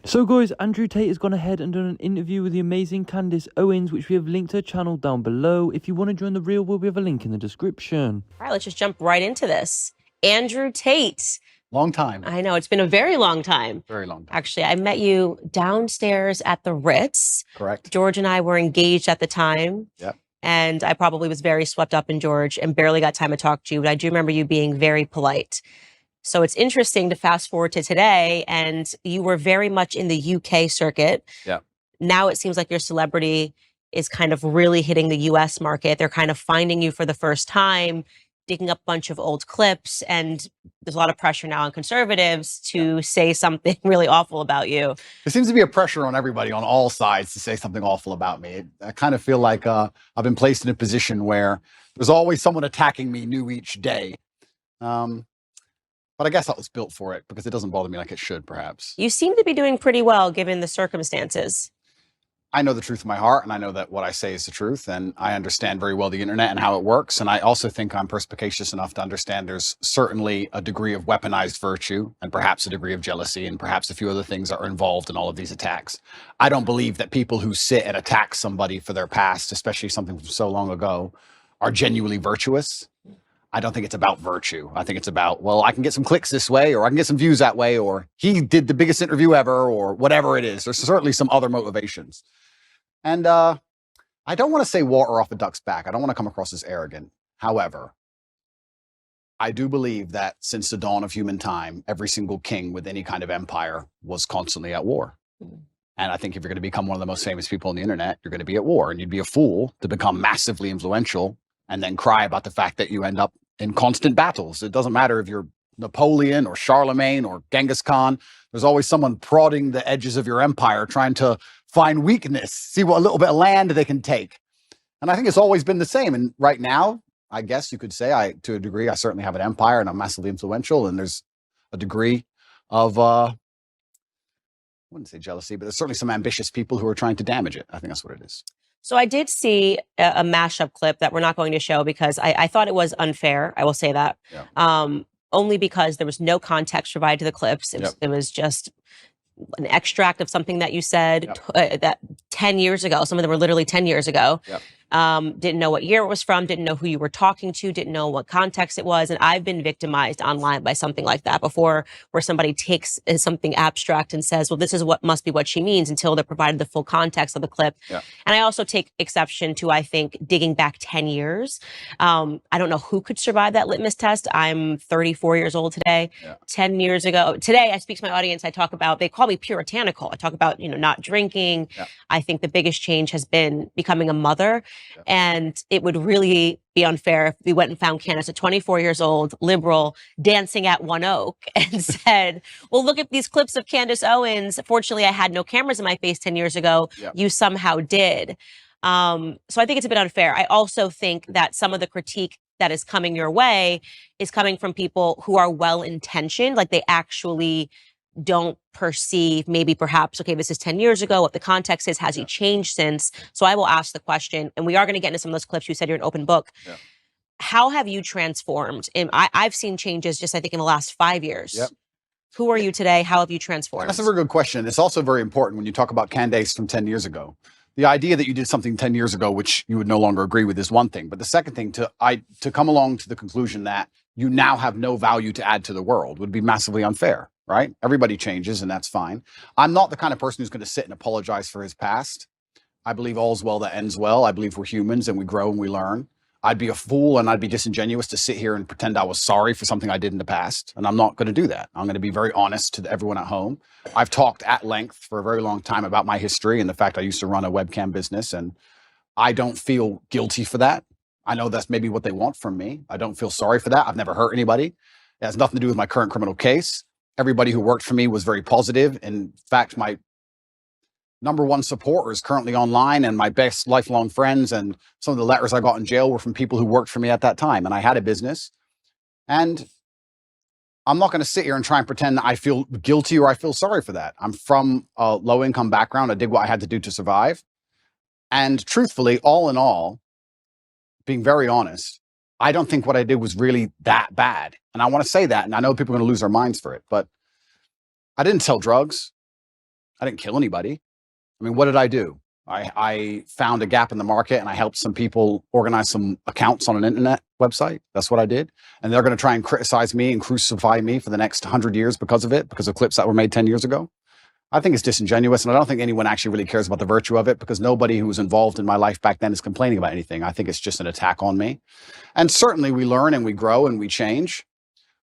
So guys, Andrew Tate has gone ahead and done an interview with the amazing Candace Owens, which we have linked her channel down below. If you want to join the real world, we have a link in the description. All right, let's just jump right into this. Andrew Tate. Long time. I know, it's been a very long time. Very long time. Actually, I met you downstairs at the Ritz. Correct. George and I were engaged at the time. Yep. And I probably was very swept up in George and barely got time to talk to you, but I do remember you being very polite. So it's interesting to fast forward to today, and you were very much in the UK circuit. Yeah. Now it seems like your celebrity is kind of really hitting the US market. They're kind of finding you for the first time, digging up a bunch of old clips, and there's a lot of pressure now on conservatives to say something really awful about you. There seems to be a pressure on everybody on all sides to say something awful about me. I kind of feel like I've been placed in a position where there's always someone attacking me new each day. But I guess I was built for it because it doesn't bother me like it should, perhaps. You seem to be doing pretty well given the circumstances. I know the truth in my heart, and I know that what I say is the truth, and I understand very well the internet and how it works. And I also think I'm perspicacious enough to understand there's certainly a degree of weaponized virtue and perhaps a degree of jealousy and perhaps a few other things that are involved in all of these attacks. I don't believe that people who sit and attack somebody for their past, especially something from so long ago, are genuinely virtuous. I don't think it's about virtue. I think it's about, well, I can get some clicks this way, or I can get some views that way, or he did the biggest interview ever, or whatever it is. There's certainly some other motivations. And I don't want to say water off a duck's back. I don't want to come across as arrogant. However, I do believe that since the dawn of human time, every single king with any kind of empire was constantly at war. And I think if you're going to become one of the most famous people on the internet, you're going to be at war. And you'd be a fool to become massively influential and then cry about the fact that you end up in constant battles. It doesn't matter if you're Napoleon or Charlemagne or Genghis Khan. There's always someone prodding the edges of your empire, trying to find weakness, see what a little bit of land they can take. And I think it's always been the same. And right now, I guess you could say, to a degree, I certainly have an empire and I'm massively influential. And there's a degree of, I wouldn't say jealousy, but there's certainly some ambitious people who are trying to damage it. I think that's what it is. So I did see a mashup clip that we're not going to show because I thought it was unfair. I will say that. Yeah. Only because there was no context provided to the clips. It was just an extract of something that you said that 10 years ago. Some of them were literally 10 years ago. Yep. Didn't know what year it was from, didn't know who you were talking to, didn't know what context it was. And I've been victimized online by something like that before, where somebody takes something abstract and says, well, this is what must be what she means, until they're provided the full context of the clip. Yeah. And I also take exception to, I think, digging back 10 years. I don't know who could survive that litmus test. I'm 34 years old today. Yeah. 10 years ago, today I speak to my audience. I talk about, they call me puritanical. I talk about, not drinking. Yeah. I think the biggest change has been becoming a mother. Yeah. And it would really be unfair if we went and found Candace at 24 years old, liberal, dancing at One Oak, and said, well, look at these clips of Candace Owens. Fortunately, I had no cameras in my face 10 years ago. Yeah. You somehow did. So I think it's a bit unfair. I also think that some of the critique that is coming your way is coming from people who are well-intentioned, like they actually don't perceive, maybe perhaps, okay, this is 10 years ago, what the context is, has he changed since? So I will ask the question, and we are going to get into some of those clips. You said you're an open book. Yeah. How have you transformed? And I've seen changes just, I think, in the last 5 years. Yep. Who are you today? How have you transformed? That's a very good question. It's also very important when you talk about Candace from 10 years ago. The idea that you did something 10 years ago, which you would no longer agree with, is one thing. But the second thing, to come along to the conclusion that you now have no value to add to the world would be massively unfair, right? Everybody changes, and that's fine. I'm not the kind of person who's going to sit and apologize for his past. I believe all's well that ends well. I believe we're humans and we grow and we learn. I'd be a fool and I'd be disingenuous to sit here and pretend I was sorry for something I did in the past. And I'm not going to do that. I'm going to be very honest to everyone at home. I've talked at length for a very long time about my history and the fact I used to run a webcam business, and I don't feel guilty for that. I know that's maybe what they want from me. I don't feel sorry for that. I've never hurt anybody. It has nothing to do with my current criminal case. Everybody who worked for me was very positive. In fact, my number one supporter is currently online, and my best lifelong friends and some of the letters I got in jail were from people who worked for me at that time. And I had a business, and I'm not going to sit here and try and pretend that I feel guilty or I feel sorry for that. I'm from a low income background. I did what I had to do to survive. And truthfully, all in all, being very honest, I don't think what I did was really that bad. And I want to say that. And I know people are going to lose their minds for it, but I didn't sell drugs. I didn't kill anybody. I mean, what did I do? I found a gap in the market and I helped some people organize some accounts on an internet website. That's what I did. And they're going to try and criticize me and crucify me for the next 100 years because of it, because of clips that were made 10 years ago. I think it's disingenuous, and I don't think anyone actually really cares about the virtue of it, because nobody who was involved in my life back then is complaining about anything. I think it's just an attack on me. And certainly we learn and we grow and we change,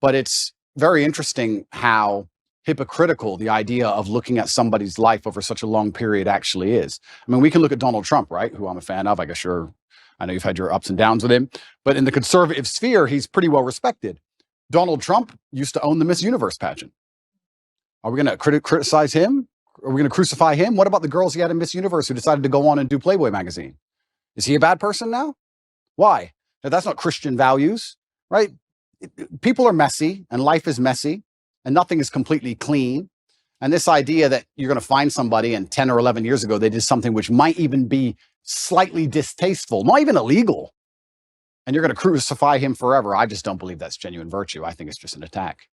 but it's very interesting how hypocritical the idea of looking at somebody's life over such a long period actually is. I mean, we can look at Donald Trump, right, who I'm a fan of. I guess I know you've had your ups and downs with him, but in the conservative sphere, he's pretty well respected. Donald Trump used to own the Miss Universe pageant. Are we going to criticize him? Are we going to crucify him? What about the girls he had in Miss Universe who decided to go on and do Playboy magazine? Is he a bad person now? Why? Now, that's not Christian values, right? People are messy and life is messy and nothing is completely clean. And this idea that you're going to find somebody and 10 or 11 years ago, they did something which might even be slightly distasteful, not even illegal, and you're going to crucify him forever. I just don't believe that's genuine virtue. I think it's just an attack.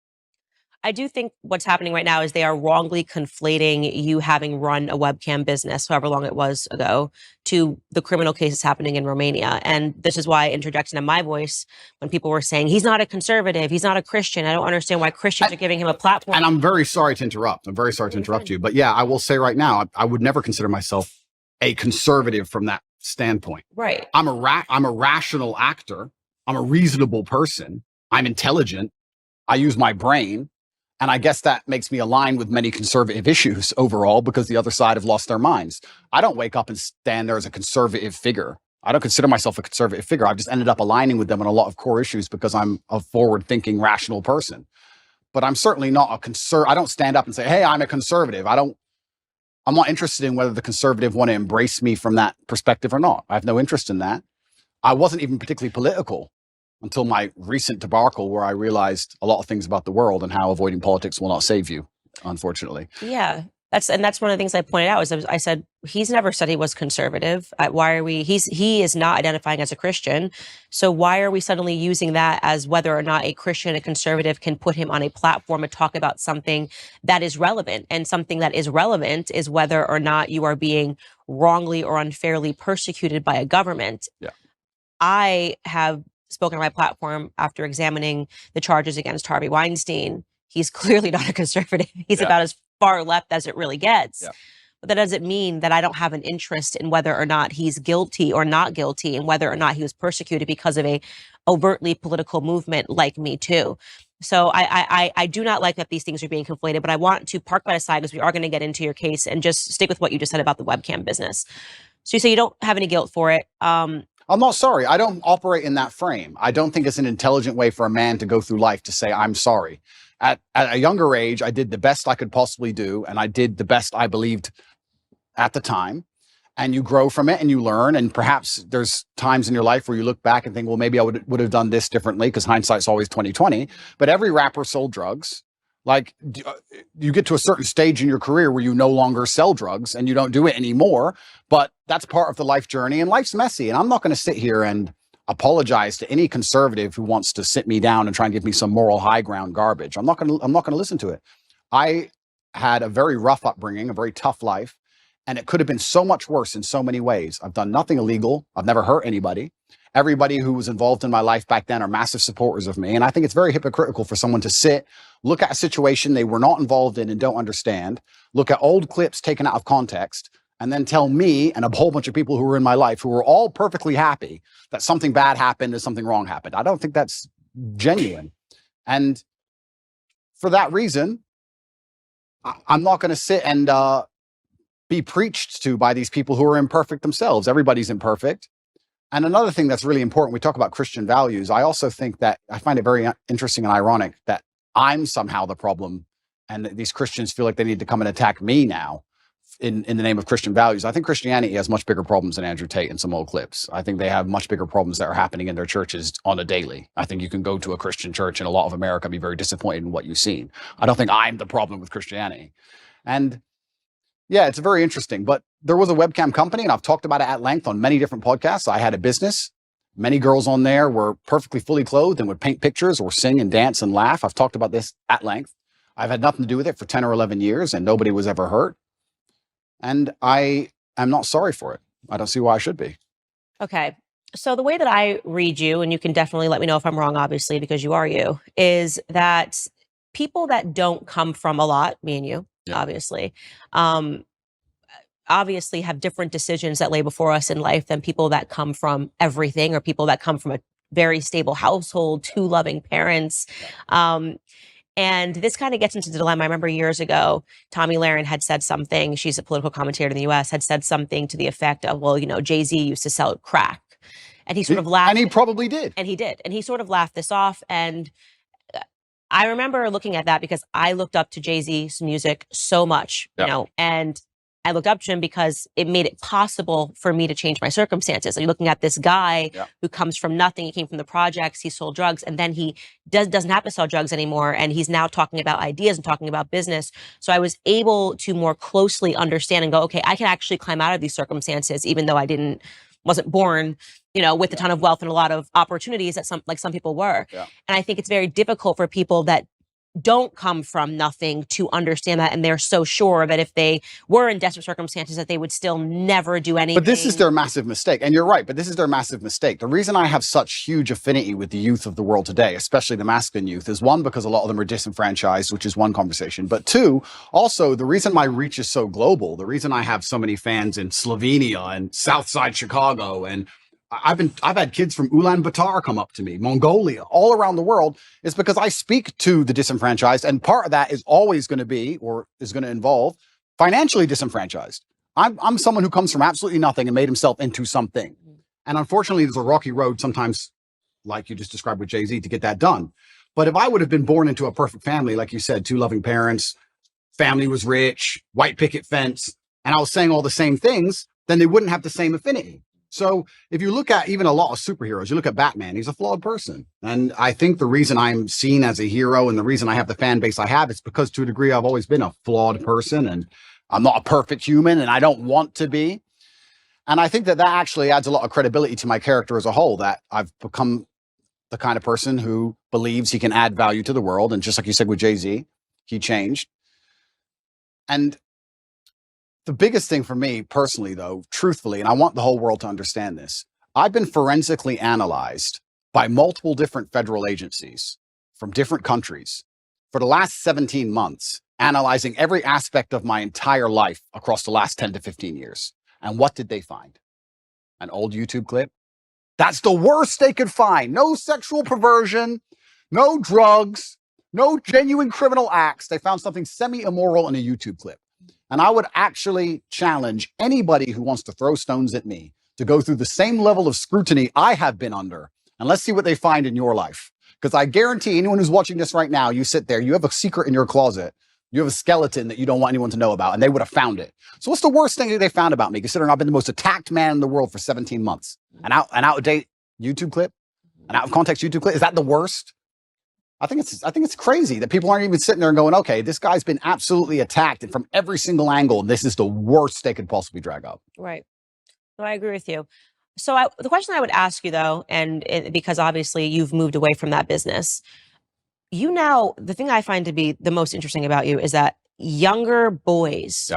I do think what's happening right now is they are wrongly conflating you having run a webcam business, however long it was ago, to the criminal cases happening in Romania. And this is why I interjected in my voice when people were saying, he's not a conservative, he's not a Christian. I don't understand why Christians are giving him a platform. And I'm very sorry to interrupt. I'm very sorry to interrupt you. But yeah, I will say right now, I would never consider myself a conservative from that standpoint. Right. I'm a rational actor. I'm a reasonable person. I'm intelligent. I use my brain. And I guess that makes me align with many conservative issues overall, because the other side have lost their minds. I don't wake up and stand there as a conservative figure. I don't consider myself a conservative figure. I've just ended up aligning with them on a lot of core issues because I'm a forward-thinking, rational person. But I'm certainly not a I don't stand up and say, hey, I'm a conservative. I'm not interested in whether the conservative want to embrace me from that perspective or not. I have no interest in that. I wasn't even particularly political until my recent debacle, where I realized a lot of things about the world and how avoiding politics will not save you, unfortunately. Yeah, that's one of the things I pointed out. I said, he's never said he was conservative. Why are we? He is not identifying as a Christian. So why are we suddenly using that as whether or not a Christian, a conservative, can put him on a platform and talk about something that is relevant? And something that is relevant is whether or not you are being wrongly or unfairly persecuted by a government. Yeah. I have spoken on my platform after examining the charges against Harvey Weinstein. He's clearly not a conservative. He's about as far left as it really gets. Yeah. But that doesn't mean that I don't have an interest in whether or not he's guilty or not guilty, and whether or not he was persecuted because of a overtly political movement like Me Too. So I do not like that these things are being conflated, but I want to park that aside, because we are going to get into your case, and just stick with what you just said about the webcam business. So you say you don't have any guilt for it. I'm not sorry. I don't operate in that frame. I don't think it's an intelligent way for a man to go through life to say, I'm sorry. At a younger age, I did the best I could possibly do, and I did the best I believed at the time. And you grow from it and you learn. And perhaps there's times in your life where you look back and think, well, maybe I would have done this differently, because hindsight's always 20/20. But every rapper sold drugs. Like, you get to a certain stage in your career where you no longer sell drugs and you don't do it anymore, but that's part of the life journey, and life's messy. And I'm not going to sit here and apologize to any conservative who wants to sit me down and try and give me some moral high ground garbage. I'm not going to listen to it. I had a very rough upbringing, a very tough life, and it could have been so much worse in so many ways. I've done nothing illegal. I've never hurt anybody. Everybody who was involved in my life back then are massive supporters of me. And I think it's very hypocritical for someone to sit, look at a situation they were not involved in and don't understand, look at old clips taken out of context, and then tell me and a whole bunch of people who were in my life who were all perfectly happy that something bad happened and something wrong happened. I don't think that's genuine. And for that reason, I'm not going to sit and be preached to by these people who are imperfect themselves. Everybody's imperfect. And another thing that's really important, we talk about Christian values. I also think that I find it very interesting and ironic that I'm somehow the problem, and that these Christians feel like they need to come and attack me now in the name of Christian values. I think Christianity has much bigger problems than Andrew Tate in some old clips. I think they have much bigger problems that are happening in their churches on a daily. I think you can go to a Christian church in a lot of America and be very disappointed in what you've seen. I don't think I'm the problem with Christianity. And yeah, it's very interesting. But there was a webcam company, and I've talked about it at length on many different podcasts. I had a business. Many girls on there were perfectly fully clothed and would paint pictures or sing and dance and laugh. I've talked about this at length. I've had nothing to do with it for 10 or 11 years, and nobody was ever hurt. And I am not sorry for it. I don't see why I should be. Okay. So the way that I read you, and you can definitely let me know if I'm wrong, obviously, because you are you, is that people that don't come from a lot, me and you, Yeah. um, obviously have different decisions that lay before us in life than people that come from everything or people that come from a very stable household, two loving parents. And this kind of gets into the dilemma. I remember years ago, Tommy Lahren had said something. She's a political commentator in the US, had said something to the effect of, well, Jay-Z used to sell crack. And he sort of laughed. And he probably did. And he did. And he sort of laughed this off. And I remember looking at that because I looked up to Jay-Z's music so much, and I looked up to him because it made it possible for me to change my circumstances. You're looking at this guy who comes from nothing. He came from the projects. He sold drugs, and then he doesn't have to sell drugs anymore. And he's now talking about ideas and talking about business. So I was able to more closely understand and go, okay, I can actually climb out of these circumstances, even though I wasn't born, with a ton of wealth and a lot of opportunities that some people were. Yeah. And I think it's very difficult for people that don't come from nothing to understand that. And they're so sure that if they were in desperate circumstances that they would still never do anything. But this is their massive mistake. And you're right, but this is their massive mistake. The reason I have such huge affinity with the youth of the world today, especially the masculine youth, is one, because a lot of them are disenfranchised, which is one conversation. But two, also the reason my reach is so global, the reason I have so many fans in Slovenia and Southside Chicago, and I've had kids from Ulaanbaatar come up to me, Mongolia, all around the world, is because I speak to the disenfranchised. And part of that is always going to be, or is going to involve, financially disenfranchised. I'm someone who comes from absolutely nothing and made himself into something. And unfortunately, there's a rocky road sometimes, like you just described with Jay-Z, to get that done. But if I would have been born into a perfect family, like you said, two loving parents, family was rich, white picket fence, and I was saying all the same things, then they wouldn't have the same affinity. So if you look at even a lot of superheroes, you look at Batman, he's a flawed person. And I think the reason I'm seen as a hero and the reason I have the fan base I have is because to a degree, I've always been a flawed person and I'm not a perfect human and I don't want to be. And I think that actually adds a lot of credibility to my character as a whole, that I've become the kind of person who believes he can add value to the world. And just like you said with Jay-Z, he changed. And the biggest thing for me personally, though, truthfully, and I want the whole world to understand this, I've been forensically analyzed by multiple different federal agencies from different countries for the last 17 months, analyzing every aspect of my entire life across the last 10 to 15 years. And what did they find? An old YouTube clip? That's the worst they could find. No sexual perversion, no drugs, no genuine criminal acts. They found something semi-immoral in a YouTube clip. And I would actually challenge anybody who wants to throw stones at me to go through the same level of scrutiny I have been under. And let's see what they find in your life. Because I guarantee anyone who's watching this right now, you sit there, you have a secret in your closet. You have a skeleton that you don't want anyone to know about, and they would have found it. So what's the worst thing that they found about me, considering I've been the most attacked man in the world for 17 months? An out-of-date YouTube clip? An out-of-context YouTube clip? Is that the worst? I think it's crazy that people aren't even sitting there and going, okay, this guy's been absolutely attacked and from every single angle, and this is the worst they could possibly drag up. Right. No, I agree with you. So the question I would ask you, though, and because obviously you've moved away from that business, the thing I find to be the most interesting about you is that younger boys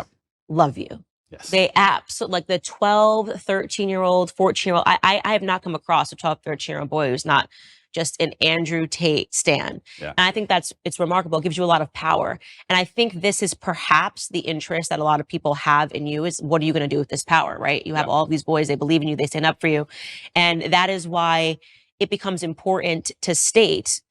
love you. Yes. They absolutely, like the 12, 13-year-old, 14-year-old. I have not come across a 12, 13-year-old boy who's not just an Andrew Tate stan. Yeah. And I think it's remarkable. It gives you a lot of power. And I think this is perhaps the interest that a lot of people have in you is, what are you going to do with this power, right? You have all of these boys, they believe in you, they stand up for you. And that is why it becomes important to state,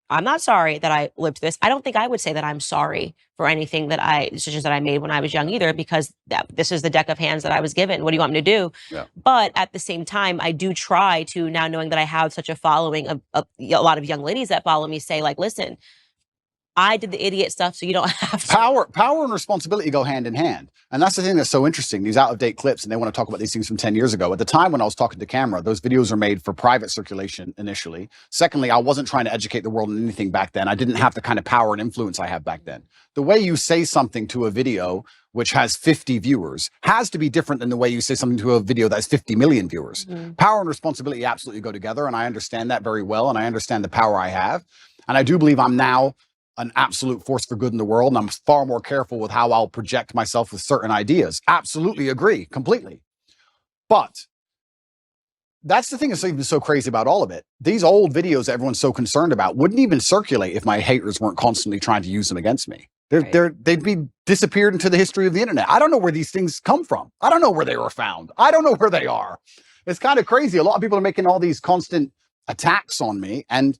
I'm not sorry that I lived this. I don't think I would say that I'm sorry for anything decisions that I made when I was young either, because this is the deck of hands that I was given. What do you want me to do? Yeah. But at the same time, I do try to, now knowing that I have such a following of a lot of young ladies that follow me, say like, listen, I did the idiot stuff, so you don't have to. Power and responsibility go hand in hand. And that's the thing that's so interesting, these out-of-date clips, and they want to talk about these things from 10 years ago. At the time when I was talking to camera, those videos are made for private circulation initially. Secondly, I wasn't trying to educate the world on anything back then. I didn't have the kind of power and influence I have back then. The way you say something to a video which has 50 viewers has to be different than the way you say something to a video that has 50 million viewers. Mm-hmm. Power and responsibility absolutely go together, and I understand that very well, and I understand the power I have. And I do believe I'm now an absolute force for good in the world, and I'm far more careful with how I'll project myself with certain ideas. Absolutely agree, completely. But that's the thing that's even so crazy about all of it. These old videos everyone's so concerned about wouldn't even circulate if my haters weren't constantly trying to use them against me. They'd be disappeared into the history of the internet. I don't know where these things come from. I don't know where they were found. I don't know where they are. It's kind of crazy. A lot of people are making all these constant attacks on me, and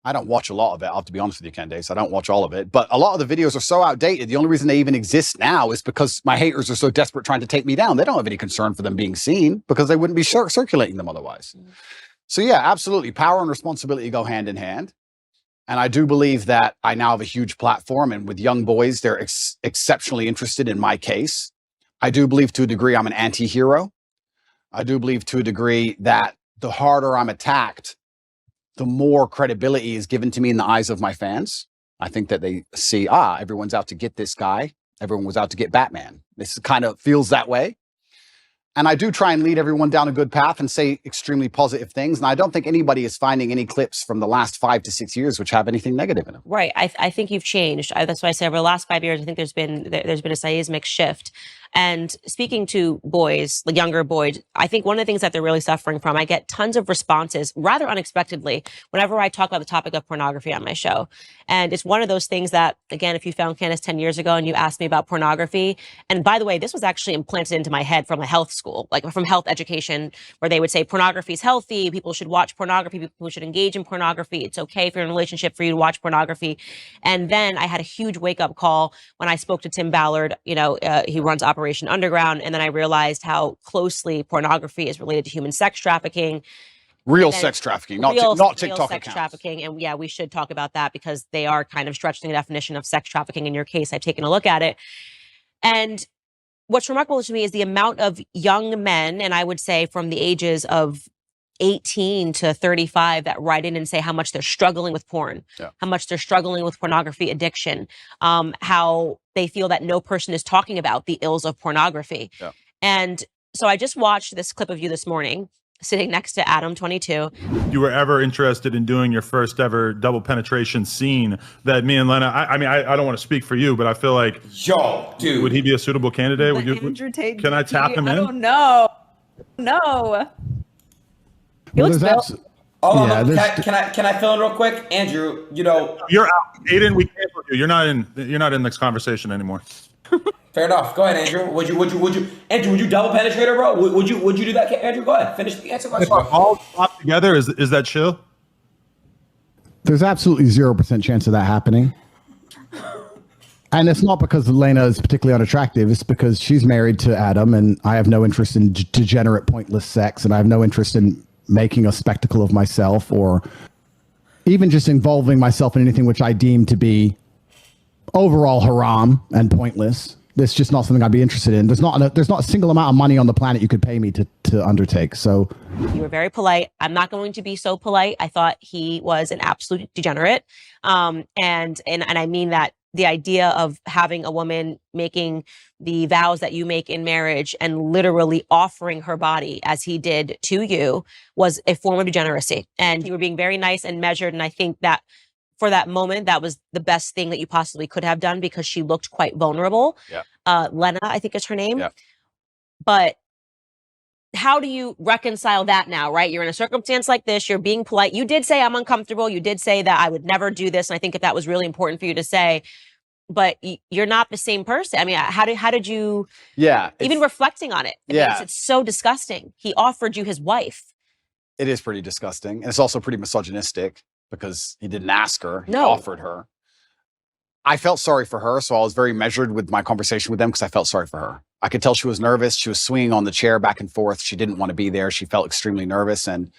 I don't watch a lot of it. I'll have to be honest with you, Candace. I don't watch all of it, but a lot of the videos are so outdated. The only reason they even exist now is because my haters are so desperate trying to take me down. They don't have any concern for them being seen because they wouldn't be circulating them otherwise. So yeah, absolutely. Power and responsibility go hand in hand. And I do believe that I now have a huge platform, and with young boys, they're exceptionally interested in my case. I do believe to a degree I'm an anti-hero. I do believe to a degree that the harder I'm attacked, the more credibility is given to me in the eyes of my fans. I think that they see, everyone's out to get this guy. Everyone was out to get Batman. This kind of feels that way. And I do try and lead everyone down a good path and say extremely positive things. And I don't think anybody is finding any clips from the last 5 to 6 years which have anything negative in them. Right. I think you've changed. That's why I say over the last 5 years, I think there's been a seismic shift. And speaking to boys, the younger boys, I think one of the things that they're really suffering from, I get tons of responses rather unexpectedly whenever I talk about the topic of pornography on my show. And it's one of those things that, again, if you found Candace 10 years ago and you asked me about pornography, and by the way, this was actually implanted into my head from a health school, like from health education, where they would say pornography is healthy, people should watch pornography, people should engage in pornography, it's okay if you're in a relationship for you to watch pornography. And then I had a huge wake-up call when I spoke to Tim Ballard, he runs Operation Underground, and then I realized how closely pornography is related to human sex trafficking. Real sex trafficking, not TikTok sex accounts. Trafficking. And yeah, we should talk about that because they are kind of stretching the definition of sex trafficking. In your case, I've taken a look at it. And what's remarkable to me is the amount of young men, and I would say from the ages of 18 to 35 that write in and say how much they're struggling with porn, how much they're struggling with pornography addiction, how they feel that no person is talking about the ills of pornography. Yeah. And so I just watched this clip of you this morning sitting next to Adam, 22. You were ever interested in doing your first ever double penetration scene that me and Lena, I mean, I don't want to speak for you, but I feel like, dude, would he be a suitable candidate? Would you, Andrew Tate, can I tap him in? I don't know. No. Hold on, can I fill in real quick, Andrew? You're out, Aiden. We can't you. You're not in this conversation anymore. Fair enough. Go ahead, Andrew. Would you double penetrate her, bro? Would you do that, Andrew? Go ahead. Finish the answer question. If our balls pop together, is that chill? There's absolutely 0% chance of that happening. And it's not because Elena is particularly unattractive. It's because she's married to Adam, and I have no interest in degenerate, pointless sex, and I have no interest in making a spectacle of myself or even just involving myself in anything which I deem to be overall haram and pointless. It's just not something I'd be interested in. There's not a single amount of money on the planet you could pay me to undertake. So you were very polite. I'm not going to be so polite. I thought he was an absolute degenerate. And I mean that the idea of having a woman making the vows that you make in marriage and literally offering her body as he did to you was a form of degeneracy. And you were being very nice and measured. And I think that for that moment, that was the best thing that you possibly could have done because she looked quite vulnerable. Yeah. Lena, I think is her name. Yeah. But how do you reconcile that now, right? You're in a circumstance like this. You're being polite. You did say I'm uncomfortable. You did say that I would never do this. And I think that was really important for you to say. But you're not the same person. I mean, how did you? Yeah. Even reflecting on it, it's so disgusting. He offered you his wife. It is pretty disgusting, and it's also pretty misogynistic because he didn't ask her. He offered her. I felt sorry for her, so I was very measured with my conversation with them because I felt sorry for her. I could tell she was nervous. She was swinging on the chair back and forth. She didn't want to be there. She felt extremely nervous, and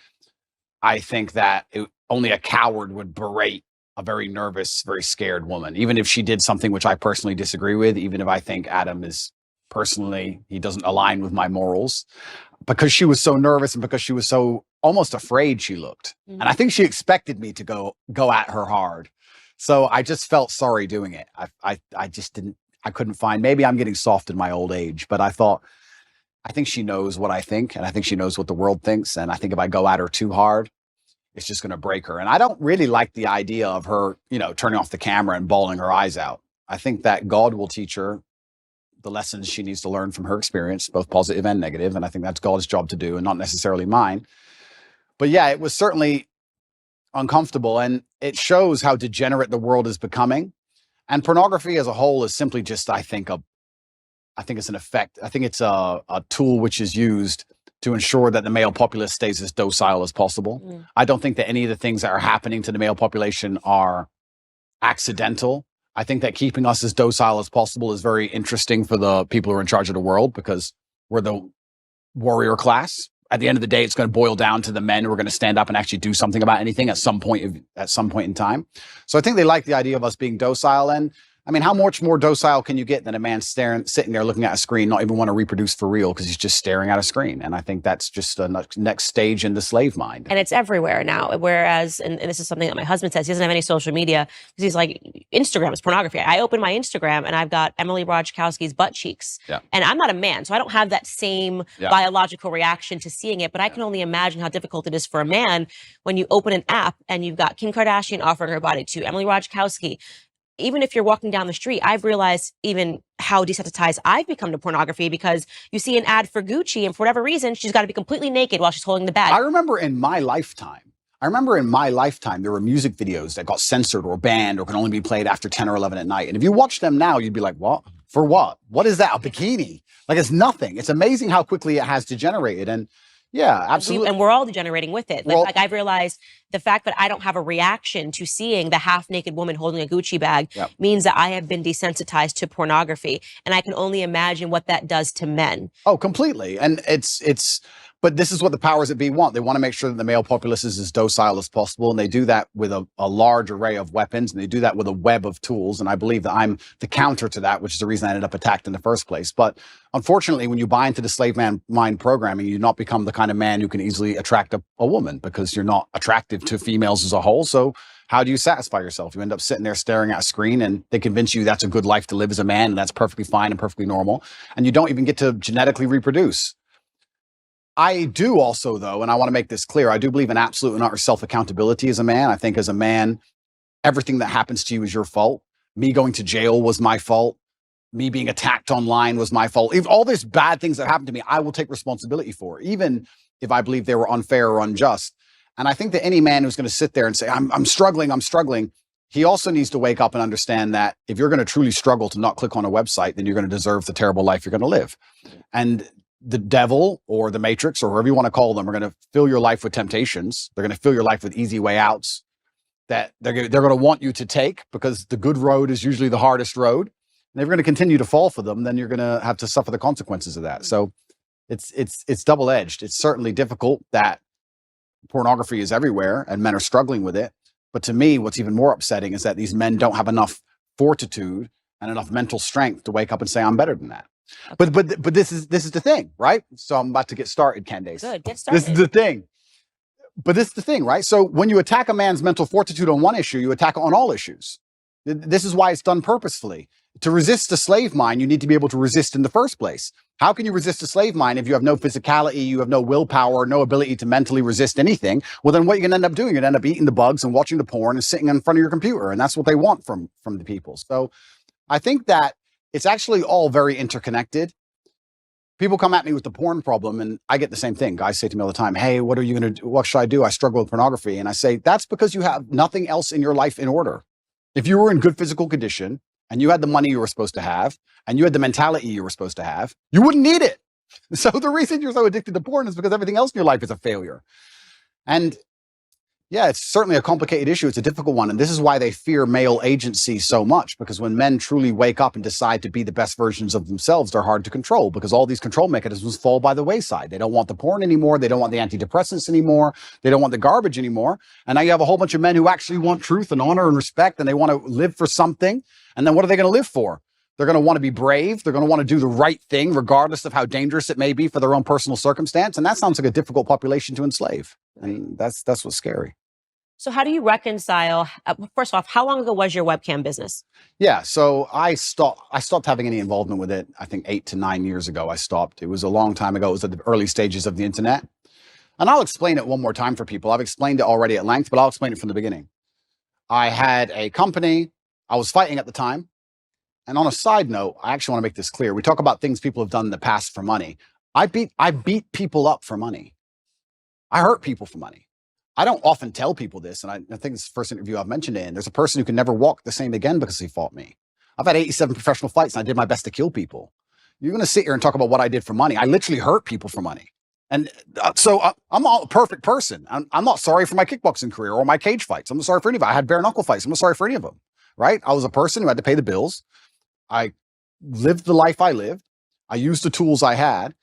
I think that only a coward would berate a very nervous, very scared woman, even if she did something which I personally disagree with, even if I think Adam is personally, he doesn't align with my morals, because she was so nervous and because she was so almost afraid she looked. Mm-hmm. And I think she expected me to go at her hard. So I just felt sorry doing it. I just didn't, I couldn't find, maybe I'm getting soft in my old age, but I think she knows what I think, and I think she knows what the world thinks. And I think if I go at her too hard, it's just going to break her. And I don't really like the idea of her, you know, turning off the camera and bawling her eyes out. I think that God will teach her the lessons she needs to learn from her experience, both positive and negative. And I think that's God's job to do and not necessarily mine. But yeah, it was certainly uncomfortable, and it shows how degenerate the world is becoming. And pornography as a whole is simply just, I think it's an effect. I think it's a tool which is used to ensure that the male populace stays as docile as possible. I don't think that any of the things that are happening to the male population are accidental. I think that keeping us as docile as possible is very interesting for the people who are in charge of the world, because we're the warrior class. At the end of the day, it's going to boil down to the men who are going to stand up and actually do something about anything at some point in time. So I think they like the idea of us being docile. And I mean, how much more docile can you get than a man sitting there looking at a screen, not even want to reproduce for real because he's just staring at a screen? And I think that's just the next stage in the slave mind. And it's everywhere now. Whereas, and this is something that my husband says, he doesn't have any social media because he's like, Instagram is pornography. I open my Instagram and I've got Emily Ratajkowski's butt cheeks. Yeah. And I'm not a man, so I don't have that same biological reaction to seeing it. But I can only imagine how difficult it is for a man when you open an app and you've got Kim Kardashian offering her body to Emily Ratajkowski. Even if you're walking down the street, I've realized even how desensitized I've become to pornography, because you see an ad for Gucci and for whatever reason, she's got to be completely naked while she's holding the bag. I remember in my lifetime, there were music videos that got censored or banned or can only be played after 10 or 11 at night. And if you watch them now, you'd be like, what? For what? What is that? A bikini? Like, it's nothing. It's amazing how quickly it has degenerated. And yeah, absolutely. And we're all degenerating with it. Like I've realized the fact that I don't have a reaction to seeing the half-naked woman holding a Gucci bag means that I have been desensitized to pornography. And I can only imagine what that does to men. Oh, completely. And but this is what the powers that be want. They want to make sure that the male populace is as docile as possible. And they do that with a large array of weapons. And they do that with a web of tools. And I believe that I'm the counter to that, which is the reason I ended up attacked in the first place. But unfortunately, when you buy into the slave mind programming, you do not become the kind of man who can easily attract a woman, because you're not attractive to females as a whole. So how do you satisfy yourself? You end up sitting there staring at a screen, and they convince you that's a good life to live as a man, and that's perfectly fine and perfectly normal. And you don't even get to genetically reproduce. I do also, though, and I want to make this clear, I do believe in absolute and utter self-accountability as a man. I think as a man, everything that happens to you is your fault. Me going to jail was my fault. Me being attacked online was my fault. If all these bad things that happened to me, I will take responsibility for, even if I believe they were unfair or unjust. And I think that any man who's going to sit there and say, I'm struggling, he also needs to wake up and understand that if you're going to truly struggle to not click on a website, then you're going to deserve the terrible life you're going to live. And the devil or the matrix or whoever you want to call them are going to fill your life with temptations. They're going to fill your life with easy way outs that they're going to want you to take, because the good road is usually the hardest road. And if you're going to continue to fall for them, then you're going to have to suffer the consequences of that. So it's double-edged. It's certainly difficult that pornography is everywhere and men are struggling with it. But to me, what's even more upsetting is that these men don't have enough fortitude and enough mental strength to wake up and say, I'm better than that. Okay. But this is the thing, right? So I'm about to get started, Candace. Good, get started. This is the thing. But this is the thing, right? So when you attack a man's mental fortitude on one issue, you attack it on all issues. This is why it's done purposefully. To resist a slave mind, you need to be able to resist in the first place. How can you resist a slave mind if you have no physicality, you have no willpower, no ability to mentally resist anything? Well, then what you're going to end up doing, you're going to end up eating the bugs and watching the porn and sitting in front of your computer. And that's what they want from the people. So I think that it's actually all very interconnected. People come at me with the porn problem, and I get the same thing. Guys say to me all the time, hey, what are you going to do? What should I do? I struggle with pornography. And I say, that's because you have nothing else in your life in order. If you were in good physical condition and you had the money you were supposed to have and you had the mentality you were supposed to have, you wouldn't need it. So the reason you're so addicted to porn is because everything else in your life is a failure. And yeah, it's certainly a complicated issue. It's a difficult one. And this is why they fear male agency so much, because when men truly wake up and decide to be the best versions of themselves, they're hard to control, because all these control mechanisms fall by the wayside. They don't want the porn anymore. They don't want the antidepressants anymore. They don't want the garbage anymore. And now you have a whole bunch of men who actually want truth and honor and respect, and they want to live for something. And then what are they going to live for? They're going to want to be brave. They're going to want to do the right thing, regardless of how dangerous it may be for their own personal circumstance. And that sounds like a difficult population to enslave. And that's what's scary. So how do you reconcile, first off, how long ago was your webcam business? Yeah, so I stopped having any involvement with it. I think 8 to 9 years ago, I stopped. It was a long time ago. It was at the early stages of the internet. And I'll explain it one more time for people. I've explained it already at length, but I'll explain it from the beginning. I had a company. I was fighting at the time. And on a side note, I actually want to make this clear. We talk about things people have done in the past for money. I beat people up for money. I hurt people for money. I don't often tell people this, and I think it's the first interview I've mentioned it in. There's a person who can never walk the same again because he fought me. I've had 87 professional fights, and I did my best to kill people. You're going to sit here and talk about what I did for money. I literally hurt people for money. And so I'm not a perfect person. I'm not sorry for my kickboxing career or my cage fights. I'm not sorry for any of it. I had bare knuckle fights. I'm not sorry for any of them, right? I was a person who had to pay the bills. I lived the life I lived. I used the tools I had.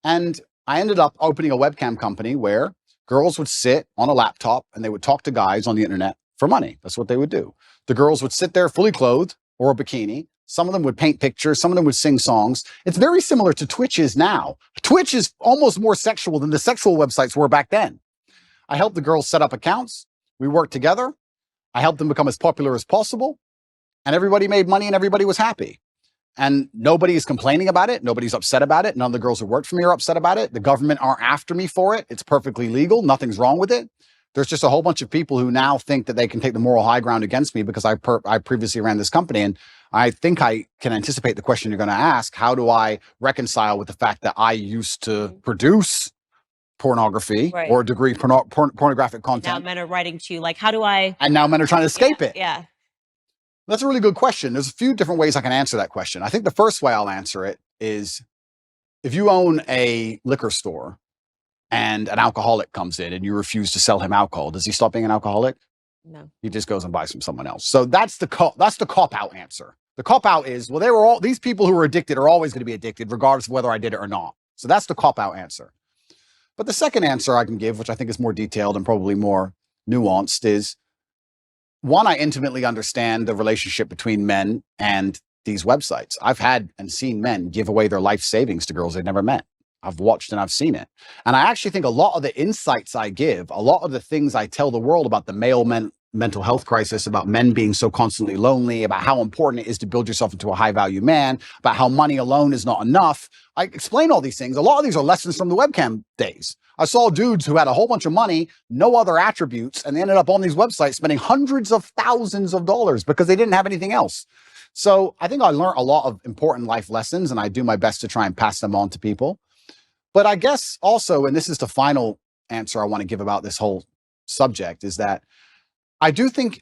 And I ended up opening a webcam company where girls would sit on a laptop and they would talk to guys on the internet for money. That's what they would do. The girls would sit there fully clothed or a bikini. Some of them would paint pictures. Some of them would sing songs. It's very similar to Twitch is now. Twitch is almost more sexual than the sexual websites were back then. I helped the girls set up accounts. We worked together. I helped them become as popular as possible. And everybody made money and everybody was happy. And nobody is complaining about it. Nobody's upset about it. None of the girls who worked for me are upset about it. The government aren't after me for it. It's perfectly legal. Nothing's wrong with it. There's just a whole bunch of people who now think that they can take the moral high ground against me because I previously ran this company. And I think I can anticipate the question you're going to ask. How do I reconcile with the fact that I used to produce pornography or degree pornographic content? Now men are writing to you like, how do I? And now men are trying to escape it. Yeah. That's a really good question. There's a few different ways I can answer that question. I think the first way I'll answer it is if you own a liquor store and an alcoholic comes in and you refuse to sell him alcohol, does he stop being an alcoholic? No. He just goes and buys from someone else. So that's the cop-out answer. The cop-out is, well, these people who are addicted are always going to be addicted regardless of whether I did it or not. So that's the cop-out answer. But the second answer I can give, which I think is more detailed and probably more nuanced, is one, I intimately understand the relationship between men and these websites. I've had and seen men give away their life savings to girls they've never met. I've watched and I've seen it. And I actually think a lot of the insights I give, a lot of the things I tell the world about the male mental health crisis, about men being so constantly lonely, about how important it is to build yourself into a high value man, about how money alone is not enough. I explain all these things. A lot of these are lessons from the webcam days. I saw dudes who had a whole bunch of money, no other attributes, and they ended up on these websites spending hundreds of thousands of dollars because they didn't have anything else. So I think I learned a lot of important life lessons, and I do my best to try and pass them on to people. But I guess also, and this is the final answer I want to give about this whole subject, is that I do think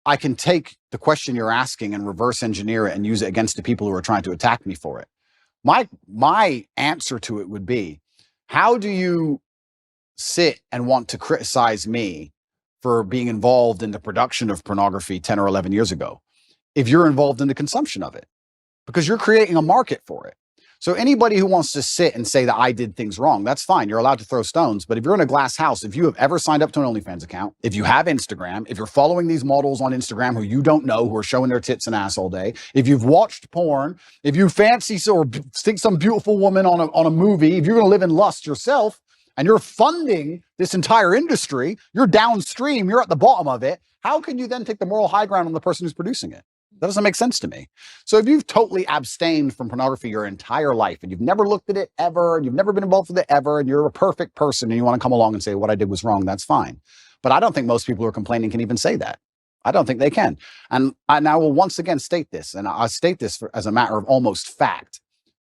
I can take the question you're asking and reverse engineer it and use it against the people who are trying to attack me for it. My answer to it would be, how do you sit and want to criticize me for being involved in the production of pornography 10 or 11 years ago if you're involved in the consumption of it? Because you're creating a market for it. So anybody who wants to sit and say that I did things wrong, that's fine. You're allowed to throw stones. But if you're in a glass house, if you have ever signed up to an OnlyFans account, if you have Instagram, if you're following these models on Instagram who you don't know, who are showing their tits and ass all day, if you've watched porn, if you fancy or think some beautiful woman on a movie, if you're going to live in lust yourself and you're funding this entire industry, you're downstream, you're at the bottom of it. How can you then take the moral high ground on the person who's producing it? That doesn't make sense to me. So if you've totally abstained from pornography your entire life and you've never looked at it ever, and you've never been involved with it ever, and you're a perfect person and you want to come along and say what I did was wrong, that's fine. But I don't think most people who are complaining can even say that. I don't think they can. And I will once again state this, and I state this as a matter of almost fact.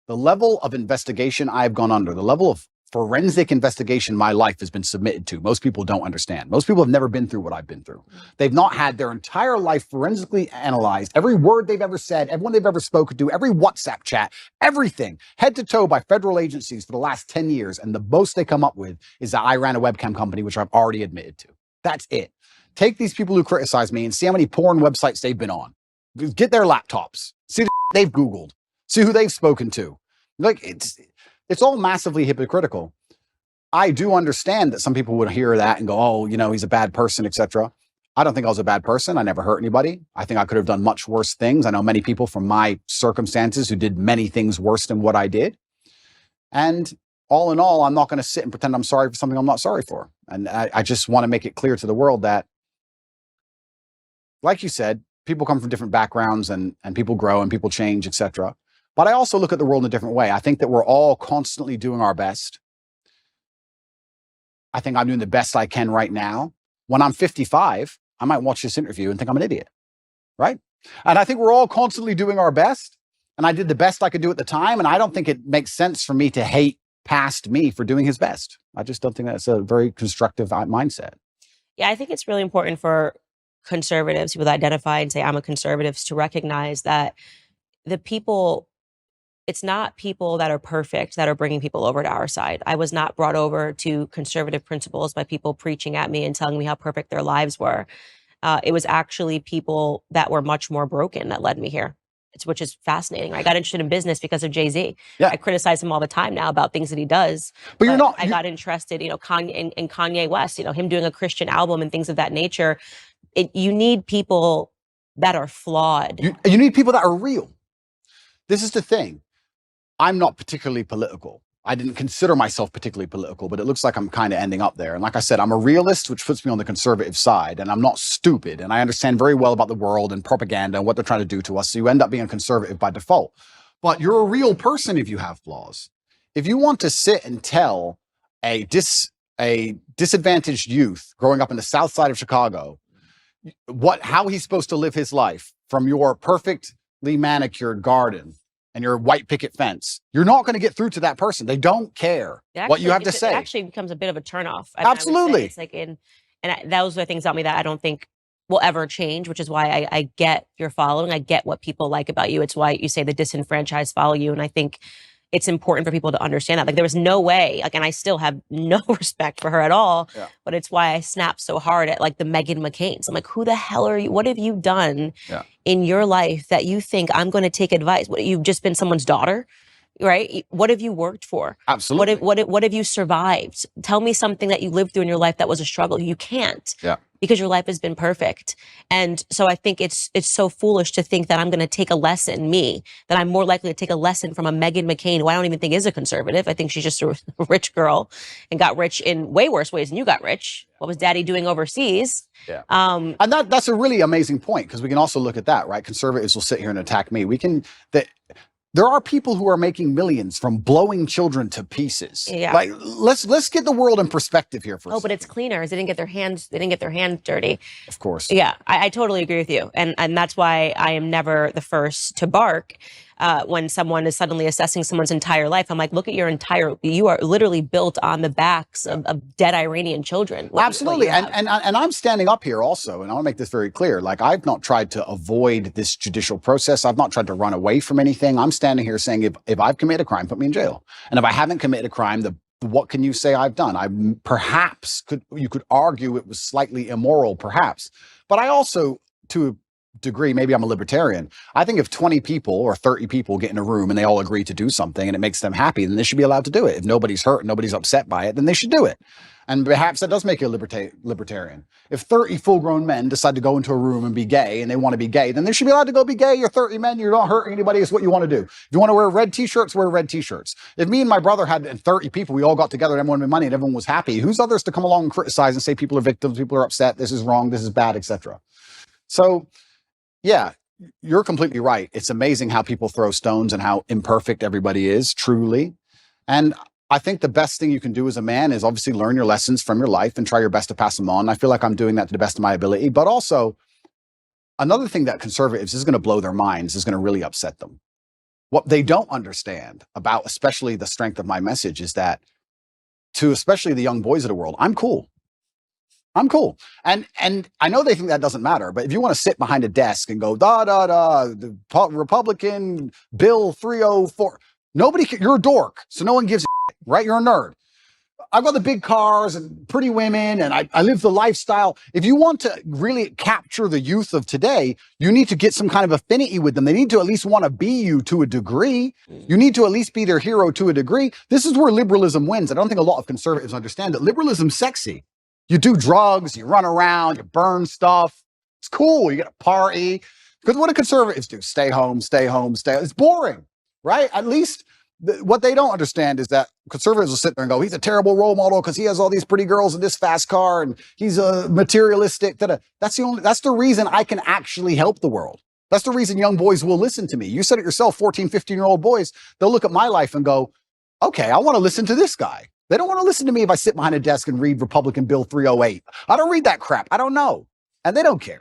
The level of investigation I've gone under, the level of forensic investigation my life has been submitted to, most people don't understand. Most people have never been through what I've been through. They've not had their entire life forensically analyzed, every word they've ever said, everyone they've ever spoken to, every WhatsApp chat, everything, head to toe by federal agencies for the last 10 years. And the most they come up with is that I ran a webcam company, which I've already admitted to. That's it. Take these people who criticize me and see how many porn websites they've been on. Get their laptops, see the they've Googled, see who they've spoken to. Like, it's all massively hypocritical. I do understand that some people would hear that and go, oh, you know, he's a bad person, etc. I don't think I was a bad person. I never hurt anybody. I think I could have done much worse things. I know many people from my circumstances who did many things worse than what I did. And all in all, I'm not going to sit and pretend I'm sorry for something I'm not sorry for. And I just want to make it clear to the world that, like you said, people come from different backgrounds and people grow and people change, etc. But I also look at the world in a different way. I think that we're all constantly doing our best I think I'm doing the best I can right now. When I'm 55, I might watch this interview and think I'm an idiot, right? And I think we're all constantly doing our best. And I did the best I could do at the time. And I don't think it makes sense for me to hate past me for doing his best. I just don't think that's a very constructive mindset. Yeah, I think it's really important for conservatives, people that identify and say, I'm a conservative, to recognize that the people, it's not people that are perfect that are bringing people over to our side. I was not brought over to conservative principles by people preaching at me and telling me how perfect their lives were. It was actually people that were much more broken that led me here. Which is fascinating. I got interested in business because of Jay-Z. Yeah. I criticize him all the time now about things that he does. But you're not. I got interested, Kanye, in Kanye West, him doing a Christian album and things of that nature. You need people that are flawed. You need people that are real. This is the thing. I'm not particularly political. I didn't consider myself particularly political, but it looks like I'm kind of ending up there. And like I said, I'm a realist, which puts me on the conservative side, and I'm not stupid. And I understand very well about the world and propaganda and what they're trying to do to us. So you end up being a conservative by default. But you're a real person if you have flaws. If you want to sit and tell a disadvantaged youth growing up in the south side of Chicago how he's supposed to live his life from your perfectly manicured garden and your white picket fence, you're not going to get through to that person. They don't care what you have to say. It actually becomes a bit of a turnoff. Absolutely. It's like those are things about me that I don't think will ever change, which is why I get your following. I get what people like about you. It's why you say the disenfranchised follow you. And I think it's important for people to understand that. Like, there was no way, and I still have no respect for her at all, but it's why I snapped so hard at the Meghan McCains. I'm like, who the hell are you? What have you done in your life that you think I'm going to take advice? What, you've just been someone's daughter, right? What have you worked for? Absolutely. What have you survived? Tell me something that you lived through in your life that was a struggle. You can't. Yeah. Because your life has been perfect. And so I think it's so foolish to think that I'm going to take a lesson, that I'm more likely to take a lesson from a Meghan McCain, who I don't even think is a conservative. I think she's just a rich girl and got rich in way worse ways than you got rich. What was daddy doing overseas? Yeah. And that's a really amazing point, because we can also look at that, right? Conservatives will sit here and attack me. There are people who are making millions from blowing children to pieces. Yeah. Like, let's get the world in perspective here for a second. But it's cleaners. They didn't get their hands dirty. Of course. Yeah, I totally agree with you. And that's why I am never the first to bark when someone is suddenly assessing someone's entire life. I'm like, look at you are literally built on the backs of dead Iranian children. Absolutely. And I'm standing up here also, and I want to make this very clear. Like, I've not tried to avoid this judicial process. I've not tried to run away from anything. I'm standing here saying, if I've committed a crime, put me in jail. And if I haven't committed a crime, what can you say I've done? You could argue it was slightly immoral, perhaps. But I also, to a degree, maybe I'm a libertarian. I think if 20 people or 30 people get in a room and they all agree to do something and it makes them happy, then they should be allowed to do it. If nobody's hurt, nobody's upset by it, then they should do it. And perhaps that does make you a libertarian. If 30 full-grown men decide to go into a room and be gay, and they want to be gay, then they should be allowed to go be gay. You're 30 men. You're not hurting anybody. It's what you want to do. If you want to wear red T-shirts, wear red T-shirts. If me and my brother had 30 people, we all got together and everyone made money and everyone was happy, who's others to come along and criticize and say people are victims, people are upset, this is wrong, this is bad, etc. So, yeah, you're completely right. It's amazing how people throw stones and how imperfect everybody is, truly. And I think the best thing you can do as a man is obviously learn your lessons from your life and try your best to pass them on. I feel like I'm doing that to the best of my ability. But also, another thing that conservatives is going to blow their minds, is going to really upset them. What they don't understand about, especially the strength of my message, is that to especially the young boys of the world, I'm cool. I'm cool. And I know they think that doesn't matter, but if you want to sit behind a desk and go, the Republican Bill 304, you're a dork. So no one gives a shit, right? You're a nerd. I've got the big cars and pretty women, and I live the lifestyle. If you want to really capture the youth of today, you need to get some kind of affinity with them. They need to at least want to be you to a degree. You need to at least be their hero to a degree. This is where liberalism wins. I don't think a lot of conservatives understand that liberalism's sexy. You do drugs, you run around, you burn stuff. It's cool. You get a party. Because what do conservatives do? Stay home, stay home, stay home. It's boring, right? At least what they don't understand is that conservatives will sit there and go, he's a terrible role model because he has all these pretty girls in this fast car and he's a materialistic. That's the reason I can actually help the world. That's the reason young boys will listen to me. You said it yourself, 14, 15-year-old boys, they'll look at my life and go, okay, I want to listen to this guy. They don't want to listen to me if I sit behind a desk and read Republican Bill 308. I don't read that crap. I don't know. And they don't care.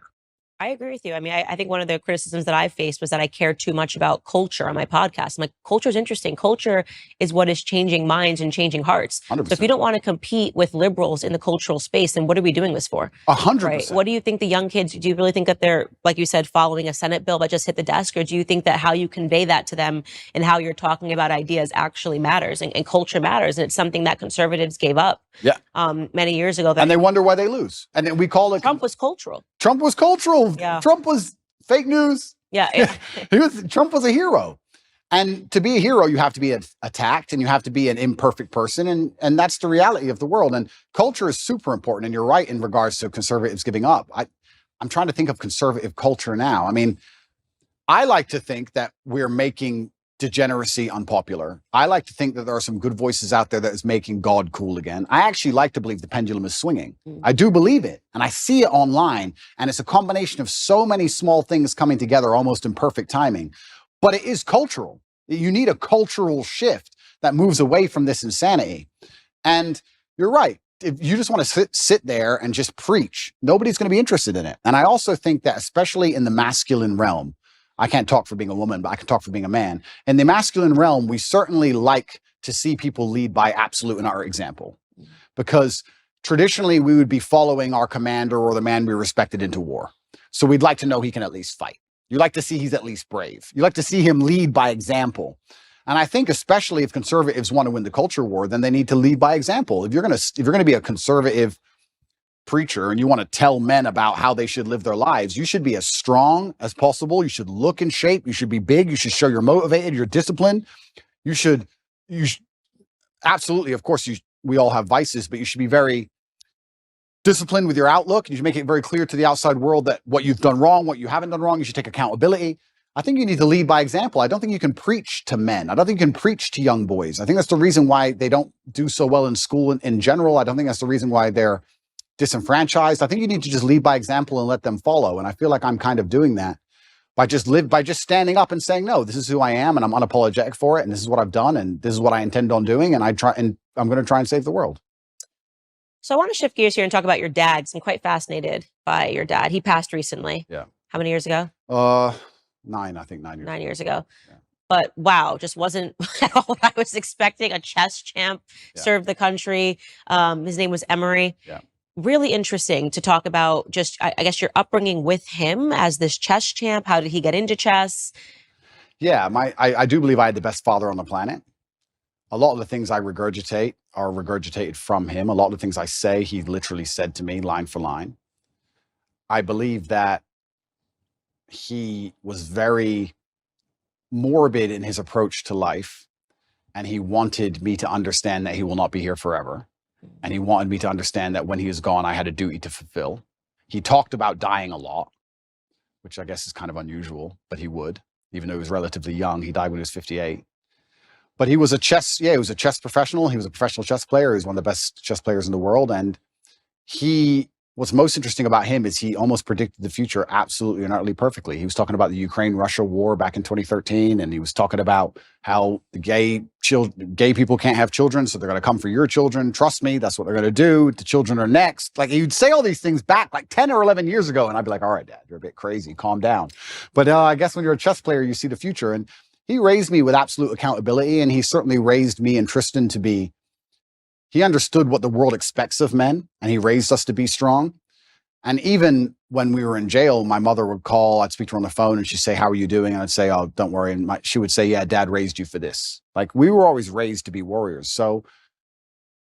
I agree with you. I mean, I think one of the criticisms that I faced was that I care too much about culture on my podcast. I'm like, culture is interesting. Culture is what is changing minds and changing hearts. 100%. So if you don't want to compete with liberals in the cultural space, then what are we doing this for? 100%. Right? What do you think the young kids, do you really think that they're, like you said, following a Senate bill that just hit the desk? Or do you think that how you convey that to them and how you're talking about ideas actually matters and culture matters? And it's something that conservatives gave up many years ago. And they wonder why they lose. And then we call it... Trump was cultural. Trump was cultural. Yeah. Trump was fake news. Yeah. Trump was a hero. And to be a hero, you have to be attacked and you have to be an imperfect person. And that's the reality of the world. And culture is super important. And you're right in regards to conservatives giving up. I'm trying to think of conservative culture now. I mean, I like to think that we're making degeneracy unpopular. I like to think that there are some good voices out there that is making God cool again. I actually like to believe the pendulum is swinging. I do believe it. And I see it online. And it's a combination of so many small things coming together almost in perfect timing. But it is cultural. You need a cultural shift that moves away from this insanity. And you're right. If you just want to sit there and just preach, nobody's going to be interested in it. And I also think that especially in the masculine realm, I can't talk for being a woman, but I can talk for being a man. In the masculine realm, we certainly like to see people lead by absolute and utter example, because traditionally we would be following our commander or the man we respected into war. So we'd like to know he can at least fight. You like to see he's at least brave. You like to see him lead by example. And I think especially if conservatives want to win the culture war, then they need to lead by example. If you're going to be a conservative preacher and you want to tell men about how they should live their lives, you should be as strong as possible. You should look in shape. You should be big. You should show you're motivated, you're disciplined. You should absolutely, of course, we all have vices, but you should be very disciplined with your outlook. You should make it very clear to the outside world that what you've done wrong, what you haven't done wrong, you should take accountability. I think you need to lead by example. I don't think you can preach to men. I don't think you can preach to young boys. I think that's the reason why they don't do so well in school in general. I don't think that's the reason why they're disenfranchised. I think you need to just lead by example and let them follow. And I feel like I'm kind of doing that by just standing up and saying, no, this is who I am and I'm unapologetic for it. And this is what I've done. And this is what I intend on doing. And I'm going to try and save the world. So I want to shift gears here and talk about your dad, 'cause I'm quite fascinated by your dad. He passed recently. Yeah. How many years ago? 9 years. 9 years ago. Yeah. But wow, just wasn't at all what I was expecting. A chess champ, served the country. His name was Emery. Yeah. Really interesting to talk about just, I guess, your upbringing with him as this chess champ. How did he get into chess? Yeah, I do believe I had the best father on the planet. A lot of the things I regurgitate are regurgitated from him. A lot of the things I say, he literally said to me line for line. I believe that he was very morbid in his approach to life, and he wanted me to understand that he will not be here forever. And he wanted me to understand that when he is gone, I had a duty to fulfill. He talked about dying a lot, which I guess is kind of unusual, but he would, even though he was relatively young. He died when he was 58. But he was a chess professional. He was a professional chess player. He was one of the best chess players in the world. And what's most interesting about him is he almost predicted the future absolutely and utterly perfectly. He was talking about the Ukraine-Russia war back in 2013, and he was talking about how the gay people can't have children, so they're going to come for your children. Trust me, that's what they're going to do. The children are next. Like, he'd say all these things back like 10 or 11 years ago, and I'd be like, all right, Dad, you're a bit crazy. Calm down. But I guess when you're a chess player, you see the future. And he raised me with absolute accountability, and he certainly raised me and Tristan to be. He understood what the world expects of men, and he raised us to be strong. And even when we were in jail, my mother would call, I'd speak to her on the phone, and she'd say, how are you doing? And I'd say, oh, don't worry. And she would say, yeah, Dad raised you for this. Like, we were always raised to be warriors. So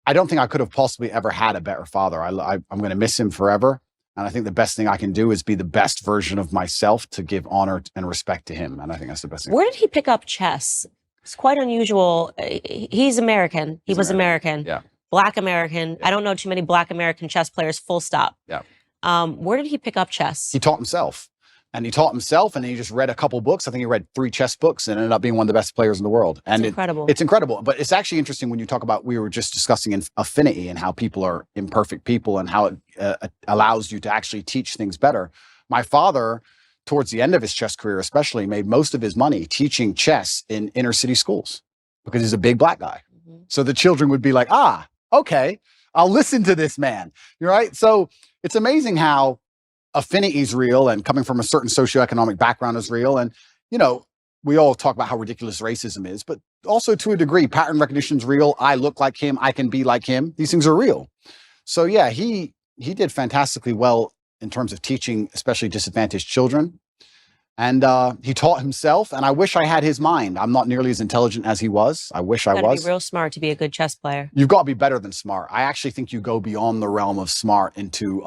I don't think I could have possibly ever had a better father. I'm going to miss him forever. And I think the best thing I can do is be the best version of myself to give honor and respect to him. And I think that's the best thing. Where did he pick up chess? It's quite unusual. He's American. He was American. Yeah. Black American. Yeah. I don't know too many Black American chess players, full stop. Yeah. Where did he pick up chess? He taught himself. And he taught himself, and he just read a couple books. I think he read 3 chess books and ended up being one of the best players in the world. And incredible. It's incredible. But it's actually interesting when you talk about, we were just discussing affinity and how people are imperfect people and how it allows you to actually teach things better. My father, towards the end of his chess career especially, made most of his money teaching chess in inner city schools because he's a big Black guy. Mm-hmm. So the children would be like, okay, I'll listen to this man. You're right. So it's amazing how affinity is real and coming from a certain socioeconomic background is real. And, you know, we all talk about how ridiculous racism is, but also to a degree, pattern recognition is real. I look like him. I can be like him. These things are real. So yeah, he did fantastically well in terms of teaching, especially disadvantaged children. And he taught himself, and I wish I had his mind. I'm not nearly as intelligent as he was. I wish I was. You gotta be real smart to be a good chess player. You've got to be better than smart. I actually think you go beyond the realm of smart into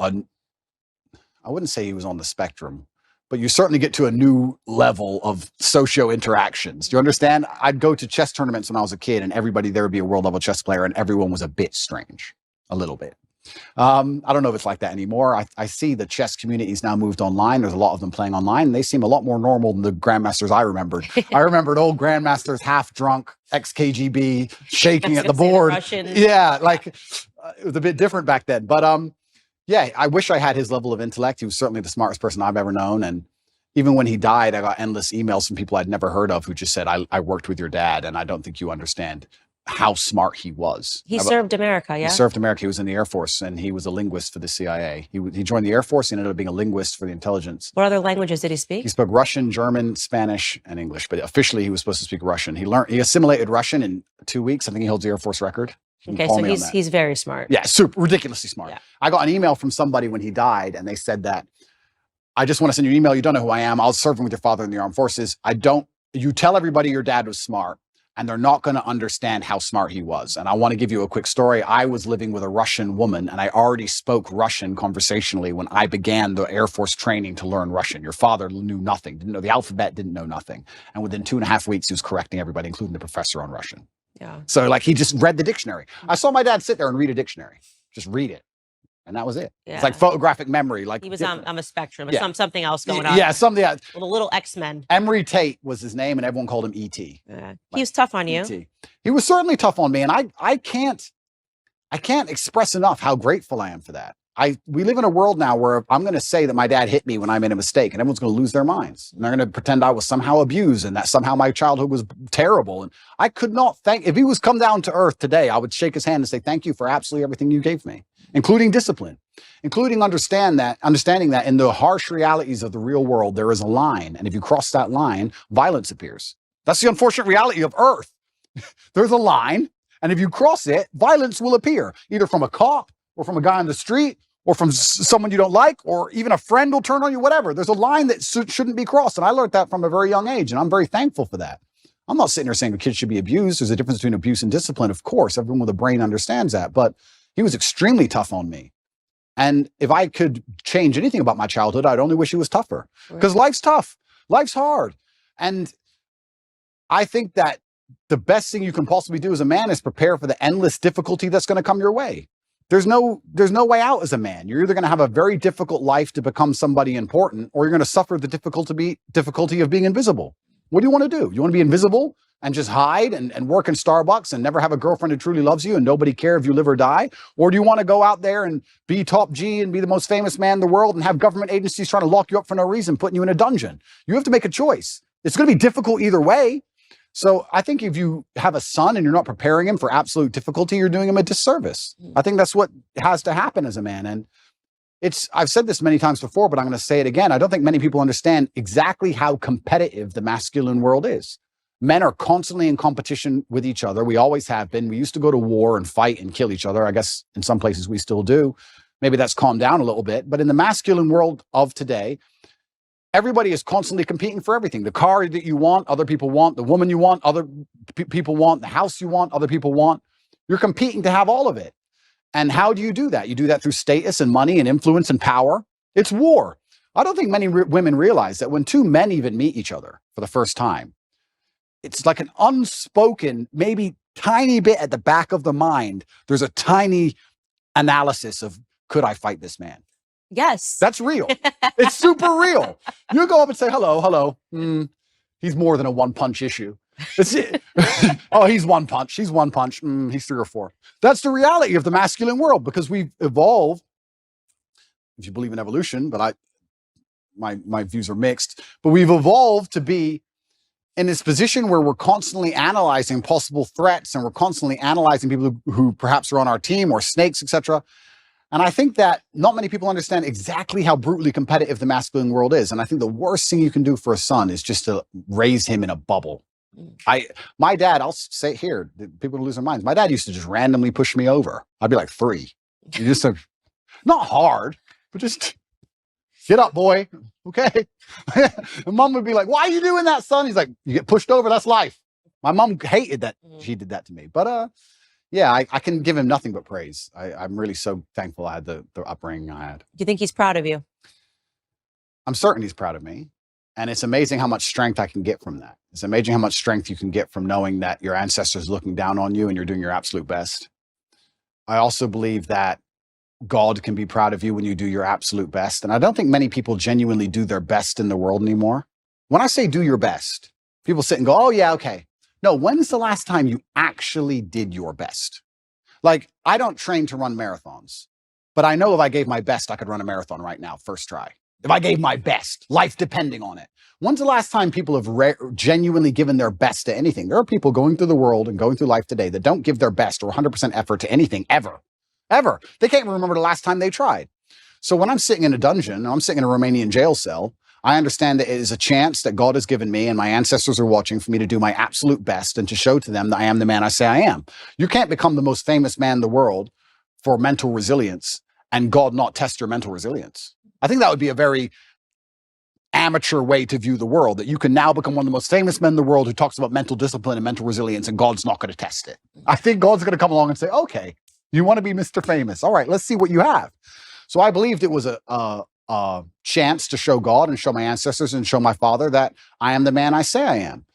I wouldn't say he was on the spectrum, but you certainly get to a new level of socio interactions. Do you understand? I'd go to chess tournaments when I was a kid, and everybody there would be a world level chess player, and everyone was a bit strange, a little bit. I don't know if it's like that anymore. I see the chess community's now moved online. There's a lot of them playing online, and they seem a lot more normal than the grandmasters I remembered. I remembered old grandmasters, half drunk, ex-KGB, shaking at the board. Yeah, like it was a bit different back then. But yeah, I wish I had his level of intellect. He was certainly the smartest person I've ever known. And even when he died, I got endless emails from people I'd never heard of who just said, I worked with your dad, and I don't think you understand how smart he was. He served America, yeah? He served America. He was in the Air Force, and he was a linguist for the CIA. He joined the Air Force. He ended up being a linguist for the intelligence. What other languages did he speak? He spoke Russian, German, Spanish, and English. But officially, he was supposed to speak Russian. He assimilated Russian in 2 weeks. I think he holds the Air Force record. Okay, so he's very smart. Yeah, super ridiculously smart. Yeah. I got an email from somebody when he died, and they said that, I just want to send you an email. You don't know who I am. I was serving with your father in the armed forces. You tell everybody your dad was smart, and they're not going to understand how smart he was. And I want to give you a quick story. I was living with a Russian woman, and I already spoke Russian conversationally when I began the Air Force training to learn Russian. Your father knew nothing, didn't know the alphabet, didn't know nothing. And within 2.5 weeks, he was correcting everybody, including the professor on Russian. Yeah. So like he just read the dictionary. I saw my dad sit there and read a dictionary, just read it. And that was it. Yeah. It's like photographic memory. Like he was on a spectrum. Yeah. Something else going on. Yeah, something else. Well, the little X-Men. Emery Tate was his name, and everyone called him E.T. Yeah. Like, he was tough on you. E.T. He was certainly tough on me, and I can't express enough how grateful I am for that. We live in a world now where I'm going to say that my dad hit me when I made a mistake, and everyone's going to lose their minds. And they're going to pretend I was somehow abused and that somehow my childhood was terrible. And I could not if he was come down to earth today, I would shake his hand and say, thank you for absolutely everything you gave me, including discipline, including understanding that in the harsh realities of the real world, there is a line. And if you cross that line, violence appears. That's the unfortunate reality of earth. There's a line. And if you cross it, violence will appear, either from a cop or from a guy on the street, or from someone you don't like, or even a friend will turn on you, whatever. There's a line that shouldn't be crossed. And I learned that from a very young age, and I'm very thankful for that. I'm not sitting here saying a kid should be abused. There's a difference between abuse and discipline, of course. Everyone with a brain understands that. But he was extremely tough on me. And if I could change anything about my childhood, I'd only wish he was tougher. Because life's tough. Life's hard. And I think that the best thing you can possibly do as a man is prepare for the endless difficulty that's going to come your way. There's no way out as a man. You're either going to have a very difficult life to become somebody important, or you're going to suffer the difficulty of being invisible. What do you want to do? You want to be invisible and just hide and work in Starbucks and never have a girlfriend who truly loves you and nobody care if you live or die? Or do you want to go out there and be top G and be the most famous man in the world and have government agencies trying to lock you up for no reason, putting you in a dungeon? You have to make a choice. It's going to be difficult either way. So I think if you have a son and you're not preparing him for absolute difficulty, you're doing him a disservice. I think that's what has to happen as a man. And I've said this many times before, but I'm going to say it again. I don't think many people understand exactly how competitive the masculine world is. Men are constantly in competition with each other. We always have been. We used to go to war and fight and kill each other. I guess in some places we still do. Maybe that's calmed down a little bit. But in the masculine world of today, everybody is constantly competing for everything. The car that you want, other people want. The woman you want, other people want. The house you want, other people want. You're competing to have all of it. And how do you do that? You do that through status and money and influence and power. It's war. I don't think many women realize that when two men even meet each other for the first time, it's like an unspoken, maybe tiny bit at the back of the mind. There's a tiny analysis of, could I fight this man? Yes. That's real. It's super real. You go up and say, hello. He's more than a one-punch issue. That's it. Oh, he's one punch. He's one punch. He's 3 or 4. That's the reality of the masculine world, because we've evolved, if you believe in evolution, but my views are mixed, but we've evolved to be in this position where we're constantly analyzing possible threats and we're constantly analyzing people who perhaps are on our team or snakes, etc. And I think that not many people understand exactly how brutally competitive the masculine world is. And I think the worst thing you can do for a son is just to raise him in a bubble. My dad, I'll say it here, people lose their minds. My dad used to just randomly push me over. I'd be like 3. You just not hard, but just get up, boy. Okay. And mom would be like, why are you doing that, son? He's like, you get pushed over. That's life. My mom hated that she did that to me. But yeah, I can give him nothing but praise. I'm really so thankful I had the upbringing I had. Do you think he's proud of you? I'm certain he's proud of me. And it's amazing how much strength I can get from that. It's amazing how much strength you can get from knowing that your ancestors are looking down on you and you're doing your absolute best. I also believe that God can be proud of you when you do your absolute best. And I don't think many people genuinely do their best in the world anymore. When I say do your best, people sit and go, oh yeah, okay. No, when's the last time you actually did your best? Like, I don't train to run marathons, but I know if I gave my best, I could run a marathon right now, first try. If I gave my best, life depending on it. When's the last time people have genuinely given their best to anything? There are people going through the world and going through life today that don't give their best or 100% effort to anything ever. They can't even remember the last time they tried. So when I'm sitting in a dungeon, I'm sitting in a Romanian jail cell, I understand that it is a chance that God has given me and my ancestors are watching for me to do my absolute best and to show to them that I am the man I say I am. You can't become the most famous man in the world for mental resilience and God not test your mental resilience. I think that would be a very amateur way to view the world, that you can now become one of the most famous men in the world who talks about mental discipline and mental resilience and God's not going to test it. I think God's going to come along and say, okay, you want to be Mr. Famous. All right, let's see what you have. So I believed it was a chance to show God and show my ancestors and show my father that I am the man I say I am.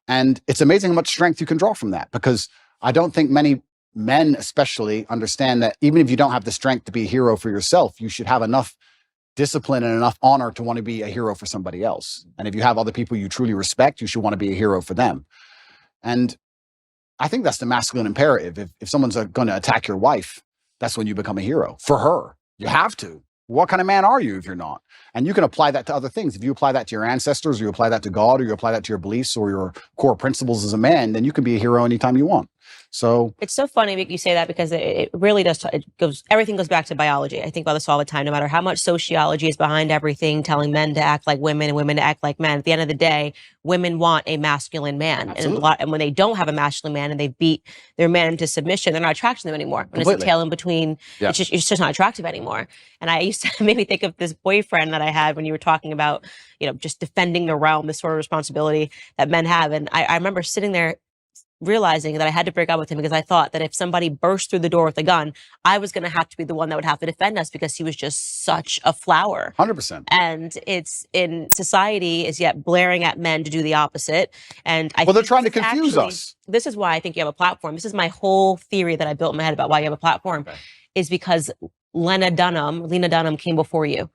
And it's amazing how much strength you can draw from that, because I don't think many men especially understand that even if you don't have the strength to be a hero for yourself, you should have enough discipline and enough honor to want to be a hero for somebody else. And if you have other people you truly respect, you should want to be a hero for them. And I think that's the masculine imperative. If someone's going to attack your wife, that's when you become a hero for her. You have to. What kind of man are you if you're not? And you can apply that to other things. If you apply that to your ancestors, or you apply that to God, or you apply that to your beliefs or your core principles as a man, then you can be a hero anytime you want. So it's so funny that you say that, because it really does. Everything goes back to biology. I think about this all the time. No matter how much sociology is behind everything, telling men to act like women and women to act like men, at the end of the day, women want a masculine man. And when they don't have a masculine man and they beat their man into submission, they're not attracted to them anymore. When it's a tail in between, it's just not attractive anymore. And I used to maybe think of this boyfriend that I had when you were talking about, just defending the realm, this sort of responsibility that men have. And I remember sitting there realizing that I had to break up with him, because I thought that if somebody burst through the door with a gun, I was going to have to be the one that would have to defend us, because he was just such a flower. 100%. And it's in society is yet blaring at men to do the opposite. And they're trying to confuse us. This is why I think you have a platform. This is my whole theory that I built in my head about why you have a platform, is because Lena Dunham came before you,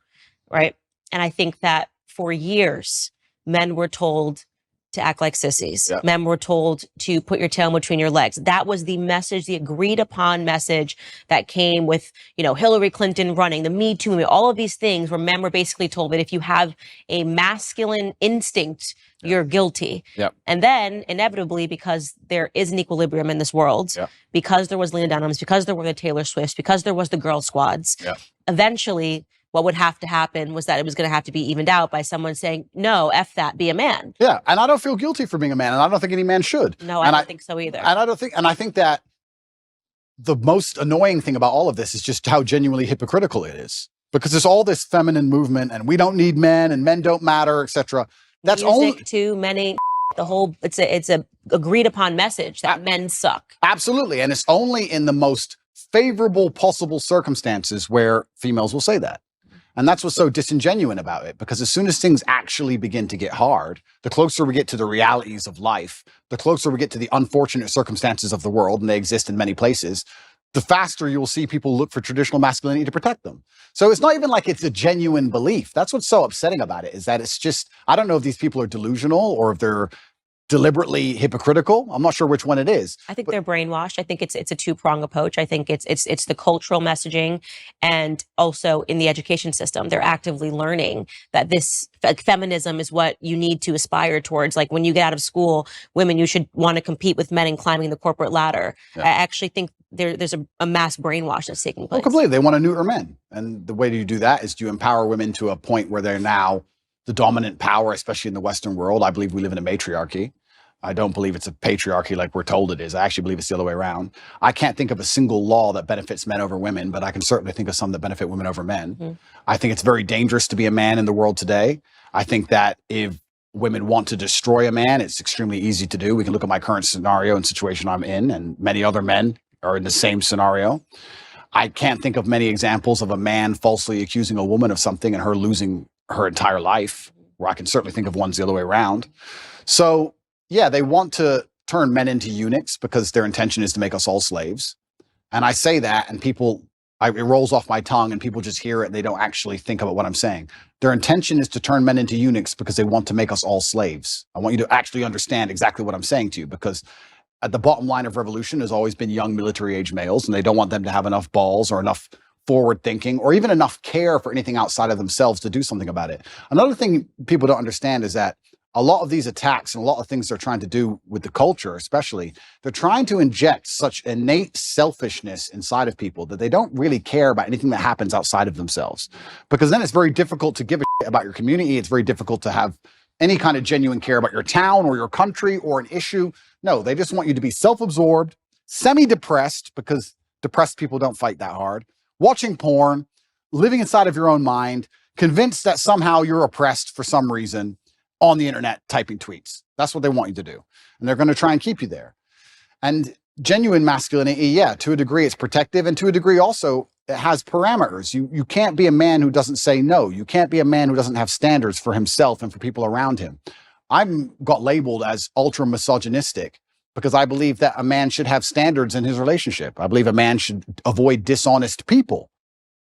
right? And I think that for years, men were told to act like sissies. Yep. Men were told to put your tail between your legs. That was the message, the agreed upon message that came with, Hillary Clinton running, the Me Too movement, all of these things where men were basically told that if you have a masculine instinct, you're guilty. Yep. And then inevitably, because there is an equilibrium in this world, because there was Lena Dunham's, because there were the Taylor Swifts, because there was the girl squads, eventually what would have to happen was that it was going to have to be evened out by someone saying, no, F that, be a man. Yeah. And I don't feel guilty for being a man, and I don't think any man should. No, I don't think so either. And I think that the most annoying thing about all of this is just how genuinely hypocritical it is, because there's all this feminine movement and we don't need men and men don't matter, etc. That's music too, men ain't the whole, it's a agreed upon message that men suck. Absolutely. And it's only in the most favorable possible circumstances where females will say that. And that's what's so disingenuous about it, because as soon as things actually begin to get hard, the closer we get to the realities of life, the closer we get to the unfortunate circumstances of the world, and they exist in many places, the faster you will see people look for traditional masculinity to protect them. So it's not even like it's a genuine belief. That's what's so upsetting about it, is that it's just, I don't know if these people are delusional or if they're deliberately hypocritical. I'm not sure which one it is. I think they're brainwashed. I think it's a two-pronged approach. I think it's the cultural messaging, and also in the education system, they're actively learning that this feminism is what you need to aspire towards. Like when you get out of school, women, you should want to compete with men in climbing the corporate ladder. Yeah. I actually think there's a mass brainwash that's taking place. Oh, completely. They want to neuter men. And the way you do that is to empower women to a point where they're now the dominant power, especially in the Western world. I believe we live in a matriarchy. I don't believe it's a patriarchy like we're told it is. I actually believe it's the other way around. I can't think of a single law that benefits men over women, but I can certainly think of some that benefit women over men. Mm-hmm. I think it's very dangerous to be a man in the world today. I think that if women want to destroy a man, it's extremely easy to do. We can look at my current scenario and situation I'm in, and many other men are in the same scenario. I can't think of many examples of a man falsely accusing a woman of something and her losing her entire life, where I can certainly think of ones the other way around. So yeah, they want to turn men into eunuchs because their intention is to make us all slaves. And I say that and it rolls off my tongue and people just hear it and they don't actually think about what I'm saying. Their intention is to turn men into eunuchs because they want to make us all slaves. I want you to actually understand exactly what I'm saying to you, because at the bottom line of revolution has always been young military age males, and they don't want them to have enough balls or enough forward thinking or even enough care for anything outside of themselves to do something about it. Another thing people don't understand is that a lot of these attacks and a lot of things they're trying to do with the culture, especially, they're trying to inject such innate selfishness inside of people that they don't really care about anything that happens outside of themselves. Because then it's very difficult to give a shit about your community. It's very difficult to have any kind of genuine care about your town or your country or an issue. No, they just want you to be self-absorbed, semi-depressed, because depressed people don't fight that hard, watching porn, living inside of your own mind, convinced that somehow you're oppressed for some reason, on the internet typing tweets. That's what they want you to do. And they're going to try and keep you there. And genuine masculinity, yeah, to a degree it's protective, and to a degree also it has parameters. You can't be a man who doesn't say no. You can't be a man who doesn't have standards for himself and for people around him. I've got labeled as ultra misogynistic because I believe that a man should have standards in his relationship. I believe a man should avoid dishonest people,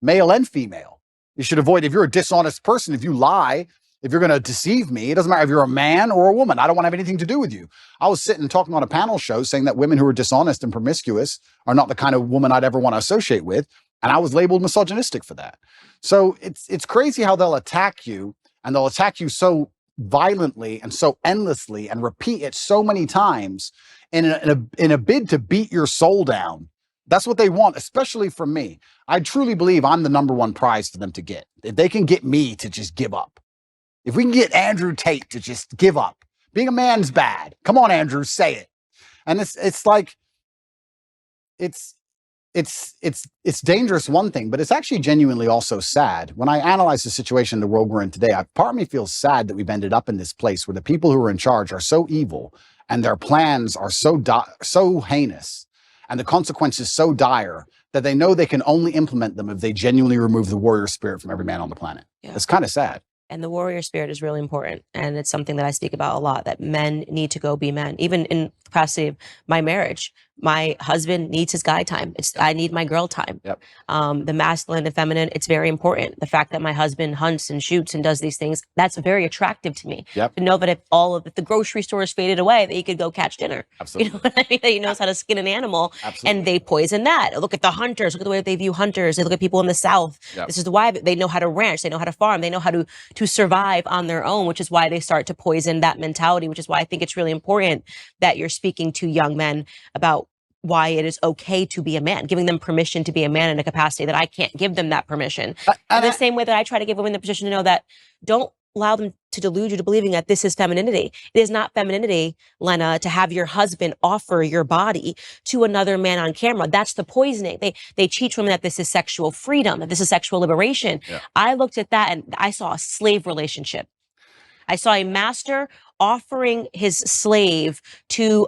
male and female. You should avoid, if you're a dishonest person, if you lie, if you're going to deceive me, it doesn't matter if you're a man or a woman. I don't want to have anything to do with you. I was sitting talking on a panel show saying that women who are dishonest and promiscuous are not the kind of woman I'd ever want to associate with. And I was labeled misogynistic for that. So it's crazy how they'll attack you, and they'll attack you so violently and so endlessly and repeat it so many times in a bid to beat your soul down. That's what they want, especially from me. I truly believe I'm the number one prize for them to get. If they can get me to just give up. If we can get Andrew Tate to just give up, being a man's bad. Come on, Andrew, say it. And it's like, it's dangerous, one thing, but it's actually genuinely also sad. When I analyze the situation in the world we're in today, part of me feels sad that we've ended up in this place where the people who are in charge are so evil and their plans are so heinous and the consequences so dire that they know they can only implement them if they genuinely remove the warrior spirit from every man on the planet. Yeah. It's kind of sad. And the warrior spirit is really important. And it's something that I speak about a lot, that men need to go be men. Even in the capacity of my marriage, my husband needs his guy time. I need my girl time. Yep. The masculine and feminine, it's very important. The fact that my husband hunts and shoots and does these things, that's very attractive to me. Yep. To know that if the grocery store is faded away, that he could go catch dinner. Absolutely. You know what I mean? That he knows how to skin an animal. Absolutely. And they poison that. Look at the hunters. Look at the way they view hunters. They look at people in the South. Yep. This is why they know how to ranch. They know how to farm. They know how to survive on their own, which is why they start to poison that mentality, which is why I think it's really important that you're speaking to young men about why it is okay to be a man, giving them permission to be a man in a capacity that I can't give them that permission. In the same way that I try to give women the position to know that don't allow them to delude you to believing that this is femininity. It is not femininity, Lena, to have your husband offer your body to another man on camera. That's the poisoning. They teach women that this is sexual freedom, that this is sexual liberation. Yeah. I looked at that and I saw a slave relationship. I saw a master offering his slave to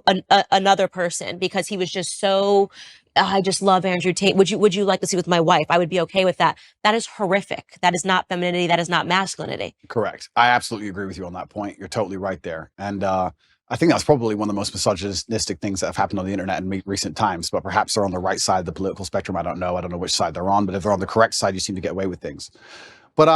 another person because he was just so, I just love Andrew Tate. Would you like to see with my wife? I would be okay with that. That is horrific. That is not femininity. That is not masculinity. Correct. I absolutely agree with you on that point. You're totally right there. And I think that's probably one of the most misogynistic things that have happened on the internet in recent times, but perhaps they're on the right side of the political spectrum. I don't know which side they're on, but if they're on the correct side, you seem to get away with things. But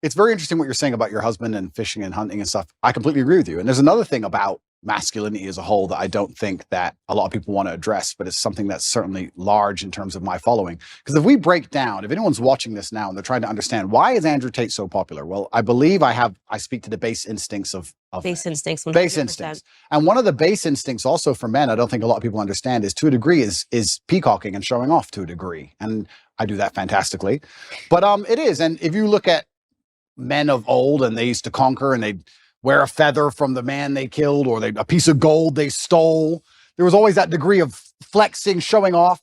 it's very interesting what you're saying about your husband and fishing and hunting and stuff. I completely agree with you. And there's another thing about masculinity as a whole that I don't think that a lot of people want to address, but it's something that's certainly large in terms of my following. Because if we break down, if anyone's watching this now and they're trying to understand why is Andrew Tate so popular, well, I believe I speak to the base instincts of Base instincts. 100%. base instincts. And one of the base instincts also for men, I don't think a lot of people understand, is to a degree is peacocking and showing off to a degree. And I do that fantastically. But it is. And if you look at men of old, and they used to conquer, and they'd wear a feather from the man they killed, or a piece of gold they stole. There was always that degree of flexing, showing off.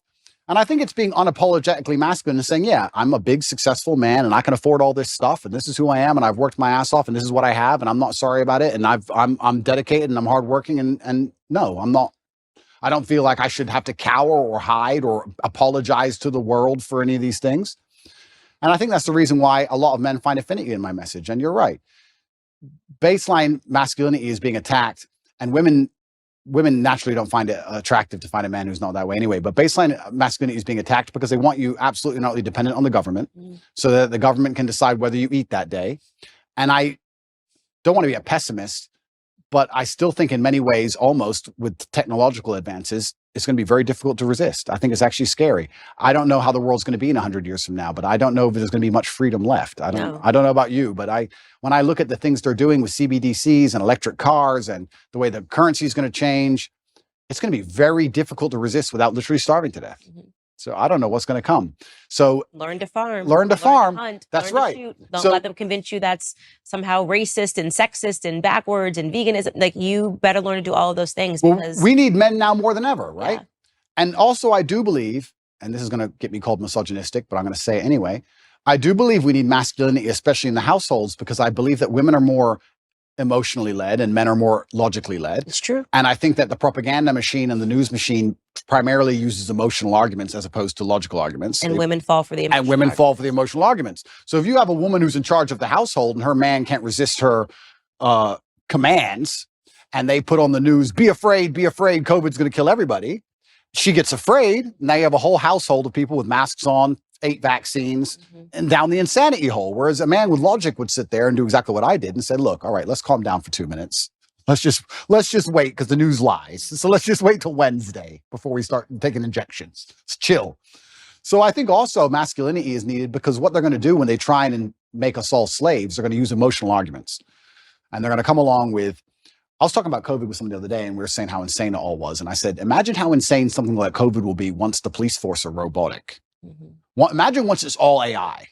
And I think it's being unapologetically masculine and saying, yeah, I'm a big, successful man, and I can afford all this stuff, and this is who I am, and I've worked my ass off, and this is what I have, and I'm not sorry about it, and I'm dedicated, and I'm hardworking, and no, I'm not. I don't feel like I should have to cower or hide or apologize to the world for any of these things. And I think that's the reason why a lot of men find affinity in my message. And you're right. Baseline masculinity is being attacked, and women naturally don't find it attractive to find a man who's not that way anyway. But baseline masculinity is being attacked because they want you absolutely not dependent on the government, so that the government can decide whether you eat that day. And I don't want to be a pessimist, but I still think in many ways, almost with technological advances, it's going to be very difficult to resist. I think it's actually scary. I don't know how the world's going to be in 100 years from now, but I don't know if there's going to be much freedom left. I don't know about you, but when I look at the things they're doing with CBDCs and electric cars and the way the currency is going to change, it's going to be very difficult to resist without literally starving to death. So I don't know what's going to come. So learn to farm. Learn to farm. Hunt, that's learn right. To shoot. Don't let them convince you that's somehow racist and sexist and backwards and veganism. Like, you better learn to do all of those things. Because we need men now more than ever, right? Yeah. And also I do believe, and this is going to get me called misogynistic, but I'm going to say it anyway, I do believe we need masculinity, especially in the households, because I believe that women are more emotionally led and men are more logically led. It's true. And I think that the propaganda machine and the news machine primarily uses emotional arguments as opposed to logical arguments. And women fall for the emotional arguments. So if you have a woman who's in charge of the household and her man can't resist her commands, and they put on the news, be afraid, COVID's going to kill everybody. She gets afraid. Now you have a whole household of people with masks on, 8 vaccines, and down the insanity hole. Whereas a man with logic would sit there and do exactly what I did and say, look, all right, let's calm down for 2 minutes. Let's just wait, because the news lies. So let's just wait till Wednesday before we start taking injections. Let's chill. So I think also masculinity is needed, because what they're going to do when they try and make us all slaves, they're going to use emotional arguments. And they're going to come along with, I was talking about COVID with someone the other day, and we were saying how insane it all was. And I said, imagine how insane something like COVID will be once the police force are robotic. Imagine once it's all AI,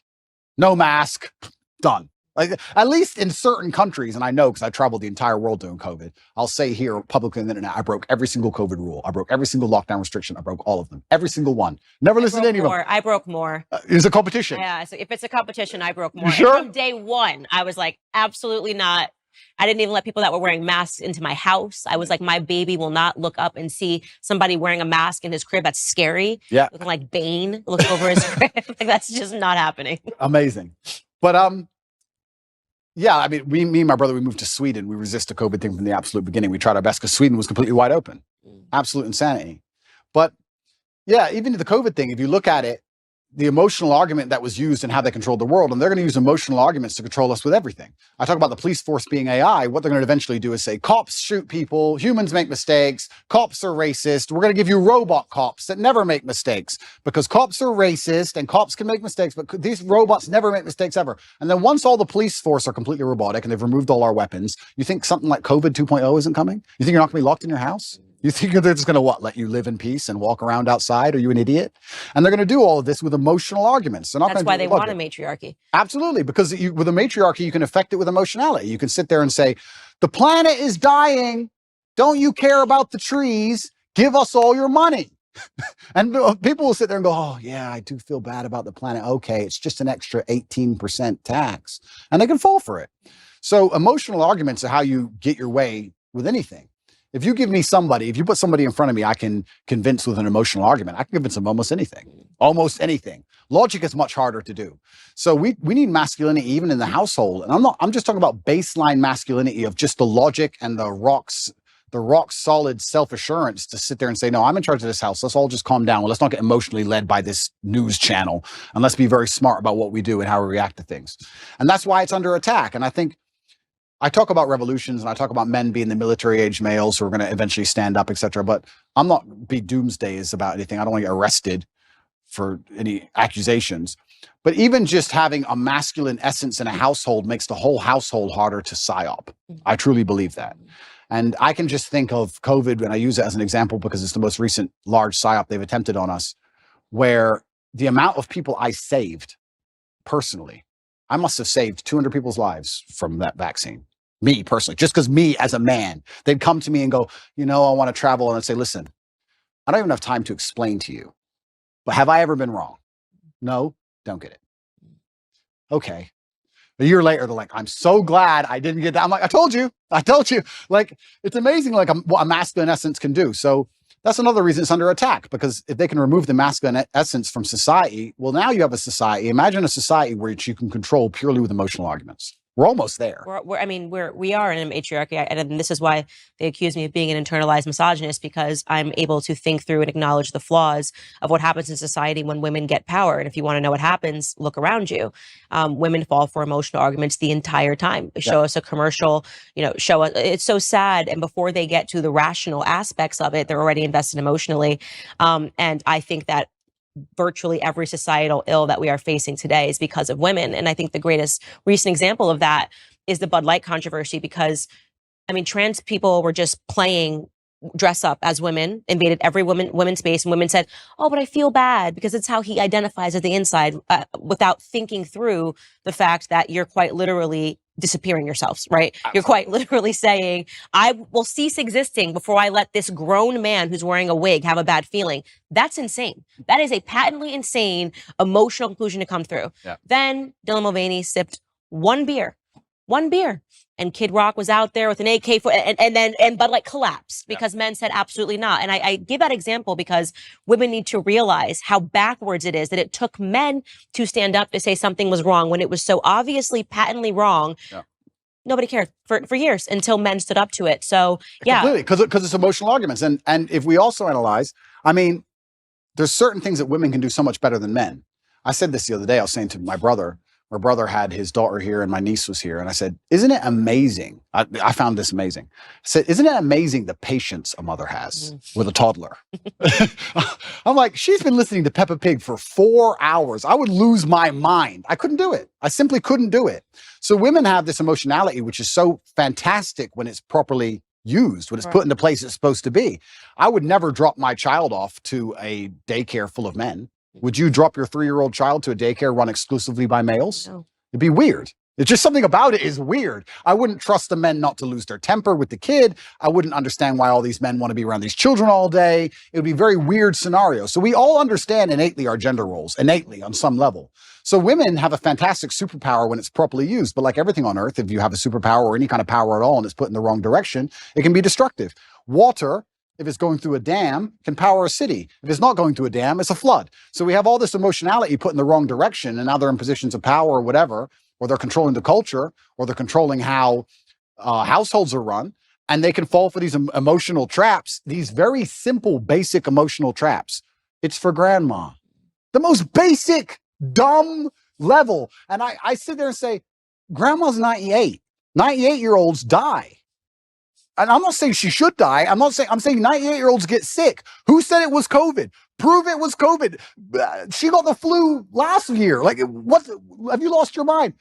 no mask, done. Like, at least in certain countries, and I know because I traveled the entire world doing COVID, I'll say here publicly on the internet, I broke every single COVID rule. I broke every single lockdown restriction. I broke all of them. Every single one. Never listened to any of them. I broke more. It's a competition. Yeah, so if it's a competition, I broke more. You sure? And from day one, I was like, absolutely not. I didn't even let people that were wearing masks into my house. I was like, my baby will not look up and see somebody wearing a mask in his crib. That's scary. Yeah. Looking like Bane looks over his crib. Like, that's just not happening. Amazing. But yeah, I mean, me and my brother, we moved to Sweden. We resist the COVID thing from the absolute beginning. We tried our best because Sweden was completely wide open. Absolute insanity. But yeah, even the COVID thing, if you look at it, the emotional argument that was used and how they controlled the world, and they're going to use emotional arguments to control us with everything. I talk about the police force being AI. What they're going to eventually do is say, cops shoot people, humans make mistakes, cops are racist. We're going to give you robot cops that never make mistakes, because cops are racist and cops can make mistakes, but these robots never make mistakes ever. And then once all the police force are completely robotic and they've removed all our weapons, you think something like COVID 2.0 isn't coming? You think you're not going to be locked in your house? You think they're just going to let you live in peace and walk around outside? Are you an idiot? And they're going to do all of this with emotional arguments. They're not That's why they want a matriarchy. Absolutely, because with a matriarchy, you can affect it with emotionality. You can sit there and say, the planet is dying. Don't you care about the trees? Give us all your money. And people will sit there and go, oh, yeah, I do feel bad about the planet. Okay, it's just an extra 18% tax. And they can fall for it. So emotional arguments are how you get your way with anything. If you give me somebody, if you put somebody in front of me, I can convince with an emotional argument. I can convince them almost anything. Almost anything. Logic is much harder to do. So we need masculinity even in the household. And I'm just talking about baseline masculinity of just the logic and the rock solid self-assurance to sit there and say, no, I'm in charge of this house. Let's all just calm down. Well, let's not get emotionally led by this news channel. And let's be very smart about what we do and how we react to things. And that's why it's under attack. And I think I talk about revolutions and I talk about men being the military age males who are going to eventually stand up, etc. But I'm not be doomsdays about anything. I don't want to get arrested for any accusations. But even just having a masculine essence in a household makes the whole household harder to psyop. I truly believe that. And I can just think of COVID, and I use it as an example because it's the most recent large psyop they've attempted on us, where the amount of people I saved personally, I must have saved 200 people's lives from that vaccine. Me personally, just because me as a man, they'd come to me and go, I want to travel. And I'd say, listen, I don't even have time to explain to you, but have I ever been wrong? No, don't get it. Okay. A year later, they're like, I'm so glad I didn't get that. I'm like, I told you. Like, it's amazing, like what a masculine essence can do. So that's another reason it's under attack, because if they can remove the masculine essence from society, well, now you have a society. Imagine a society where you can control purely with emotional arguments. We're almost there. We are in a matriarchy, and this is why they accuse me of being an internalized misogynist, because I'm able to think through and acknowledge the flaws of what happens in society when women get power. And if you want to know what happens, look around you. Women fall for emotional arguments the entire time. Show us a commercial, show us. It's so sad. And before they get to the rational aspects of it, they're already invested emotionally. And I think that virtually every societal ill that we are facing today is because of women. And I think the greatest recent example of that is the Bud Light controversy, because, trans people were just playing dress up as women, invaded every women's space, and women said, oh, but I feel bad because it's how he identifies at the inside, without thinking through the fact that you're quite literally disappearing yourselves, right? Absolutely. You're quite literally saying, I will cease existing before I let this grown man who's wearing a wig have a bad feeling. That's insane. That is a patently insane emotional conclusion to come through. Yeah. Then Dylan Mulvaney sipped one beer, and Kid Rock was out there with an AK, and Bud Light collapsed because men said absolutely not. And I give that example because women need to realize how backwards it is that it took men to stand up to say something was wrong when it was so obviously patently wrong. Yeah. Nobody cared for years until men stood up to it. So yeah, completely, because it's emotional arguments. And if we also analyze, there's certain things that women can do so much better than men. I said this the other day. I was saying to my brother had his daughter here and my niece was here. And I said, isn't it amazing? I found this amazing. I said, isn't it amazing the patience a mother has with a toddler? I'm like, she's been listening to Peppa Pig for 4 hours. I would lose my mind. I couldn't do it. I simply couldn't do it. So women have this emotionality, which is so fantastic when it's properly used, when it's put in the place it's supposed to be. I would never drop my child off to a daycare full of men. Would you drop your 3-year-old child to a daycare run exclusively by males? No. It'd be weird. It's just something about it is weird. I wouldn't trust the men not to lose their temper with the kid. I wouldn't understand why all these men want to be around these children all day. It would be a very weird scenario. So we all understand innately our gender roles, innately on some level. So women have a fantastic superpower when it's properly used. But like everything on earth, if you have a superpower or any kind of power at all and it's put in the wrong direction, it can be destructive. Water, if it's going through a dam, can power a city. If it's not going through a dam, it's a flood. So we have all this emotionality put in the wrong direction, and now they're in positions of power or whatever, or they're controlling the culture, or they're controlling how households are run, and they can fall for these emotional traps, these very simple, basic emotional traps. It's for grandma. The most basic, dumb level. And I sit there and say, grandma's 98. 98-year-olds die. And I'm not saying she should die. I'm saying 98-year-olds get sick. Who said it was COVID? Prove it was COVID. She got the flu last year. Like, what? Have you lost your mind?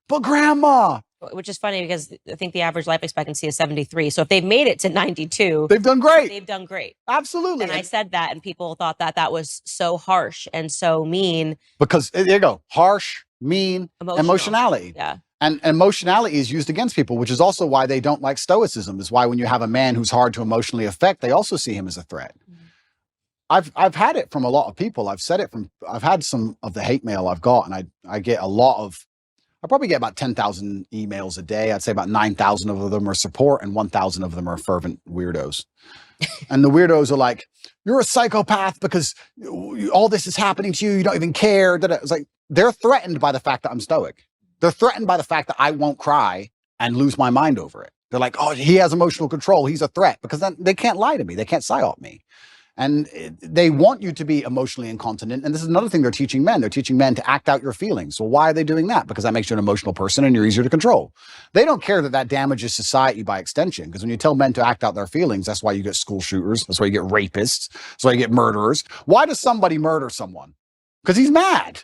But grandma. Which is funny because I think the average life expectancy is 73. So if they've made it to 92, they've done great. They've done great. Absolutely. And I said that, and people thought that was so harsh and so mean. Because there you go. Harsh, mean, emotionality. Yeah. And emotionality is used against people, which is also why they don't like stoicism. Is why when you have a man who's hard to emotionally affect, they also see him as a threat. Mm-hmm. I've had it from a lot of people. I've had some of the hate mail I've got, and I get a lot of, I probably get about 10,000 emails a day. I'd say about 9,000 of them are support and 1,000 of them are fervent weirdos. And the weirdos are like, you're a psychopath because all this is happening to you. You don't even care. It's like, they're threatened by the fact that I'm stoic. They're threatened by the fact that I won't cry and lose my mind over it. They're like, oh, he has emotional control. He's a threat, because then they can't lie to me. They can't psyop me. And they want you to be emotionally incontinent. And this is another thing they're teaching men. They're teaching men to act out your feelings. Well, why are they doing that? Because that makes you an emotional person and you're easier to control. They don't care that that damages society by extension. Because when you tell men to act out their feelings, that's why you get school shooters. That's why you get rapists. That's why you get murderers. Why does somebody murder someone? Because he's mad.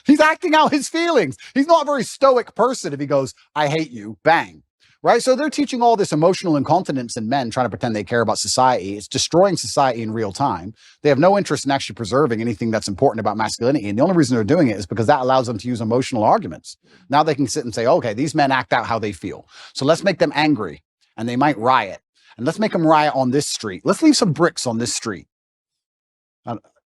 He's acting out his feelings. He's not a very stoic person if he goes, I hate you, bang. Right? So they're teaching all this emotional incontinence in men, trying to pretend they care about society. It's destroying society in real time. They have no interest in actually preserving anything that's important about masculinity. And the only reason they're doing it is because that allows them to use emotional arguments. Now they can sit and say, okay, these men act out how they feel. So let's make them angry and they might riot. And let's make them riot on this street. Let's leave some bricks on this street.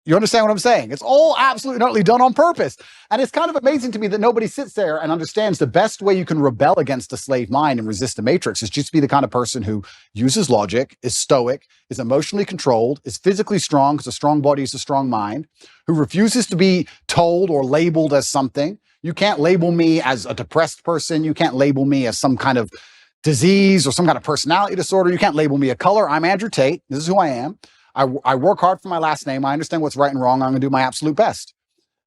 You understand what I'm saying? It's all absolutely utterly done on purpose. And it's kind of amazing to me that nobody sits there and understands the best way you can rebel against the slave mind and resist the matrix is just be the kind of person who uses logic, is stoic, is emotionally controlled, is physically strong because a strong body is a strong mind, who refuses to be told or labeled as something. You can't label me as a depressed person. You can't label me as some kind of disease or some kind of personality disorder. You can't label me a color. I'm Andrew Tate. This is who I am. I work hard for my last name. I understand what's right and wrong. I'm going to do my absolute best.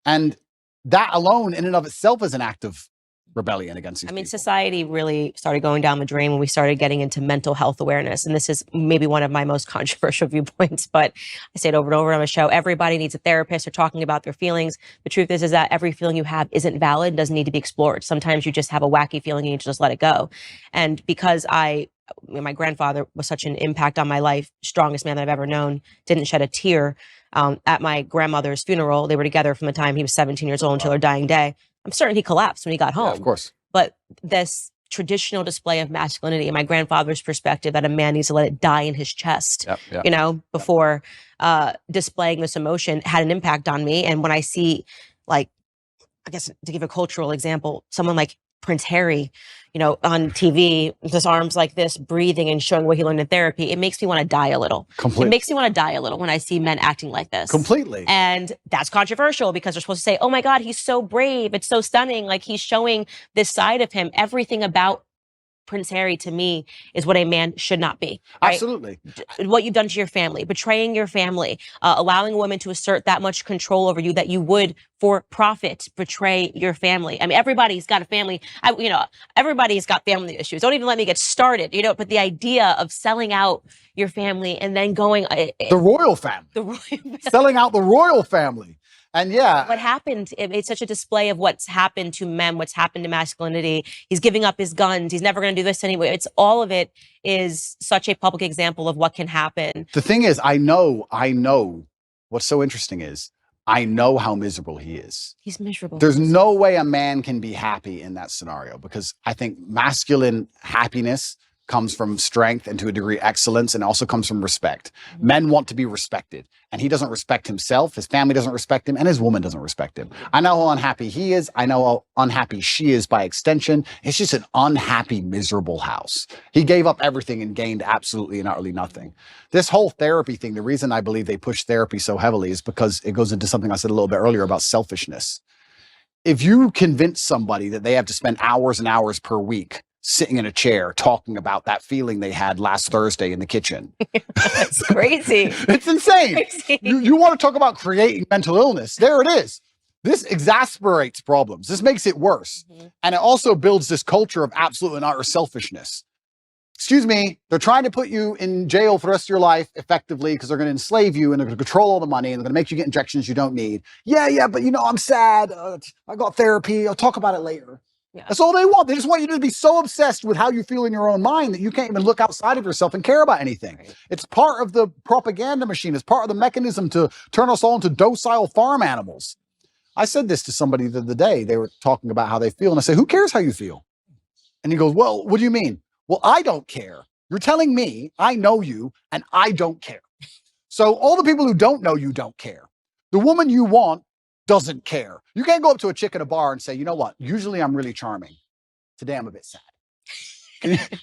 And that alone in and of itself is an act of rebellion against these people. Society really started going down the drain when we started getting into mental health awareness. And this is maybe one of my most controversial viewpoints, but I say it over and over on the show. Everybody needs a therapist or talking about their feelings. The truth is that every feeling you have isn't valid, doesn't need to be explored. Sometimes you just have a wacky feeling and you need to just let it go. And because my grandfather was such an impact on my life, strongest man that I've ever known, didn't shed a tear at my grandmother's funeral. They were together from the time he was 17 years old until her dying day. I'm certain he collapsed when he got home. Yeah, of course. But this traditional display of masculinity, in my grandfather's perspective, that a man needs to let it die in his chest, before displaying this emotion, had an impact on me. And when I see, like, I guess to give a cultural example, someone like Prince Harry, on TV, with his arms like this, breathing and showing what he learned in therapy, it makes me want to die a little. Completely. It makes me want to die a little when I see men acting like this. Completely. And that's controversial because they're supposed to say, oh my God, he's so brave. It's so stunning. Like, he's showing this side of him. Everything about Prince Harry, to me, is what a man should not be. Right? Absolutely. What you've done to your family, betraying your family, allowing a woman to assert that much control over you that you would, for profit, betray your family. I mean, everybody's got a family. Everybody's got family issues. Don't even let me get started. But the idea of selling out your family and then going the royal family, selling out the royal family. And what happened, it's such a display of what's happened to men, what's happened to masculinity. He's giving up his guns. He's never going to do this anyway. It's all of it is such a public example of what can happen. The thing is, I know what's so interesting is I know how miserable he is. He's miserable. There's no way a man can be happy in that scenario because I think masculine happiness comes from strength and to a degree excellence, and also comes from respect. Mm-hmm. Men want to be respected, and he doesn't respect himself. His family doesn't respect him, and his woman doesn't respect him. I know how unhappy he is. I know how unhappy she is by extension. It's just an unhappy, miserable house. He gave up everything and gained absolutely and utterly nothing. This whole therapy thing, the reason I believe they push therapy so heavily is because it goes into something I said a little bit earlier about selfishness. If you convince somebody that they have to spend hours and hours per week sitting in a chair talking about that feeling they had last Thursday in the kitchen. It's crazy. It's insane. Crazy. You want to talk about creating mental illness. There it is. This exasperates problems. This makes it worse. Mm-hmm. And it also builds this culture of absolute and utter selfishness. Excuse me, they're trying to put you in jail for the rest of your life effectively because they're going to enslave you and they're going to control all the money and they're going to make you get injections you don't need. Yeah, but I'm sad. I got therapy. I'll talk about it later. Yeah. That's all they want. They just want you to be so obsessed with how you feel in your own mind that you can't even look outside of yourself and care about anything. Right. It's part of the propaganda machine. It's part of the mechanism to turn us all into docile farm animals. I said this to somebody the other day. They were talking about how they feel. And I said, who cares how you feel? And he goes, well, what do you mean? Well, I don't care. You're telling me I know you and I don't care. So all the people who don't know you don't care. The woman you want doesn't care. You can't go up to a chick at a bar and say, you know what? Usually I'm really charming. Today I'm a bit sad.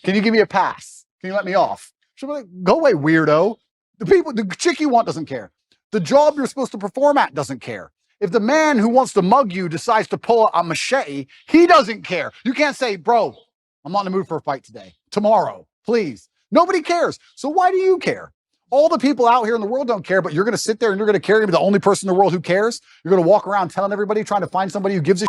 Can you give me a pass? Can you let me off? She'll be like, go away, weirdo. The chick you want doesn't care. The job you're supposed to perform at doesn't care. If the man who wants to mug you decides to pull a machete, he doesn't care. You can't say, bro, I'm not in the mood for a fight today. Tomorrow, please. Nobody cares. So why do you care? All the people out here in the world don't care, but you're going to sit there and you're going to carry me, the only person in the world who cares. You're going to walk around telling everybody, trying to find somebody who gives a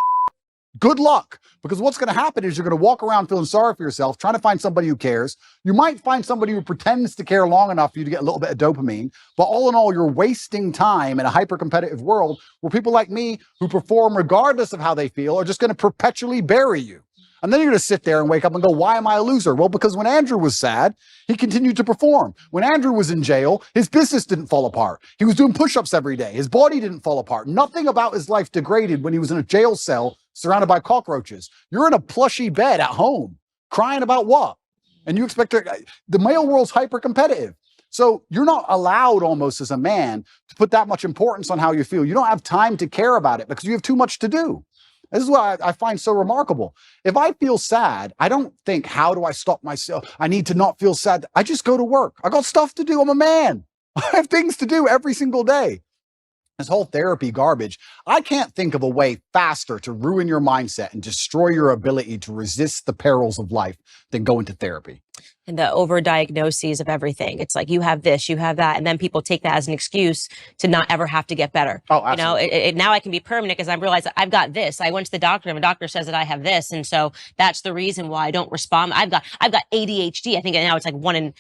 good luck, because what's going to happen is you're going to walk around feeling sorry for yourself, trying to find somebody who cares. You might find somebody who pretends to care long enough for you to get a little bit of dopamine, but all in all, you're wasting time in a hyper-competitive world where people like me who perform regardless of how they feel are just going to perpetually bury you. And then you're going to sit there and wake up and go, why am I a loser? Well, because when Andrew was sad, he continued to perform. When Andrew was in jail, his business didn't fall apart. He was doing push-ups every day. His body didn't fall apart. Nothing about his life degraded when he was in a jail cell surrounded by cockroaches. You're in a plushy bed at home, crying about what? And you expect the male world's hyper-competitive. So you're not allowed almost as a man to put that much importance on how you feel. You don't have time to care about it because you have too much to do. This is what I find so remarkable. If I feel sad, I don't think, how do I stop myself? I need to not feel sad. I just go to work. I got stuff to do. I'm a man. I have things to do every single day. This whole therapy garbage, I can't think of a way faster to ruin your mindset and destroy your ability to resist the perils of life than going to therapy. And the overdiagnoses of everything. It's like, you have this, you have that. And then people take that as an excuse to not ever have to get better. Oh, absolutely. You know, now I can be permanent because I realize that I've got this. I went to the doctor and the doctor says that I have this. And so that's the reason why I don't respond. I've got ADHD. I think now it's like 1 in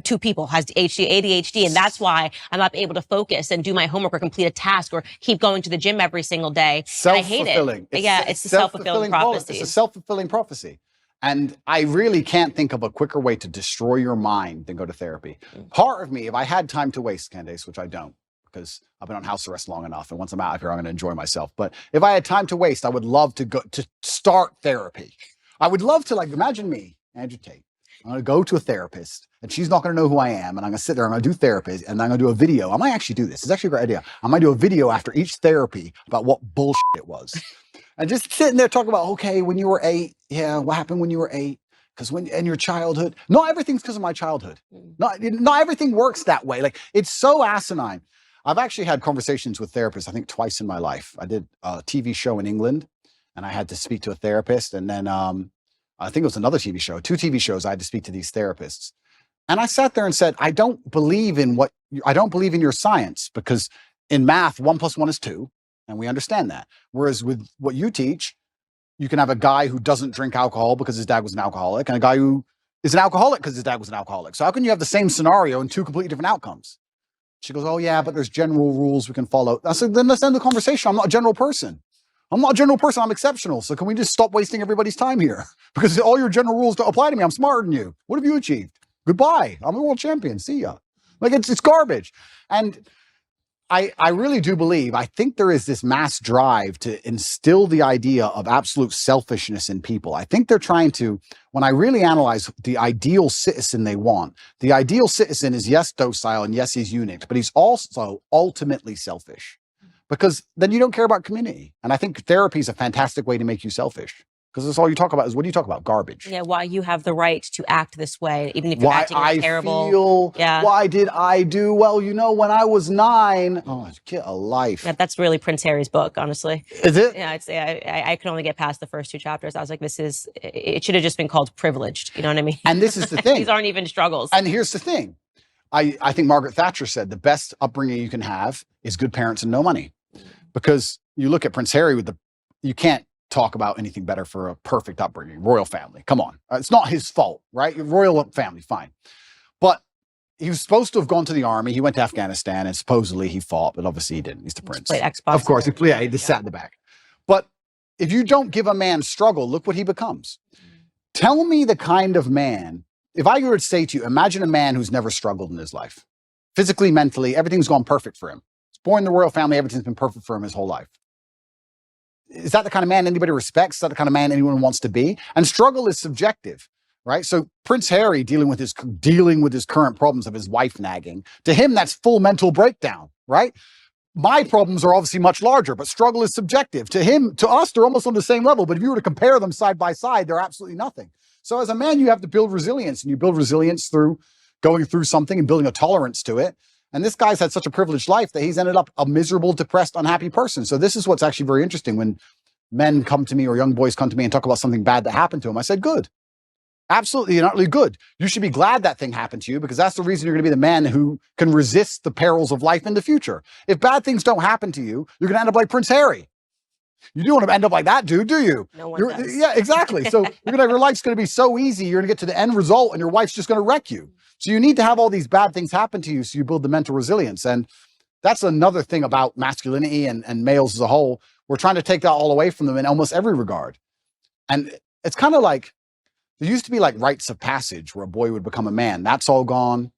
2 people has ADHD. And that's why I'm not able to focus and do my homework or complete a task or keep going to the gym every single day. I hate it. It's the self-fulfilling prophecy. It's a self-fulfilling prophecy. And I really can't think of a quicker way to destroy your mind than go to therapy. Part of me, if I had time to waste, Candace, which I don't, because I've been on house arrest long enough, and once I'm out of here, I'm going to enjoy myself. But if I had time to waste, I would love to go to start therapy. I would love to, like, imagine me, Andrew Tate. I'm going to go to a therapist, and she's not going to know who I am, and I'm going to sit there, I'm going to do therapy, and I'm going to do a video. I might actually do this. It's actually a great idea. I might do a video after each therapy about what bullshit it was. And just sitting there talking about, okay, when you were 8, yeah, what happened when you were 8? Because in your childhood, not everything's because of my childhood. Not everything works that way. Like, it's so asinine. I've actually had conversations with therapists, I think twice in my life. I did a TV show in England, and I had to speak to a therapist. And then I think it was another TV show, 2 TV shows, I had to speak to these therapists. And I sat there and said, I don't believe in your science, because in math, 1 + 1 is 2. And we understand that. Whereas with what you teach, you can have a guy who doesn't drink alcohol because his dad was an alcoholic, and a guy who is an alcoholic because his dad was an alcoholic. So how can you have the same scenario and 2 completely different outcomes? She goes, oh yeah, but there's general rules we can follow. I said, then let's end the conversation. I'm not a general person. I'm exceptional. So can we just stop wasting everybody's time here? Because all your general rules don't apply to me. I'm smarter than you. What have you achieved? Goodbye. I'm a world champion. See ya. Like, it's garbage. And I really do believe, I think there is this mass drive to instill the idea of absolute selfishness in people. I think they're trying to, when I really analyze the ideal citizen they want, the ideal citizen is, yes, docile, and yes, he's unique, but he's also ultimately selfish, because then you don't care about community. And I think therapy is a fantastic way to make you selfish. Because that's all you talk about is, what do you talk about? Garbage. Yeah, why you have the right to act this way, even if you're acting terrible. Why did I do? Well, you know, when I was 9, get a life. Yeah, that's really Prince Harry's book, honestly. Is it? Yeah, I could only get past the first 2 chapters. I was like, it should have just been called Privileged. You know what I mean? And this is the thing. These aren't even struggles. And here's the thing. I think Margaret Thatcher said the best upbringing you can have is good parents and no money. Because you look at Prince Harry you can't talk about anything better for a perfect upbringing. Royal family, come on. It's not his fault, right? Royal family, fine. But he was supposed to have gone to the army. He went to Afghanistan, and supposedly he fought, but obviously he didn't. He's the prince. Played Xbox. Of course, he just sat in the back. But if you don't give a man struggle, look what he becomes. Tell me the kind of man, if I were to say to you, imagine a man who's never struggled in his life. Physically, mentally, everything's gone perfect for him. He's born in the royal family, everything's been perfect for him his whole life. Is that the kind of man anybody respects? Is that the kind of man anyone wants to be? And struggle is subjective, right? So Prince Harry dealing with his current problems of his wife nagging, to him, that's full mental breakdown, right? My problems are obviously much larger, but struggle is subjective. To us, they're almost on the same level. But if you were to compare them side by side, they're absolutely nothing. So as a man, you have to build resilience, and you build resilience through going through something and building a tolerance to it. And this guy's had such a privileged life that he's ended up a miserable, depressed, unhappy person. So this is what's actually very interesting. When men come to me or young boys come to me and talk about something bad that happened to them, I said, good. Absolutely, you're not really good. You should be glad that thing happened to you because that's the reason you're going to be the man who can resist the perils of life in the future. If bad things don't happen to you, you're going to end up like Prince Harry. You don't want to end up like that dude, do you? No one does. Yeah, exactly. So your life's going to be so easy. You're going to get to the end result and your wife's just going to wreck you. So you need to have all these bad things happen to you so you build the mental resilience. And that's another thing about masculinity and males as a whole. We're trying to take that all away from them in almost every regard. And it's kind of like, there used to be like rites of passage where a boy would become a man. That's all gone.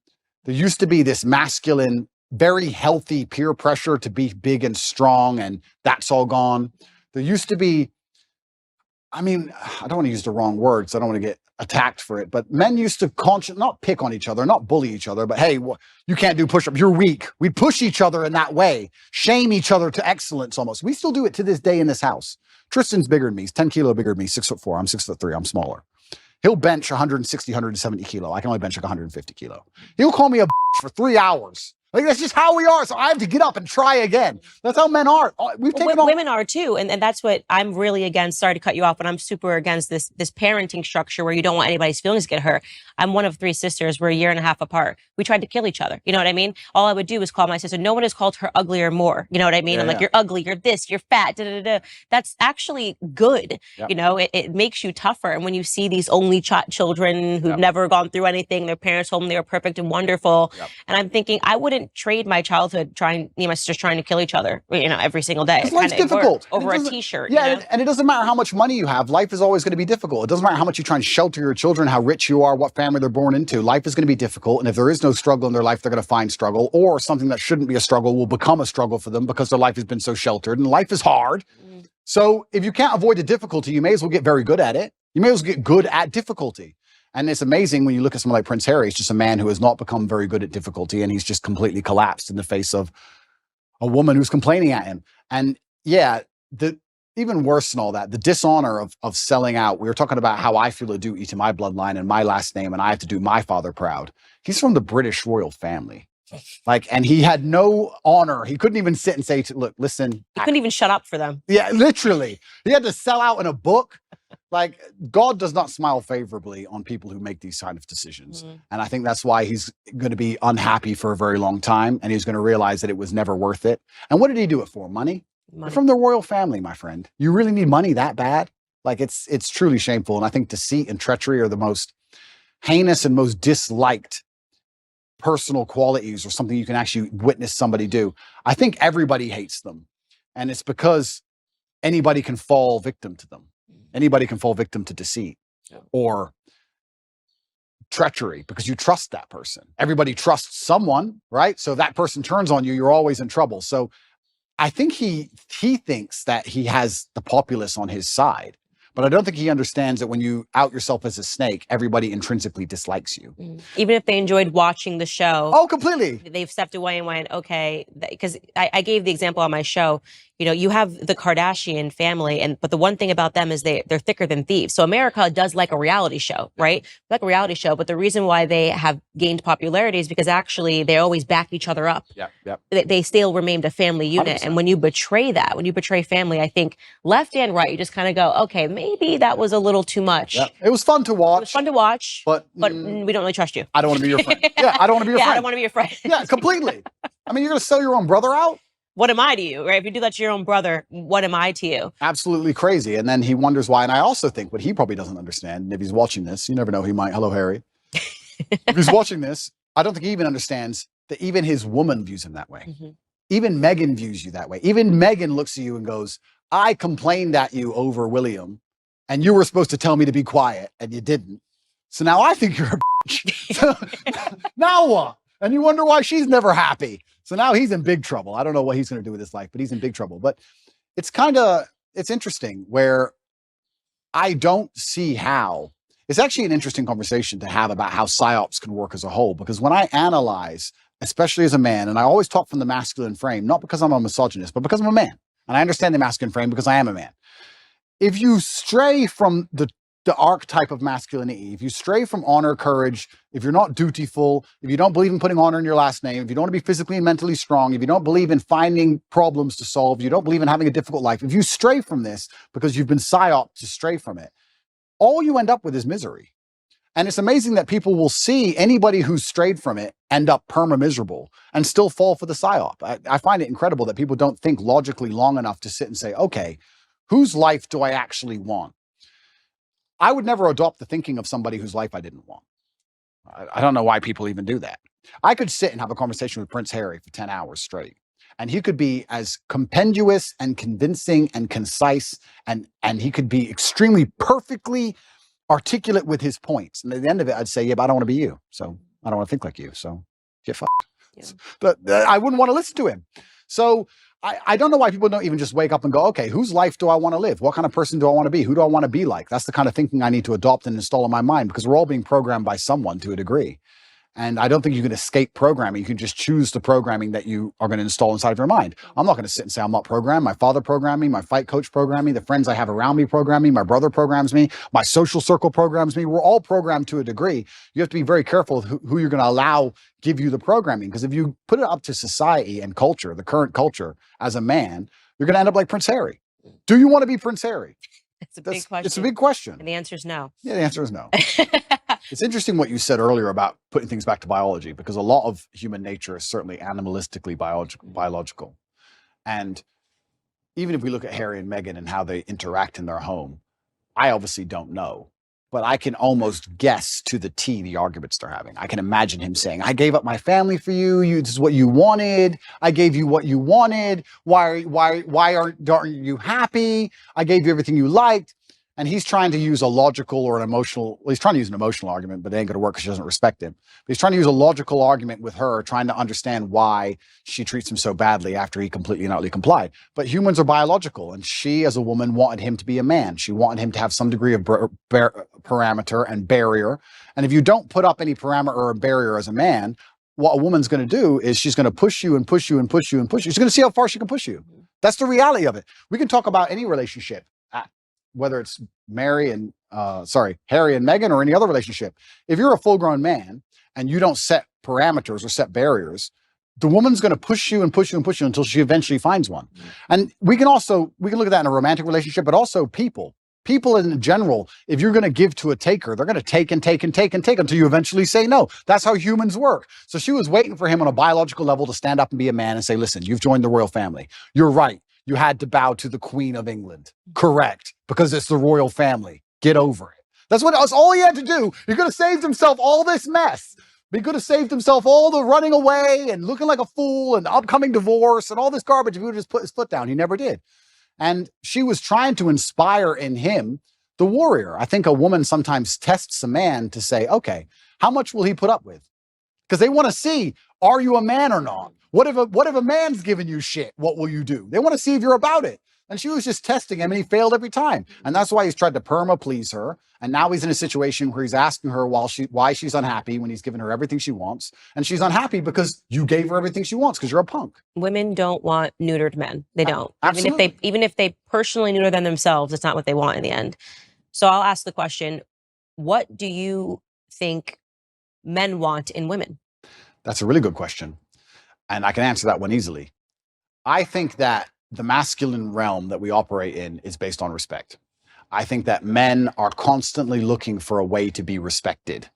There used to be this masculine, very healthy peer pressure to be big and strong, and that's all gone. There used to be, I mean, I don't want to use the wrong words. I don't want to get attacked for it, but men used to not pick on each other, not bully each other, but hey, you can't do push-ups, you're weak. We push each other in that way, shame each other to excellence almost. We still do it to this day in this house. Tristan's bigger than me. He's 10 kilo bigger than me, 6'4". I'm 6'3". I'm smaller. He'll bench 160, 170 kilo. I can only bench like 150 kilo. He'll call me a for 3 hours. Like, that's just how we are. So I have to get up and try again. That's how men are. Women are too. And that's what I'm really against. Sorry to cut you off, but I'm super against this parenting structure where you don't want anybody's feelings to get hurt. I'm one of 3 sisters. We're a year and a half apart. We tried to kill each other. You know what I mean? All I would do is call my sister. No one has called her ugly or more. You know what I mean? I'm like, you're ugly, you're this, you're fat, da, da, da. That's actually good. Yep. You know, it makes you tougher. And when you see these only children who've never gone through anything, their parents told them they were perfect and wonderful. Yep. And I'm thinking, I wouldn't trade my childhood me and my sisters trying to kill each other, you know, every single day. Life's difficult. Over a t-shirt. Yeah, you know? and it doesn't matter how much money you have. Life is always going to be difficult. It doesn't matter how much you try and shelter your children, how rich you are, what family they're born into. Life is going to be difficult. And if there is no struggle in their life, they're going to find struggle, or something that shouldn't be a struggle will become a struggle for them because their life has been so sheltered. And life is hard. So if you can't avoid the difficulty, you may as well get very good at it. You may as well get good at difficulty. And it's amazing when you look at someone like Prince Harry. He's just a man who has not become very good at difficulty, and he's just completely collapsed in the face of a woman who's complaining at him. And yeah, even worse than all that, the dishonor of selling out. We were talking about how I feel a duty to my bloodline and my last name, and I have to do my father proud. He's from the British royal family. And he had no honor. He couldn't even sit and say, look, listen. He couldn't even shut up for them. Yeah, literally. He had to sell out in a book. Like, God does not smile favorably on people who make these kind of decisions. And I think that's why he's going to be unhappy for a very long time. And he's going to realize that it was never worth it. And what did he do it for? Money? You're from the royal family, my friend. You really need money that bad? Like, it's truly shameful. And I think deceit and treachery are the most heinous and most disliked personal qualities, or something you can actually witness somebody do. I think everybody hates them. And it's because anybody can fall victim to them. Anybody can fall victim to deceit or treachery because you trust that person. Everybody trusts someone, right? So if that person turns on you, you're always in trouble. So I think he thinks that he has the populace on his side. But I don't think he understands that when you out yourself as a snake, everybody intrinsically dislikes you. Even if they enjoyed watching the show. Oh, completely. They've stepped away and went, okay, because I gave the example on my show. You know, you have the Kardashian family, but the one thing about them is they're thicker than thieves. So America does like a reality show, right? Like a reality show, but the reason why they have gained popularity is because actually they always back each other up. They still remained a family unit. 100%. And when you betray that, when you betray family, I think left and right, you just kind of go, okay, maybe that was a little too much. It was fun to watch. It was fun to watch, but we don't really trust you. I don't want to be your friend. Yeah, I don't want to be your friend. I don't want to be your friend. Yeah, completely. I mean, you're going to sell your own brother out? What am I to you, right? If you do that to your own brother, what am I to you? Absolutely crazy. And then he wonders why. And I also think what he probably doesn't understand, and if he's watching this, you never know, he might. Hello, Harry. If he's watching this, I don't think he even understands that even his woman views him that way. Even Megan views you that way. Even Megan looks at you and goes, I complained at you over William, and you were supposed to tell me to be quiet, and you didn't. So now I think you're a bitch. Now what? And you wonder why she's never happy. So now he's in big trouble. I don't know what he's going to do with his life, but he's in big trouble. But it's interesting where I don't see how. It's actually an interesting conversation to have about how psyops can work as a whole, because when I analyze, especially as a man, and I always talk from the masculine frame, not because I'm a misogynist, but because I'm a man. And I understand the masculine frame because I am a man. If you stray from the archetype of masculinity, if you stray from honor, courage, if you're not dutiful, if you don't believe in putting honor in your last name, if you don't want to be physically and mentally strong, if you don't believe in finding problems to solve, you don't believe in having a difficult life, if you stray from this because you've been psyoped to stray from it, all you end up with is misery. And it's amazing that people will see anybody who's strayed from it end up perma miserable and still fall for the psyop. I find it incredible that people don't think logically long enough to sit and say, okay, whose life do I actually want? I would never adopt the thinking of somebody whose life I didn't want. I don't know why people even do that. I could sit and have a conversation with Prince Harry for 10 hours straight, and he could be as compendious and convincing and concise, and he could be extremely perfectly articulate with his points. And at the end of it, I'd say, yeah, but I don't want to be you. So I don't want to think like you. So get fucked. Yeah. But I wouldn't want to listen to him. So I don't know why people don't even just wake up and go, okay, whose life do I want to live? What kind of person do I want to be? Who do I want to be like? That's the kind of thinking I need to adopt and install in my mind, because we're all being programmed by someone to a degree. And I don't think you can escape programming. You can just choose the programming that you are going to install inside of your mind. I'm not going to sit and say I'm not programmed. My father programmed me. My fight coach programmed me. The friends I have around me program me. My brother programs me. My social circle programs me. We're all programmed to a degree. You have to be very careful of who you're going to allow give you the programming. Because if you put it up to society and culture, the current culture, as a man, you're going to end up like Prince Harry. Do you want to be Prince Harry? It's a big question. It's a big question. And the answer is no. Yeah, the answer is no. It's interesting what you said earlier about putting things back to biology, because a lot of human nature is certainly animalistically biological. And even if we look at Harry and Meghan and how they interact in their home, I obviously don't know, but I can almost guess to the T the arguments they're having. I can imagine him saying, I gave up my family for you. This is what you wanted. I gave you what you wanted. Why aren't you happy? I gave you everything you liked. And he's trying to use a logical or an emotional, well, he's trying to use an emotional argument, but it ain't going to work because she doesn't respect him. But he's trying to use a logical argument with her, trying to understand why she treats him so badly after he completely and utterly complied. But humans are biological, and she, as a woman, wanted him to be a man. She wanted him to have some degree of parameter and barrier. And if you don't put up any parameter or barrier as a man, what a woman's going to do is she's going to push you and push you and push you and push you. She's going to see how far she can push you. That's the reality of it. We can talk about any relationship, whether it's Harry and Meghan or any other relationship. If you're a full-grown man and you don't set parameters or set barriers, the woman's going to push you and push you and push you until she eventually finds one. And we can look at that in a romantic relationship, but also people in general. If you're going to give to a taker, they're going to take and take and take and take until you eventually say no. That's how humans work. So she was waiting for him on a biological level to stand up and be a man and say, listen, you've joined the royal family. You're right. You had to bow to the Queen of England. Correct. Because it's the royal family. Get over it. That's all he had to do. He could have saved himself all this mess. He could have saved himself all the running away and looking like a fool and upcoming divorce and all this garbage if he would just put his foot down. He never did. And she was trying to inspire in him the warrior. I think a woman sometimes tests a man to say, okay, how much will he put up with? Because they want to see, are you a man or not? What if a man's giving you shit? What will you do? They want to see if you're about it. And she was just testing him, and he failed every time. And that's why he's tried to perma please her. And now he's in a situation where he's asking her why she's unhappy when he's given her everything she wants. And she's unhappy because you gave her everything she wants because you're a punk. Women don't want neutered men. They don't. Absolutely. Even if they personally neuter them themselves, it's not what they want in the end. So I'll ask the question, what do you think men want in women? That's a really good question. And I can answer that one easily. I think that the masculine realm that we operate in is based on respect. I think that men are constantly looking for a way to be respected.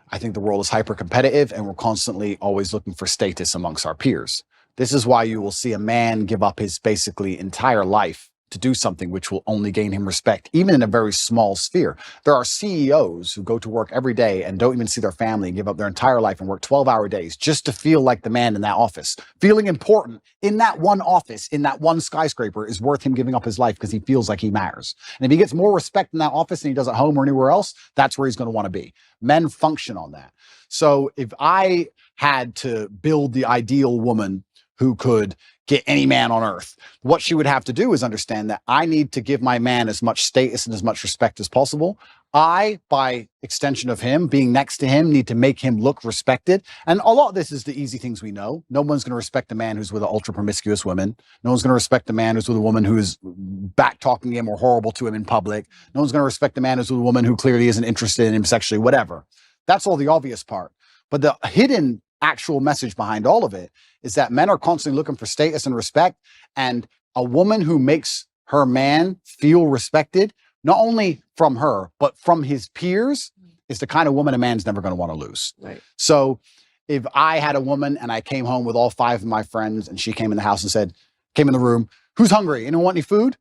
I think the world is hyper competitive and we're constantly always looking for status amongst our peers. This is why you will see a man give up his basically entire life to do something which will only gain him respect, even in a very small sphere. There are CEOs who go to work every day and don't even see their family and give up their entire life and work 12-hour days just to feel like the man in that office. Feeling important in that one office, in that one skyscraper, is worth him giving up his life because he feels like he matters. And if he gets more respect in that office than he does at home or anywhere else, that's where he's going to want to be. Men function on that. So if I had to build the ideal woman who could get any man on earth, what she would have to do is understand that I need to give my man as much status and as much respect as possible. I, by extension of him, being next to him, need to make him look respected. And a lot of this is the easy things we know. No one's going to respect a man who's with an ultra promiscuous woman. No one's going to respect a man who's with a woman who is back talking him or horrible to him in public. No one's going to respect a man who's with a woman who clearly isn't interested in him sexually, whatever. That's all the obvious part. But the hidden actual message behind all of it is that men are constantly looking for status and respect, and a woman who makes her man feel respected, not only from her, but from his peers, is the kind of woman a man's never going to want to lose. Right. So if I had a woman and I came home with all 5 of my friends and she came in the house and said, came in the room, who's hungry? Anyone want any food?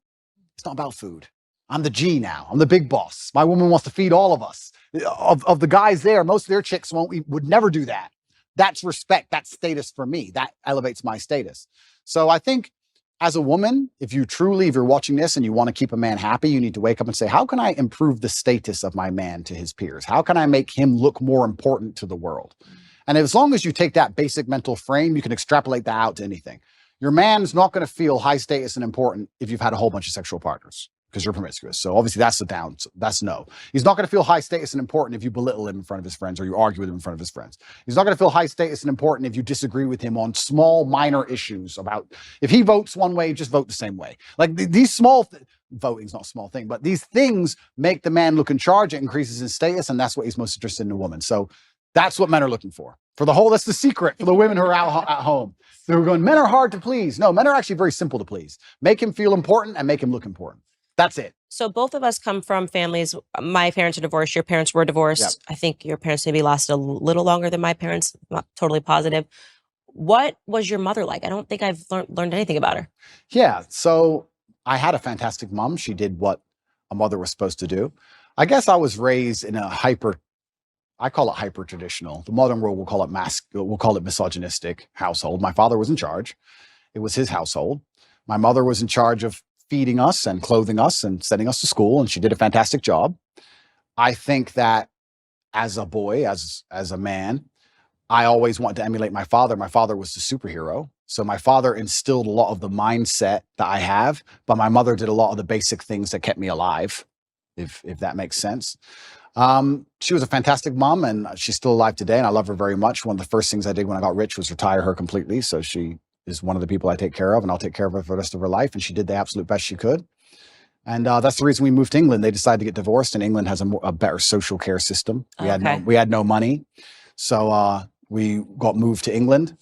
It's not about food. I'm the G now. I'm the big boss. My woman wants to feed all of us. Of the guys there, most of their chicks would never do that. That's respect. That's status for me. That elevates my status. So I think as a woman, if you're watching this and you want to keep a man happy, you need to wake up and say, how can I improve the status of my man to his peers? How can I make him look more important to the world? And as long as you take that basic mental frame, you can extrapolate that out to anything. Your man's not going to feel high status and important if you've had a whole bunch of sexual partners, because you're promiscuous. So obviously that's no. He's not going to feel high status and important if you belittle him in front of his friends or you argue with him in front of his friends. He's not going to feel high status and important if you disagree with him on small, minor issues about if he votes one way, just vote the same way. Like these voting's not a small thing, but these things make the man look in charge. It increases his status, and that's what he's most interested in a woman. So that's what men are looking for. That's the secret for the women who are out at home. They're going, men are hard to please. No, men are actually very simple to please. Make him feel important and make him look important. That's it. So both of us come from families. My parents are divorced. Your parents were divorced. Yep. I think your parents maybe lasted a little longer than my parents. Not totally positive. What was your mother like? I don't think I've learned anything about her. Yeah. So I had a fantastic mom. She did what a mother was supposed to do. I guess I was raised in a I call it hyper traditional. The modern world will call it misogynistic household. My father was in charge. It was his household. My mother was in charge of feeding us and clothing us and sending us to school, and she did a fantastic job. I think that as a boy, as a man, I always wanted to emulate my father. My father was the superhero. So my father instilled a lot of the mindset that I have, but my mother did a lot of the basic things that kept me alive, if that makes sense. She was a fantastic mom, and she's still alive today, and I love her very much. One of the first things I did when I got rich was retire her completely. So she is one of the people I take care of, and I'll take care of her for the rest of her life. And she did the absolute best she could. And that's the reason we moved to England. They decided to get divorced, and England has a better social care system. We had no money. So we got moved to England.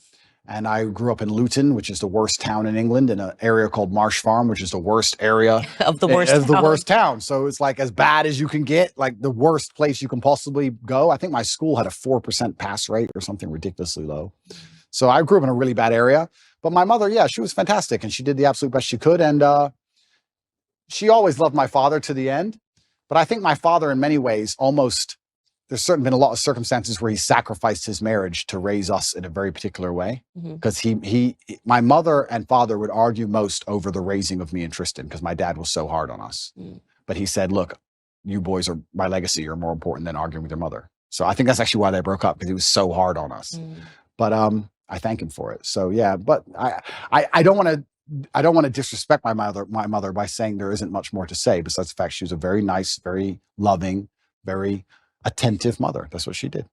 And I grew up in Luton, which is the worst town in England, in an area called Marsh Farm, which is the worst area of the worst town. So it's like as bad as you can get, like the worst place you can possibly go. I think my school had a 4% pass rate or something ridiculously low. So I grew up in a really bad area. But my mother, yeah, she was fantastic, and she did the absolute best she could. And she always loved my father to the end. But I think my father, in many ways, there's certainly been a lot of circumstances where he sacrificed his marriage to raise us in a very particular way. Because my mother and father would argue most over the raising of me and Tristan, because my dad was so hard on us. But he said, look, you boys are my legacy. You're more important than arguing with your mother. So I think that's actually why they broke up, because he was so hard on us. But I thank him for it. So yeah, but I don't want to disrespect my mother by saying there isn't much more to say, besides the fact she was a very nice, very loving, very attentive mother. That's what she did.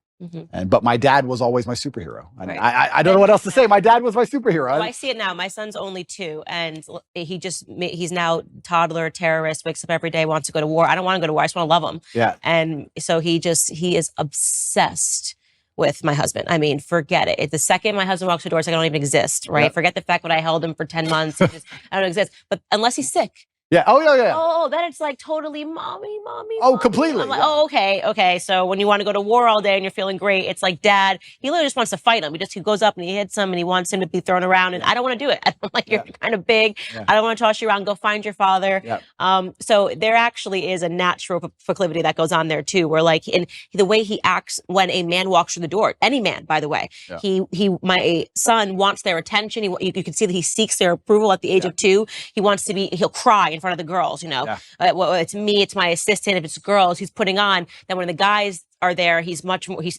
But my dad was always my superhero. And Right. I don't know what else to say. My dad was my superhero. Oh, I see it now. My son's only 2, and he's now toddler terrorist, wakes up every day, wants to go to war. I don't want to go to war. I just want to love him. Yeah. And so he is obsessed with my husband. I mean, forget it. The second my husband walks through the door, it's like I don't even exist, right? Yep. Forget the fact that I held him for 10 months. I don't exist. But unless he's sick. Yeah. Oh, yeah. Oh, then it's like totally mommy. Oh, completely. I'm like, yeah. oh, okay. So when you want to go to war all day and you're feeling great, it's like dad, he literally just wants to fight him. He goes up and he hits him and he wants him to be thrown around. And I don't want to do it. I'm like, you're kind of big. Yeah. I don't want to toss you around. Go find your father. Yeah. So there actually is a natural proclivity that goes on there too, where like in the way he acts when a man walks through the door, any man, by the way, my son wants their attention. You can see that he seeks their approval at the age of 2. He'll cry in front of the girls, well, it's me, it's my assistant. If it's girls he's putting on, then when the guys are there, he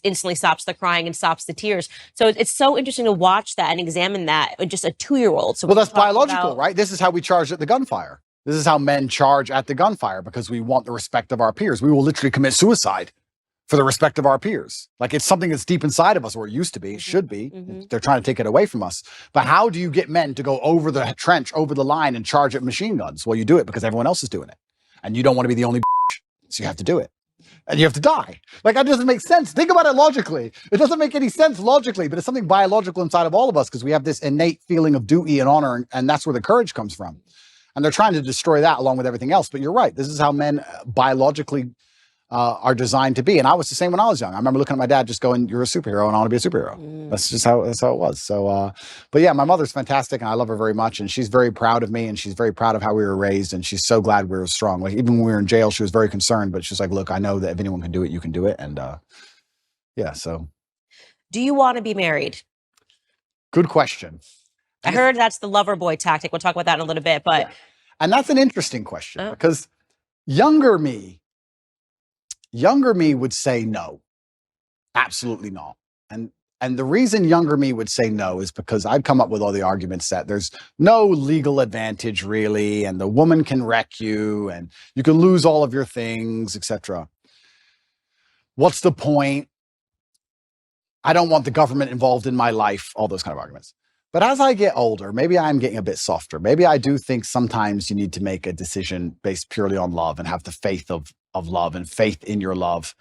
instantly stops the crying and stops the tears. So it's so interesting to watch that and examine that in just a 2-year-old. So well, that's biological, right? This is how we charge at the gunfire. This is how men charge at the gunfire, because we want the respect of our peers. We will literally commit suicide for the respect of our peers. Like it's something that's deep inside of us, or it used to be, it should be. They're trying to take it away from us. But how do you get men to go over the trench, over the line and charge at machine guns? Well, you do it because everyone else is doing it. And you don't want to be the only so you have to do it. And you have to die. Like that doesn't make sense. Think about it logically. It doesn't make any sense logically, but it's something biological inside of all of us, because we have this innate feeling of duty and honor, and that's where the courage comes from. And they're trying to destroy that along with everything else. But you're right. This is how men biologically are designed to be. And I was the same when I was young. I remember looking at my dad just going, "You're a superhero and I want to be a superhero." That's just how it was. So, but yeah, my mother's fantastic and I love her very much. And she's very proud of me and she's very proud of how we were raised. And she's so glad we were strong. Like even when we were in jail, she was very concerned, but she's like, "Look, I know that if anyone can do it, you can do it." And yeah, so. Do you want to be married? Good question. I heard that's the lover boy tactic. We'll talk about that in a little bit, but. Yeah. And that's an interesting question because younger me would say no, absolutely not. And the reason younger me would say no is because I'd come up with all the arguments that there's no legal advantage really, and the woman can wreck you and you can lose all of your things, etc. What's the point? I don't want the government involved in my life, all those kind of arguments. But as I get older, maybe I'm getting a bit softer. Maybe I do think sometimes you need to make a decision based purely on love and have the faith of love and faith in your love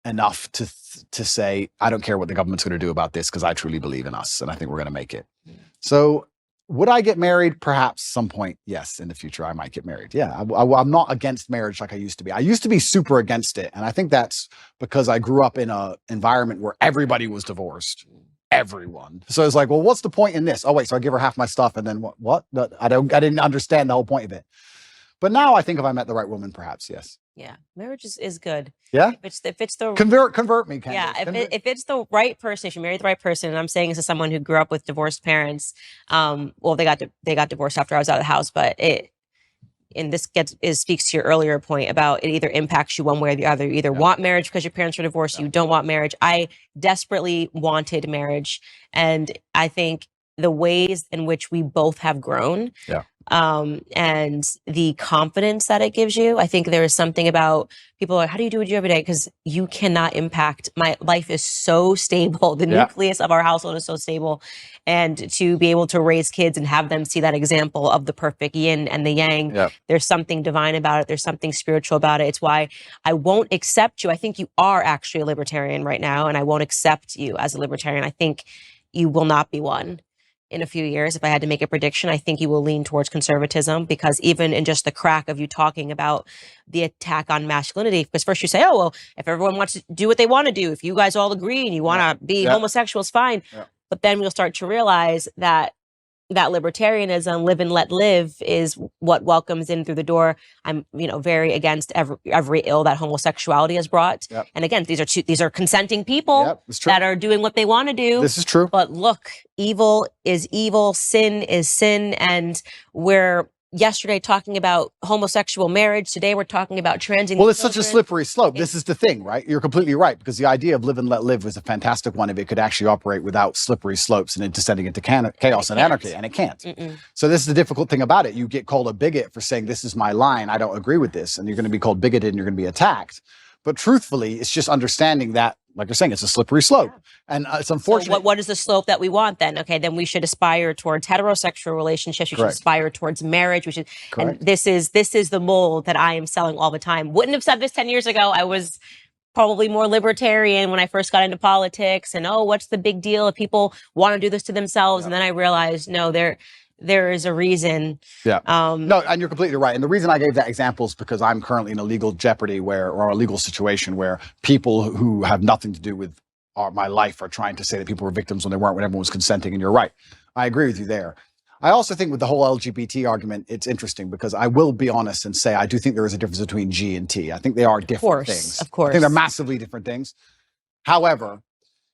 enough to say, I don't care what the government's going to do about this because I truly believe in us and I think we're going to make it. So would I get married? Perhaps some point, yes, in the future I might get married. Yeah, I'm not against marriage like I used to be. I used to be super against it. And I think that's because I grew up in an environment where everybody was divorced. Everyone. So it's like, well, what's the point in this? Oh, wait, so I give her half my stuff and then what? I didn't understand the whole point of it. But now I think if I met the right woman, perhaps, yes. Yeah, marriage is good. Yeah? If it's the convert me, Candace. Yeah, if it's the right person, if you marry the right person, and I'm saying this as someone who grew up with divorced parents, well, they got divorced after I was out of the house, but speaks to your earlier point about it either impacts you one way or the other. You either want marriage because your parents were divorced, you don't want marriage. I desperately wanted marriage, and I think the ways in which we both have grown, and the confidence that it gives you. I think there is something about people are like, how do you do what you do every day? Because you cannot impact. My life is so stable. The nucleus of our household is so stable. And to be able to raise kids and have them see that example of the perfect yin and the yang, there's something divine about it. There's something spiritual about it. It's why I won't accept you. I think you are actually a libertarian right now, and I won't accept you as a libertarian. I think you will not be one. In a few years, if I had to make a prediction, I think you will lean towards conservatism, because even in just the crack of you talking about the attack on masculinity, because first you say, oh, well, if everyone wants to do what they want to do, if you guys all agree and you want to be homosexuals, fine. But then we'll start to realize that libertarianism, live and let live, is what welcomes in through the door. I'm, very against every ill that homosexuality has brought. And again, these are consenting people that are doing what they want to do. This is true. But look, evil is evil, sin is sin, and we're yesterday talking about homosexual marriage. Today we're talking about transing. Well, it's such a slippery slope. This is the thing, right? You're completely right, because the idea of live and let live was a fantastic one if it could actually operate without slippery slopes and it descending into chaos and anarchy, and it can't. So this is the difficult thing about it. You get called a bigot for saying this is my line, I don't agree with this, and you're going to be called bigoted and you're going to be attacked. But truthfully, it's just understanding that, like you're saying, it's a slippery slope. And it's unfortunate. So what is the slope that we want then? Okay, then we should aspire towards heterosexual relationships. We should aspire towards marriage. We should, and this is the mold that I am selling all the time. Wouldn't have said this 10 years ago. I was probably more libertarian when I first got into politics. And what's the big deal if people want to do this to themselves? And then I realized, no, there is a reason. No, and you're completely right. And the reason I gave that example is because I'm currently in a legal jeopardy or a legal situation where people who have nothing to do with my life are trying to say that people were victims when they weren't, when everyone was consenting. And you're right. I agree with you there. I also think with the whole LGBT argument, it's interesting because I will be honest and say I do think there is a difference between G and T. I think they are different things. Of course. I think they're massively different things. However,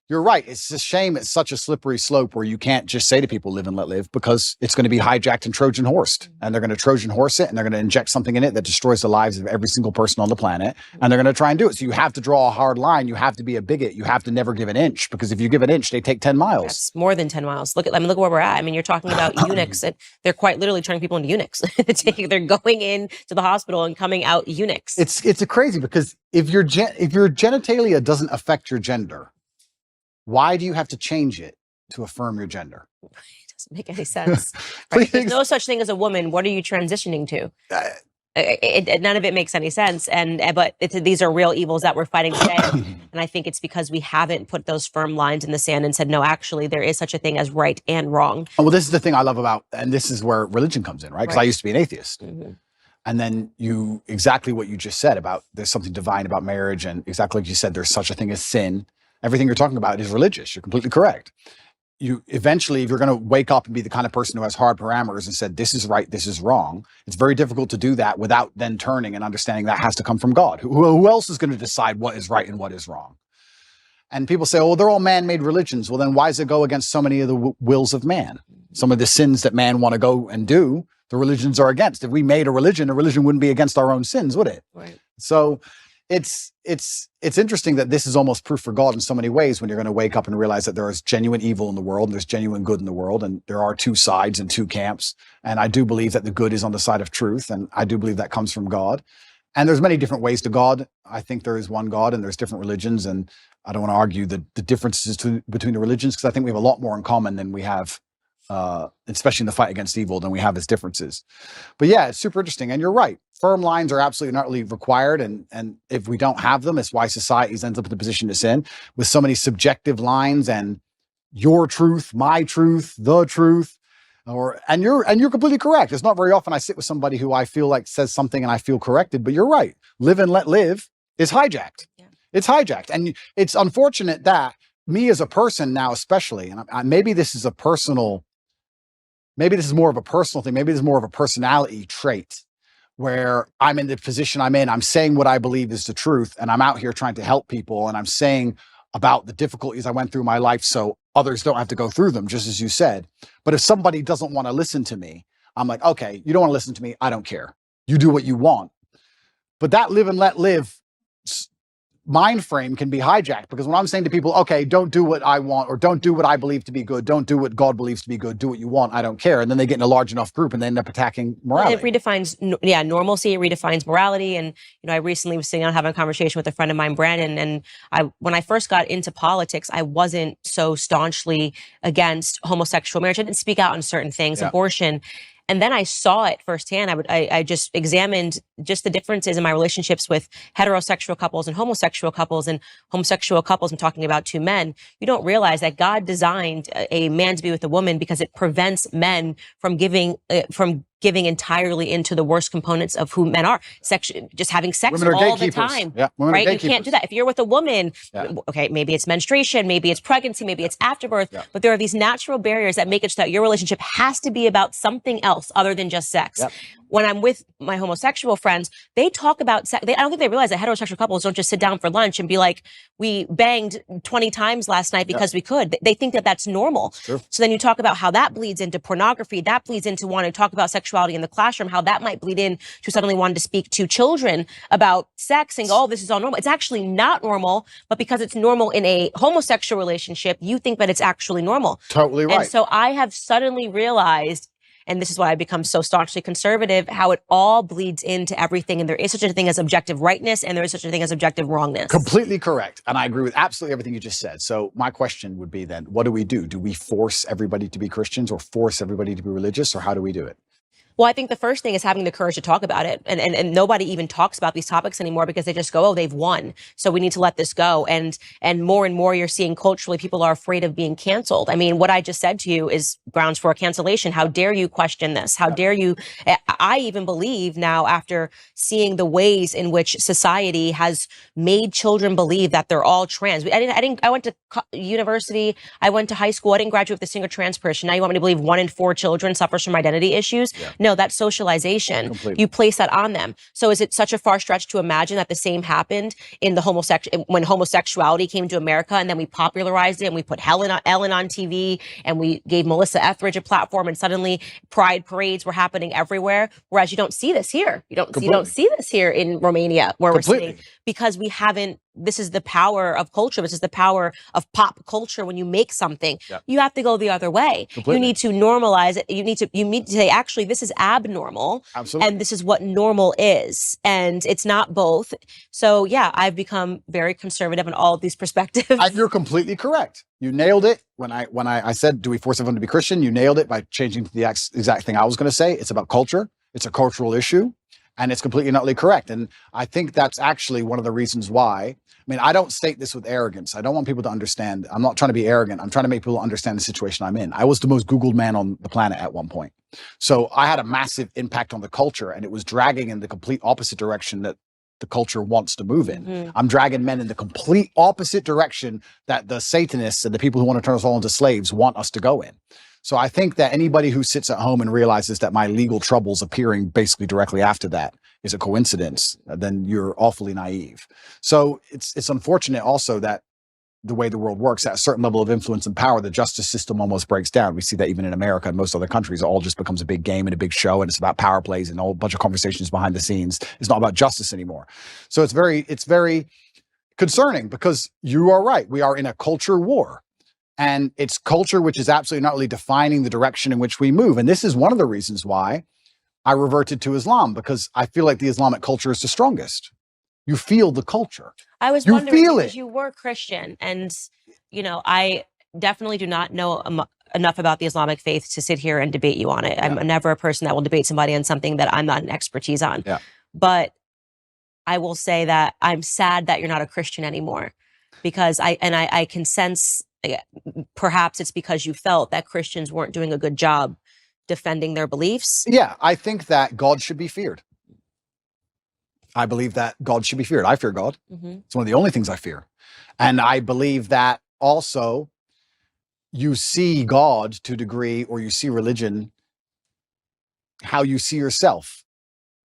you're right. It's a shame. It's such a slippery slope where you can't just say to people live and let live, because it's going to be hijacked and Trojan horsed, and they're going to Trojan horse it, and they're going to inject something in it that destroys the lives of every single person on the planet. And they're going to try and do it. So you have to draw a hard line. You have to be a bigot. You have to never give an inch, because if you give an inch, they take 10 miles. That's more than 10 miles. Look where we're at. I mean, you're talking about eunuchs. They're quite literally turning people into eunuchs. They're going in to the hospital and coming out eunuchs. It's a crazy, because if your genitalia doesn't affect your gender, why do you have to change it to affirm your gender? It doesn't make any sense. Right? There's no such thing as a woman. What are you transitioning to? None of it makes any sense. But these are real evils that we're fighting today. And I think it's because we haven't put those firm lines in the sand and said, no, actually, there is such a thing as right and wrong. Well, this is the thing I love about, and this is where religion comes in, right? Because I used to be an atheist. And then exactly what you just said about there's something divine about marriage, and exactly like you said, there's such a thing as sin. Everything you're talking about is religious. You're completely correct. You eventually, if you're going to wake up and be the kind of person who has hard parameters and said, this is right, this is wrong, it's very difficult to do that without then turning and understanding that has to come from God. Who else is going to decide what is right and what is wrong? And people say, oh, they're all man-made religions. Well, then why does it go against so many of the wills of man? Some of the sins that man want to go and do, the religions are against. If we made a religion wouldn't be against our own sins, would it? Right. So it's interesting that this is almost proof for God in so many ways, when you're going to wake up and realize that there is genuine evil in the world and there's genuine good in the world, and there are two sides and two camps. And I do believe that the good is on the side of truth, and I do believe that comes from God. And there's many different ways to God. I think there is one God and there's different religions, and I don't want to argue the differences between the religions, because I think we have a lot more in common than we have, especially in the fight against evil, than we have as differences. But yeah, it's super interesting. And you're right. Firm lines are absolutely not really required. And if we don't have them, it's why society ends up in the position it's in, with so many subjective lines and your truth, my truth, the truth. And you're completely correct. It's not very often I sit with somebody who I feel like says something and I feel corrected, but you're right. Live and let live is hijacked. Yeah. It's hijacked. And it's unfortunate that me as a person now, especially, and maybe this is more of a personal thing. Maybe this is more of a personality trait, where I'm in the position I'm in. I'm saying what I believe is the truth, and I'm out here trying to help people. And I'm saying about the difficulties I went through in my life so others don't have to go through them, just as you said. But if somebody doesn't want to listen to me, I'm like, okay, you don't want to listen to me. I don't care. You do what you want. But that live and let live mind frame can be hijacked, because when I'm saying to people, okay, don't do what I want, or don't do what I believe to be good, don't do what God believes to be good, do what you want, I don't care. And then they get in a large enough group and they end up attacking morality. It redefines, normalcy. It redefines morality. And, I recently was sitting down having a conversation with a friend of mine, Brandon, and when I first got into politics, I wasn't so staunchly against homosexual marriage. I didn't speak out on certain things, abortion. And then I saw it firsthand. I just examined just the differences in my relationships with heterosexual couples and homosexual couples. And homosexual couples, I'm talking about two men. You don't realize that God designed a man to be with a woman because it prevents men from giving entirely into the worst components of who men are. Just having sex all the time. Yeah, right? You can't do that. If you're with a woman, okay, maybe it's menstruation, maybe it's pregnancy, maybe it's afterbirth, but there are these natural barriers that make it so that your relationship has to be about something else other than just sex. Yep. When I'm with my homosexual friends, they talk about sex. I don't think they realize that heterosexual couples don't just sit down for lunch and be like, we banged 20 times last night because we could. They think that that's normal. Sure. So then you talk about how that bleeds into pornography, that bleeds into wanting to talk about sexuality in the classroom, how that might bleed in to suddenly wanting to speak to children about sex and go, oh, this is all normal. It's actually not normal, but because it's normal in a homosexual relationship, you think that it's actually normal. Totally right. And so I have suddenly realized, and this is why I become so staunchly conservative, how it all bleeds into everything. And there is such a thing as objective rightness, and there is such a thing as objective wrongness. Completely correct. And I agree with absolutely everything you just said. So my question would be then, what do we do? Do we force everybody to be Christians, or force everybody to be religious, or how do we do it? Well, I think the first thing is having the courage to talk about it. And nobody even talks about these topics anymore because they just go, oh, they've won. So we need to let this go. And more you're seeing culturally, people are afraid of being canceled. I mean, what I just said to you is grounds for a cancellation. How dare you question this? How dare you? I even believe now, after seeing the ways in which society has made children believe that they're all trans. I went to university. I went to high school. I didn't graduate with a single trans person. Now you want me to believe 1 in 4 children suffers from identity issues? Yeah. No, that's socialization. Completely. You place that on them. So is it such a far stretch to imagine that the same happened in when homosexuality came to America, and then we popularized it and we put Ellen on TV and we gave Melissa Etheridge a platform, and suddenly pride parades were happening everywhere. Whereas you don't see this here. You don't see this here in Romania where we're sitting, because we haven't. This is the power of culture. This is the power of pop culture. When you make something, you have to go the other way. Completely. You need to normalize it. You need to say, actually, this is abnormal. Absolutely. And this is what normal is. And it's not both. So yeah, I've become very conservative in all of these perspectives. And you're completely correct. You nailed it. When I said, do we force everyone to be Christian? You nailed it by changing to the exact thing I was going to say. It's about culture. It's a cultural issue. And it's completely and utterly correct. And I think that's actually one of the reasons why. I mean, I don't state this with arrogance. I don't want people to understand. I'm not trying to be arrogant. I'm trying to make people understand the situation I'm in. I was the most Googled man on the planet at one point. So I had a massive impact on the culture, and it was dragging in the complete opposite direction that the culture wants to move in. I'm dragging men in the complete opposite direction that the Satanists and the people who want to turn us all into slaves want us to go in. So I think that anybody who sits at home and realizes that my legal troubles appearing basically directly after that is a coincidence, then you're awfully naive. So it's unfortunate also that the way the world works, at a certain level of influence and power, the justice system almost breaks down. We see that even in America and most other countries. It all just becomes a big game and a big show, and it's about power plays and a whole bunch of conversations behind the scenes. It's not about justice anymore. So it's very concerning, because you are right. We are in a culture war. And it's culture which is absolutely not really defining the direction in which we move. And this is one of the reasons why I reverted to Islam, because I feel like the Islamic culture is the strongest. You feel the culture. I was You wondering feel because it. you were Christian, and I definitely do not know enough about the Islamic faith to sit here and debate you on it. I'm never a person that will debate somebody on something that I'm not an expertise on. Yeah. But I will say that I'm sad that you're not a Christian anymore, because I can sense, perhaps it's because you felt that Christians weren't doing a good job defending their beliefs. Yeah, I think that God should be feared. I believe that God should be feared. I fear God. It's one of the only things I fear. And I believe that also you see God to a degree, or you see religion how you see yourself.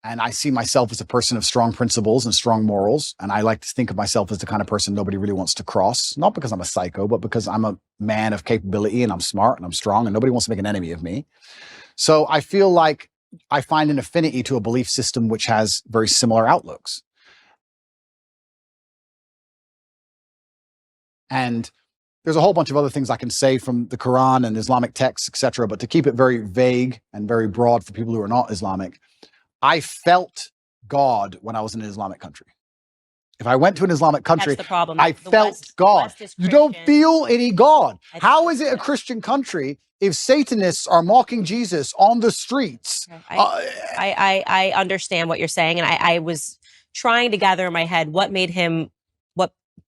And I see myself as a person of strong principles and strong morals. And I like to think of myself as the kind of person nobody really wants to cross, not because I'm a psycho, but because I'm a man of capability and I'm smart and I'm strong and nobody wants to make an enemy of me. So I feel like I find an affinity to a belief system which has very similar outlooks. And there's a whole bunch of other things I can say from the Quran and Islamic texts, etc. But to keep it very vague and very broad for people who are not Islamic, I felt God when I was in an Islamic country. If I went to an Islamic country, That's the problem. I The felt West- God. West is You don't Christian. feel any God. I How think is it a so. Christian country if Satanists are mocking Jesus on the streets? I understand what you're saying, and I was trying to gather in my head what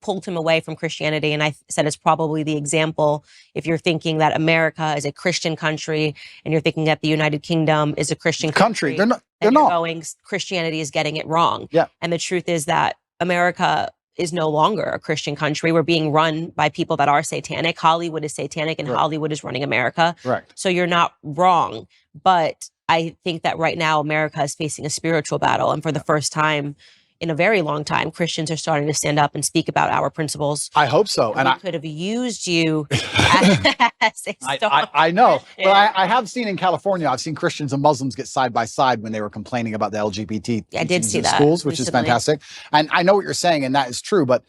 pulled him away from Christianity, and I said it's probably the example. If you're thinking that America is a Christian country, and you're thinking that the United Kingdom is a Christian country, They're not. then They're you're not. going, Christianity is getting it wrong. Yeah. And the truth is that America is no longer a Christian country. We're being run by people that are satanic. Hollywood is satanic, and Right. Hollywood is running America. Correct. So you're not wrong. But I think that right now America is facing a spiritual battle. And for the first time in a very long time, Christians are starting to stand up and speak about our principles. I hope so. And And we could have used you as a star. I know, but Christian. I have seen in California, I've seen Christians and Muslims get side by side when they were complaining about the LGBT I did teachings see in that schools, which is recently. fantastic. And I know what you're saying, and that is true, but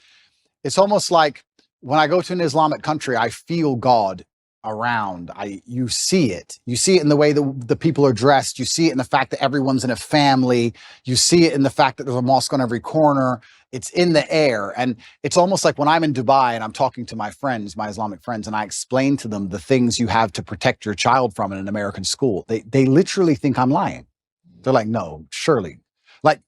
it's almost like when I go to an Islamic country, I feel God around. You see it. You see it in the way the people are dressed. You see it in the fact that everyone's in a family. You see it in the fact that there's a mosque on every corner. It's in the air. And it's almost like when I'm in Dubai and I'm talking to my friends, my Islamic friends, and I explain to them the things you have to protect your child from in an American school. They literally think I'm lying. They're like, no, surely. Like,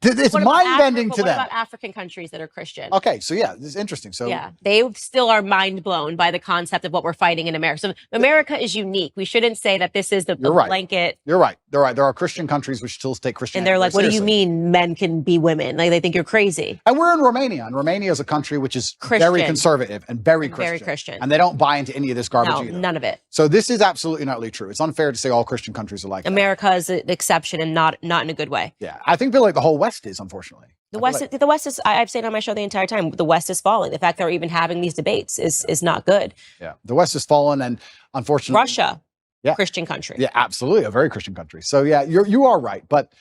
it's What about mind-bending Afri- to but them. What about African countries that are Christian? Okay, so yeah, this is interesting. So Yeah, they still are mind blown by the concept of what we're fighting in America. So America is unique. We shouldn't say that this is the You're right. blanket. You're right. They're right. There are Christian countries which still take Christianity. And they're like, very what do you seriously. mean men can be women? Like, they think you're crazy. And we're in Romania, and Romania is a country which is very Christian. conservative and very And Christian. very Christian. And they don't buy into any of this garbage No, either. none of it. So this is absolutely not really true. It's unfair to say all Christian countries are like that. America is an exception, and not in a good way. Yeah, I feel like the whole West is, unfortunately. The West is. I've said on my show the entire time. The West is falling. The fact that we're even having these debates is not good. Yeah, the West has fallen, and unfortunately, Russia, Yeah. Christian country. Yeah, absolutely, a very Christian country. So yeah, you are right, but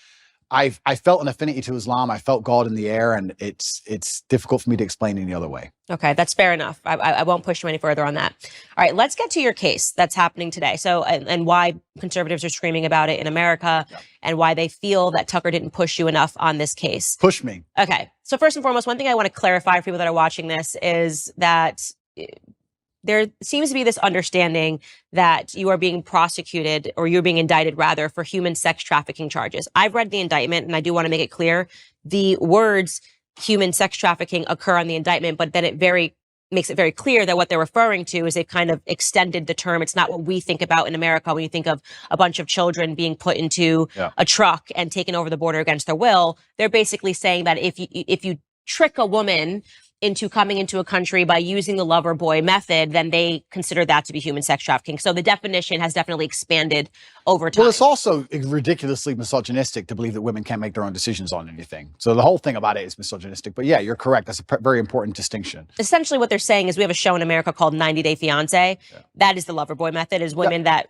I felt an affinity to Islam. I felt God in the air, and it's difficult for me to explain any other way. Okay, that's fair enough. I won't push you any further on that. All right, let's get to your case that's happening today. So, and why conservatives are screaming about it in America, and why they feel that Tucker didn't push you enough on this case. Push me. Okay, so first and foremost, one thing I want to clarify for people that are watching this is that there seems to be this understanding that you are being prosecuted, or you're being indicted rather, for human sex trafficking charges. I've read the indictment, and I do want to make it clear the words human sex trafficking occur on the indictment, but then it makes it very clear that what they're referring to is they've kind of extended the term. It's not what we think about in America when you think of a bunch of children being put into a truck and taken over the border against their will. They're basically saying that if you trick a woman into coming into a country by using the lover boy method, then they consider that to be human sex trafficking. So the definition has definitely expanded over time. Well, it's also ridiculously misogynistic to believe that women can't make their own decisions on anything. So the whole thing about it is misogynistic. But yeah, you're correct. That's a very important distinction. Essentially what they're saying is we have a show in America called 90 Day Fiancé. That is the lover boy method, is women that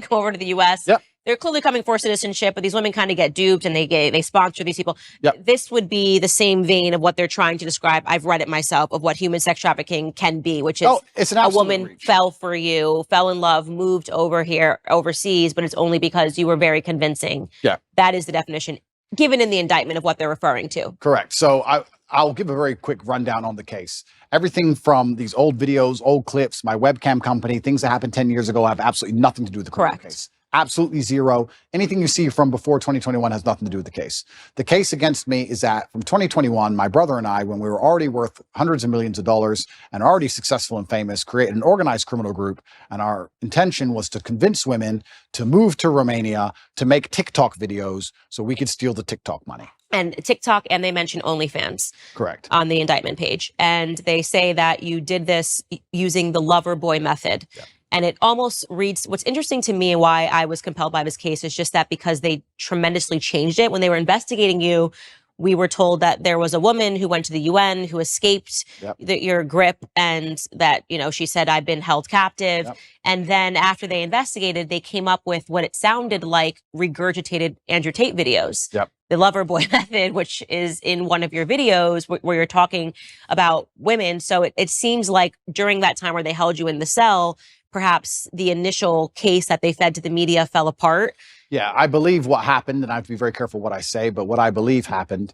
go over to the U.S. They're clearly coming for citizenship, but these women kind of get duped and they sponsor these people. This would be the same vein of what they're trying to describe. I've read it myself, of what human sex trafficking can be, which is it's an a woman fell for you, fell in love, moved over here overseas, but it's only because you were very convincing. That is the definition given in the indictment of what they're referring to. Correct. So I'll give a very quick rundown on the case. Everything from these old videos, old clips, my webcam company, things that happened 10 years ago have absolutely nothing to do with the criminal case. Absolutely zero. Anything you see from before 2021 has nothing to do with the case. The case against me is that from 2021, my brother and I, when we were already worth hundreds of millions of dollars and already successful and famous, created an organized criminal group. And our intention was to convince women to move to Romania to make TikTok videos so we could steal the TikTok money. And TikTok, and they mention OnlyFans. Correct. On the indictment page. And they say that you did this using the lover boy method. And it almost reads, what's interesting to me and why I was compelled by this case is just that because they tremendously changed it. When they were investigating you, we were told that there was a woman who went to the UN who escaped your grip, and that, she said, I've been held captive. And then after they investigated, they came up with what it sounded like regurgitated Andrew Tate videos. The lover boy method, which is in one of your videos where you're talking about women. So it seems like during that time where they held you in the cell, perhaps the initial case that they fed to the media fell apart. Yeah, I believe what happened, and I have to be very careful what I say, but what I believe happened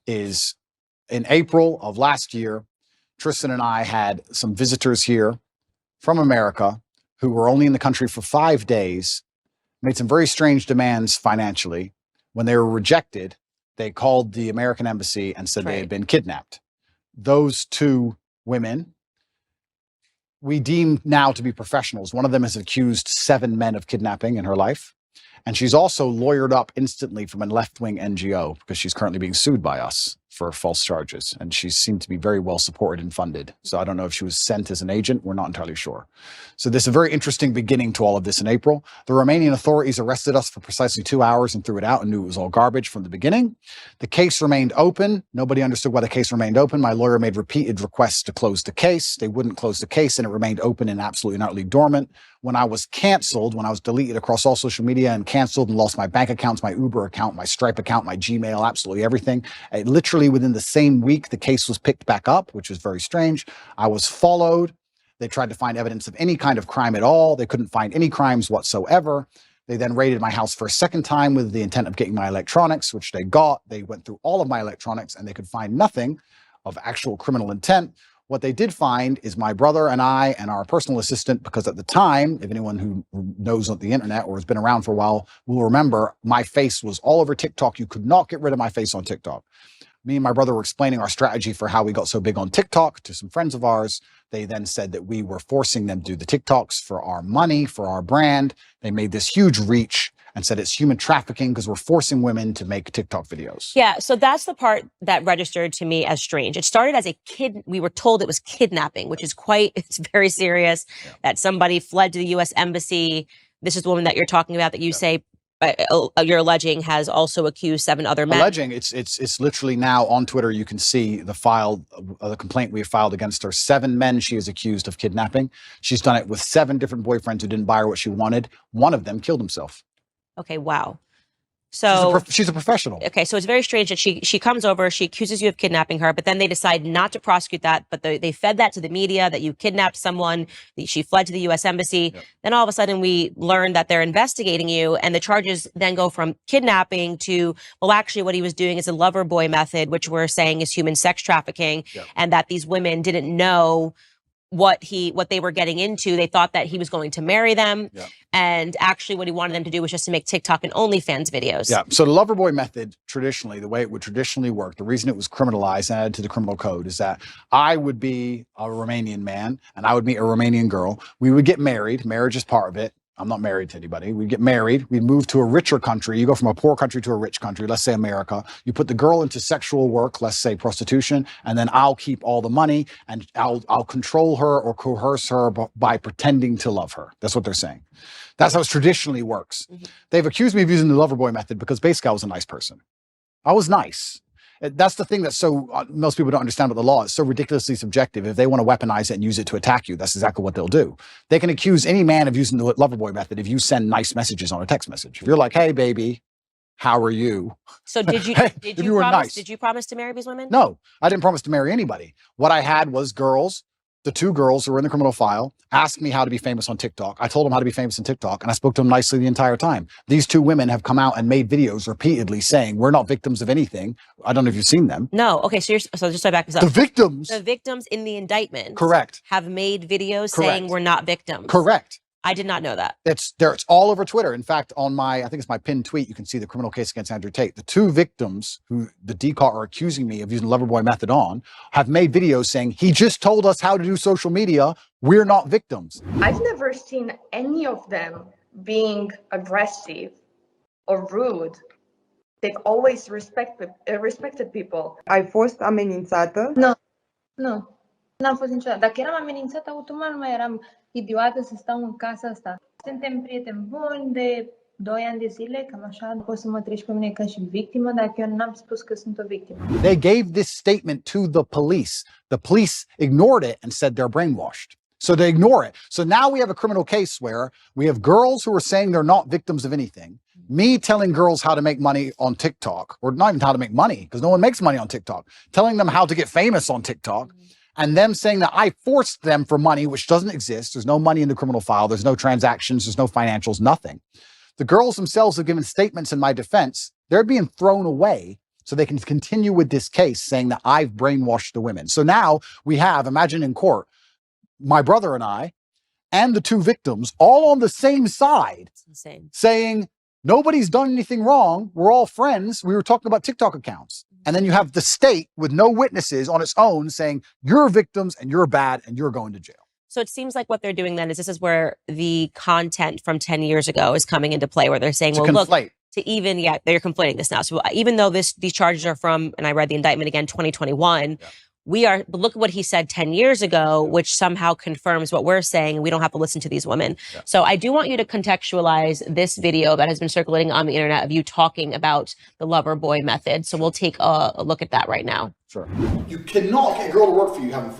is in April of last year, Tristan and I had some visitors here from America who were only in the country for 5 days, made some very strange demands financially. When they were rejected, they called the American embassy and said they had been kidnapped. Those two women, we deem now to be professionals. One of them has accused 7 men of kidnapping in her life. And she's also lawyered up instantly from a left-wing NGO because she's currently being sued by us for false charges. And she seemed to be very well supported and funded. So I don't know if she was sent as an agent. We're not entirely sure. So this is a very interesting beginning to all of this in April. The Romanian authorities arrested us for precisely 2 hours and threw it out and knew it was all garbage from the beginning. The case remained open. Nobody understood why the case remained open. My lawyer made repeated requests to close the case. They wouldn't close the case, and it remained open and absolutely and utterly dormant. When I was canceled, when I was deleted across all social media and canceled and lost my bank accounts, my Uber account, my Stripe account, my Gmail, absolutely everything, literally within the same week, the case was picked back up, which was very strange. I was followed. They tried to find evidence of any kind of crime at all. They couldn't find any crimes whatsoever. They then raided my house for a second time with the intent of getting my electronics, which they got. They went through all of my electronics and they could find nothing of actual criminal intent. What they did find is my brother and I and our personal assistant, because at the time, if anyone who knows on the internet or has been around for a while will remember, my face was all over TikTok. You could not get rid of my face on TikTok. Me and my brother were explaining our strategy for how we got so big on TikTok to some friends of ours. They then said that we were forcing them to do the TikToks for our money, for our brand. They made this huge reach and said it's human trafficking because we're forcing women to make TikTok videos. Yeah, so that's the part that registered to me as strange. It started as we were told it was kidnapping, which is it's very serious, that somebody fled to the U.S. embassy. This is the woman that you're talking about that you say you're alleging has also accused 7 other men. Alleging, it's literally now on Twitter. You can see the complaint we have filed against her. 7 men she is accused of kidnapping. She's done it with 7 different boyfriends who didn't buy her what she wanted. One of them killed himself. Okay, wow. So she's a professional. Okay, so it's very strange that she comes over, she accuses you of kidnapping her, but then they decide not to prosecute that, but they fed that to the media that you kidnapped someone, that she fled to the U.S. embassy. Then all of a sudden we learn that they're investigating you, and the charges then go from kidnapping to, well, actually what he was doing is a lover boy method, which we're saying is human sex trafficking, and that these women didn't know what they were getting into. They thought that he was going to marry them. Yeah. And actually what he wanted them to do was just to make TikTok and OnlyFans videos. Yeah. So the Loverboy method, traditionally, the way it would traditionally work, the reason it was criminalized and added to the criminal code is that I would be a Romanian man and I would meet a Romanian girl. We would get married. Marriage is part of it. I'm not married to anybody. We'd get married. We'd move to a richer country. You go from a poor country to a rich country, let's say America. You put the girl into sexual work, let's say prostitution, and then I'll keep all the money and I'll control her or coerce her by pretending to love her. That's what they're saying. That's how it traditionally works. Mm-hmm. They've accused me of using the Loverboy method because basically I was a nice person. I was nice. That's the thing that most people don't understand about the law. It's so ridiculously subjective. If they want to weaponize it and use it to attack you, that's exactly what they'll do. They can accuse any man of using the Loverboy method if you send nice messages on a text message. If you're like, hey, baby, how are you? So did you, hey, did you promise to marry these women? No, I didn't promise to marry anybody. What I had was girls. The two girls who were in the criminal file asked me how to be famous on TikTok. I told them how to be famous on TikTok, and I spoke to them nicely the entire time. These two women have come out and made videos repeatedly saying, we're not victims of anything. I don't know if you've seen them. No. Okay, so just so I back this up. The victims in the indictment. Correct. Have made videos saying we're not victims. Correct. I did not know that. It's all over Twitter. In fact, on I think it's my pinned tweet, you can see the criminal case against Andrew Tate. The two victims who the DCAR are accusing me of using the Loverboy method on have made videos saying, he just told us how to do social media. We're not victims. I've never seen any of them being aggressive or rude. They've always respected people. Ai fost amenințată? Nu. N-am fost niciodată. Dacă eram amenințată, automat nu mai eram idiotă să stau în casa asta. Suntem prieteni buni de 2 ani de zile, cam așa. Poți să mă treci pe mine ca și victimă, dacă eu n-am spus că sunt o victimă. They gave this statement to the police. The police ignored it and said they're brainwashed. So they ignore it. So now we have a criminal case where we have girls who are saying they're not victims of anything. Me telling girls how to make money on TikTok, or not even how to make money, because no one makes money on TikTok. Telling them how to get famous on TikTok. And them saying that I forced them for money, which doesn't exist. There's no money in the criminal file. There's no transactions. There's no financials, nothing. The girls themselves have given statements in my defense. They're being thrown away so they can continue with this case saying that I've brainwashed the women. So now we have, imagine in court, my brother and I, and the two victims all on the same side. It's insane. Saying, nobody's done anything wrong. We're all friends. We were talking about TikTok accounts. And then you have the state with no witnesses on its own saying, you're victims and you're bad and you're going to jail. So it seems like what they're doing then is this is where the content from 10 years ago is coming into play, where they're saying, well, look, they're conflating this now. So even though these charges are from, and I read the indictment again, 2021, but look at what he said 10 years ago, which somehow confirms what we're saying. We don't have to listen to these women. Yeah. So I do want you to contextualize this video that has been circulating on the internet of you talking about the Loverboy method. So we'll take a look at that right now. Sure. You cannot get a girl to work for you having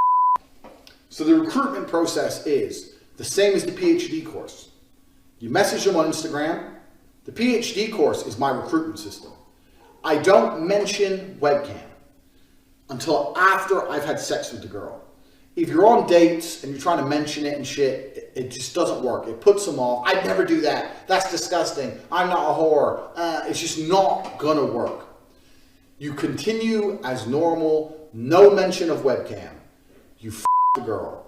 So the recruitment process is the same as the PhD course. You message them on Instagram. The PhD course is my recruitment system. I don't mention webcam until after I've had sex with the girl. If you're on dates and you're trying to mention it and shit, it just doesn't work. It puts them off. I'd never do that. That's disgusting. I'm not a whore. It's just not gonna work. You continue as normal, no mention of webcam. You f the girl.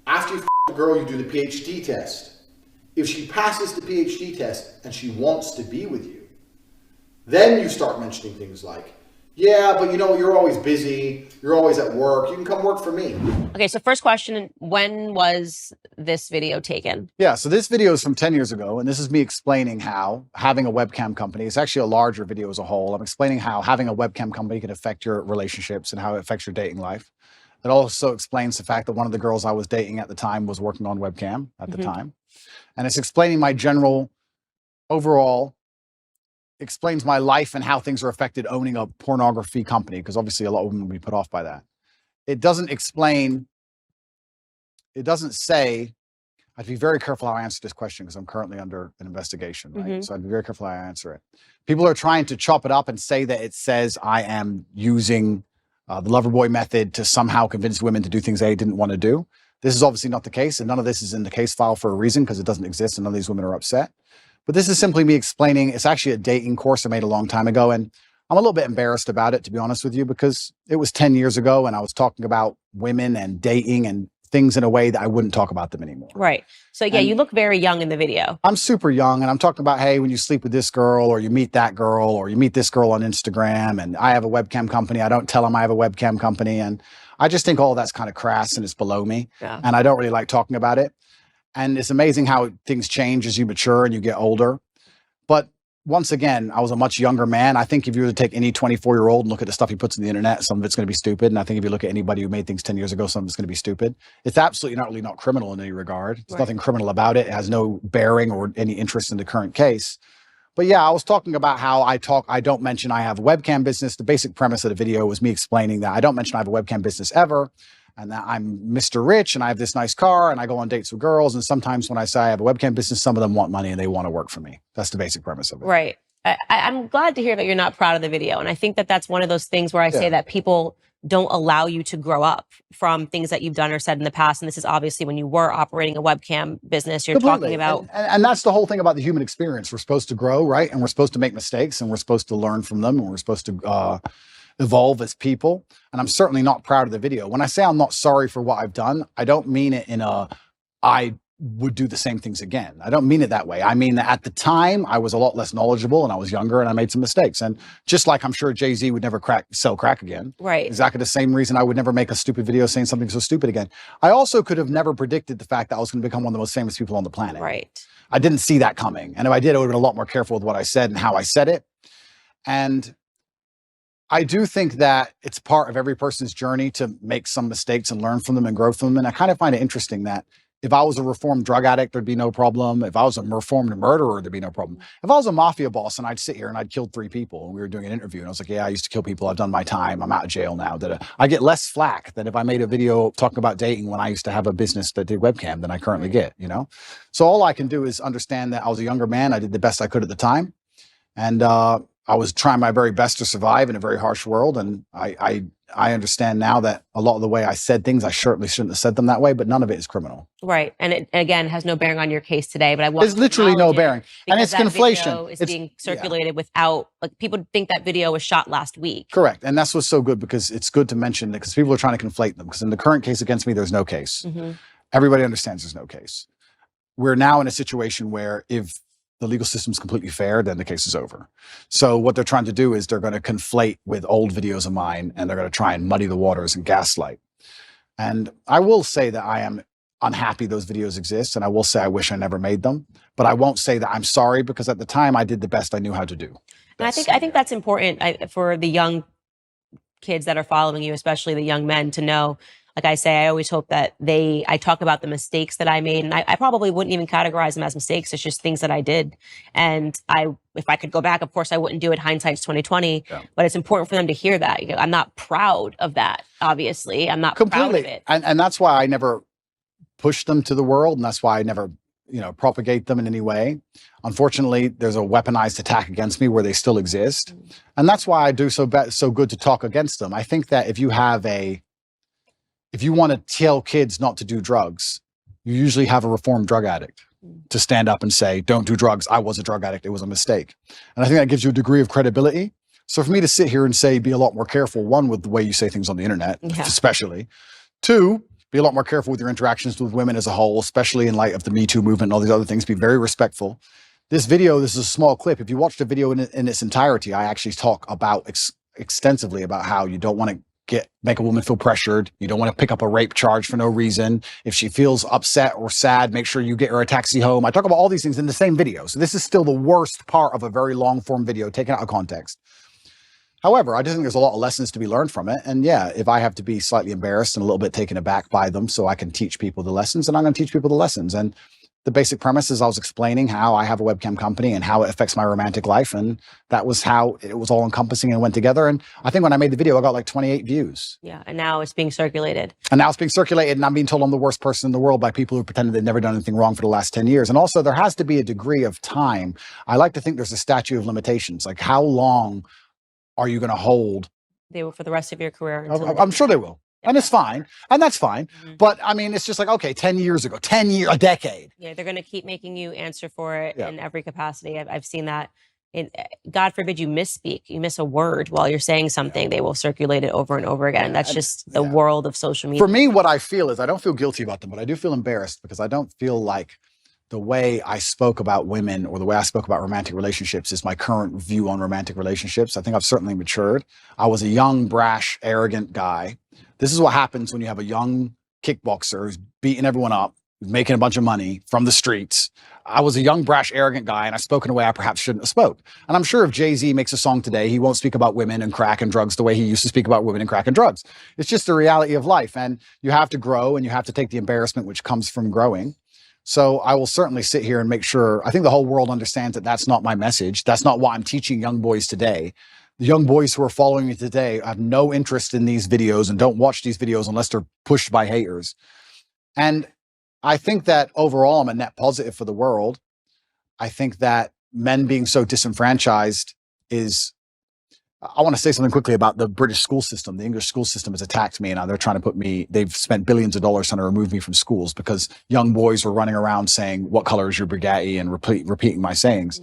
After you f the girl, you do the PhD test. If she passes the PhD test and she wants to be with you, then you start mentioning things like, yeah, but you know, you're always busy. You're always at work. You can come work for me. Okay, so first question, when was this video taken? Yeah, so this video is from 10 years ago, and this is me explaining how having a webcam company, it's actually a larger video as a whole. I'm explaining how having a webcam company can affect your relationships and how it affects your dating life. It also explains the fact that one of the girls I was dating at the time was working on webcam at the time. And it's explaining my general, overall, explains my life and how things are affected owning a pornography company, because obviously a lot of women will be put off by that. It doesn't explain, it doesn't say, I have to be very careful how I answer this question because I'm currently under an investigation, right? So I'd be very careful how I answer it. People are trying to chop it up and say that it says I am using the Loverboy method to somehow convince women to do things they didn't want to do. This is obviously not the case, and none of this is in the case file for a reason because it doesn't exist and none of these women are upset. But this is simply me explaining, it's actually a dating course I made a long time ago, and I'm a little bit embarrassed about it, to be honest with you, because it was 10 years ago and I was talking about women and dating and things in a way that I wouldn't talk about them anymore. Right. So yeah, And you look very young in the video. I'm super young, and I'm talking about, hey, when you sleep with this girl, or you meet that girl, or you meet this girl on Instagram, and I have a webcam company. I don't tell them I have a webcam company. And I just think all that's kind of crass and it's below me. Yeah. And I don't really like talking about it. And it's amazing how things change as you mature and you get older. But once again, I was a much younger man. I think if you were to take any 24-year-old and look at the stuff he puts on the internet, some of it's going to be stupid. And I think if you look at anybody who made things 10 years ago, some of it's going to be stupid. It's absolutely not criminal in any regard. There's nothing criminal about it. It has no bearing or any interest in the current case. But yeah, I was talking about how I don't mention I have a webcam business. The basic premise of the video was me explaining that I don't mention I have a webcam business ever, and that I'm Mr. Rich and I have this nice car and I go on dates with girls. And sometimes when I say I have a webcam business, some of them want money and they want to work for me. That's the basic premise of it. Right. I'm glad to hear that you're not proud of the video. And I think that that's one of those things where I say that people don't allow you to grow up from things that you've done or said in the past. And this is obviously when you were operating a webcam business, you're Completely. talking about. And that's the whole thing about the human experience. We're supposed to grow, right? And we're supposed to make mistakes and we're supposed to learn from them and we're supposed to evolve as people. And I'm certainly not proud of the video. When I say I'm not sorry for what I've done, I don't mean it in I would do the same things again. I don't mean it that way. I mean that at the time I was a lot less knowledgeable and I was younger and I made some mistakes. And just like I'm sure Jay-Z would never sell crack again. Right. Exactly the same reason I would never make a stupid video saying something so stupid again. I also could have never predicted the fact that I was going to become one of the most famous people on the planet. Right. I didn't see that coming. And if I did, I would have been a lot more careful with what I said and how I said it. And I do think that it's part of every person's journey to make some mistakes and learn from them and grow from them. And I kind of find it interesting that if I was a reformed drug addict, there'd be no problem. If I was a reformed murderer, there'd be no problem. If I was a mafia boss and I'd sit here and I'd killed 3 people and we were doing an interview and I was like, yeah, I used to kill people. I've done my time. I'm out of jail now. I get less flack than if I made a video talking about dating when I used to have a business that did webcam than I currently get, you know? So all I can do is understand that I was a younger man. I did the best I could at the time. And I was trying my very best to survive in a very harsh world. And I understand now that a lot of the way I said things, I certainly shouldn't have said them that way, but none of it is criminal. Right. And it, again, has no bearing on your case today, but I want There's literally no bearing. And it's conflation. It's being circulated without, like, people think that video was shot last week. Correct. And that's what's so good, because it's good to mention that, because people are trying to conflate them. Because in the current case against me, there's no case. Mm-hmm. Everybody understands there's no case. We're now in a situation where if the legal system's completely fair, then the case is over. So what they're trying to do is they're going to conflate with old videos of mine, and they're going to try and muddy the waters and gaslight. And I will say that I am unhappy those videos exist, and I will say I wish I never made them, but I won't say that I'm sorry, because at the time I did the best I knew how to do. And I think that's important for the young kids that are following you, especially the young men, to know. Like I say, I always hope that I talk about the mistakes that I made, and I probably wouldn't even categorize them as mistakes. It's just things that I did. And if I could go back, of course, I wouldn't do it. Hindsight's 2020. Yeah. But it's important for them to hear that. You know, I'm not proud of that. Obviously, I'm not proud of it. And that's why I never push them to the world, and that's why I never, propagate them in any way. Unfortunately, there's a weaponized attack against me where they still exist, and that's why I do so good to talk against them. I think that if you want to tell kids not to do drugs, you usually have a reformed drug addict to stand up and say, don't do drugs. I was a drug addict. It was a mistake. And I think that gives you a degree of credibility. So for me to sit here and say, be a lot more careful, one, with the way you say things on the internet, especially. 2, be a lot more careful with your interactions with women as a whole, especially in light of the Me Too movement and all these other things. Be very respectful. This is a small clip. If you watch the video in its entirety, I actually talk about extensively about how you don't want to make a woman feel pressured. You don't want to pick up a rape charge for no reason. If she feels upset or sad, make sure you get her a taxi home. I talk about all these things in the same video. So this is still the worst part of a very long form video taken out of context. However, I just think there's a lot of lessons to be learned from it. And yeah, if I have to be slightly embarrassed and a little bit taken aback by them so I can teach people the lessons, then I'm going to teach people the lessons. And the basic premise is I was explaining how I have a webcam company and how it affects my romantic life. And that was how it was all encompassing and went together. And I think when I made the video, I got like 28 views. Yeah. And now it's being circulated. And I'm being told I'm the worst person in the world by people who pretended they've never done anything wrong for the last 10 years. And also there has to be a degree of time. I like to think there's a statute of limitations. Like, how long are you going to hold? They will for the rest of your career. I'm sure they will. And it's fine. And that's fine. Mm-hmm. But I mean, it's just like, okay, 10 years ago, a decade. Yeah, they're going to keep making you answer for it in every capacity. I've seen that God forbid you misspeak, you miss a word while you're saying something, they will circulate it over and over again. That's just the world of social media. For me, what I feel is I don't feel guilty about them, but I do feel embarrassed because I don't feel like the way I spoke about women or the way I spoke about romantic relationships is my current view on romantic relationships. I think I've certainly matured. I was a young, brash, arrogant guy. This is what happens when you have a young kickboxer who's beating everyone up, who's making a bunch of money from the streets. I was a young, brash, arrogant guy, and I spoke in a way I perhaps shouldn't have spoke. And I'm sure if Jay-Z makes a song today, he won't speak about women and crack and drugs the way he used to speak about women and crack and drugs. It's just the reality of life. And you have to grow and you have to take the embarrassment which comes from growing. So I will certainly sit here and make sure, I think the whole world understands that that's not my message. That's not what I'm teaching young boys today. The young boys who are following me today have no interest in these videos and don't watch these videos unless they're pushed by haters. And I think that overall, I'm a net positive for the world. I think that men being so disenfranchised is, I want to say something quickly about the British school system. The English school system has attacked me, and they're trying to put me, they've spent billions of dollars trying to remove me from schools because young boys were running around saying, what color is your Bugatti, and repeating my sayings.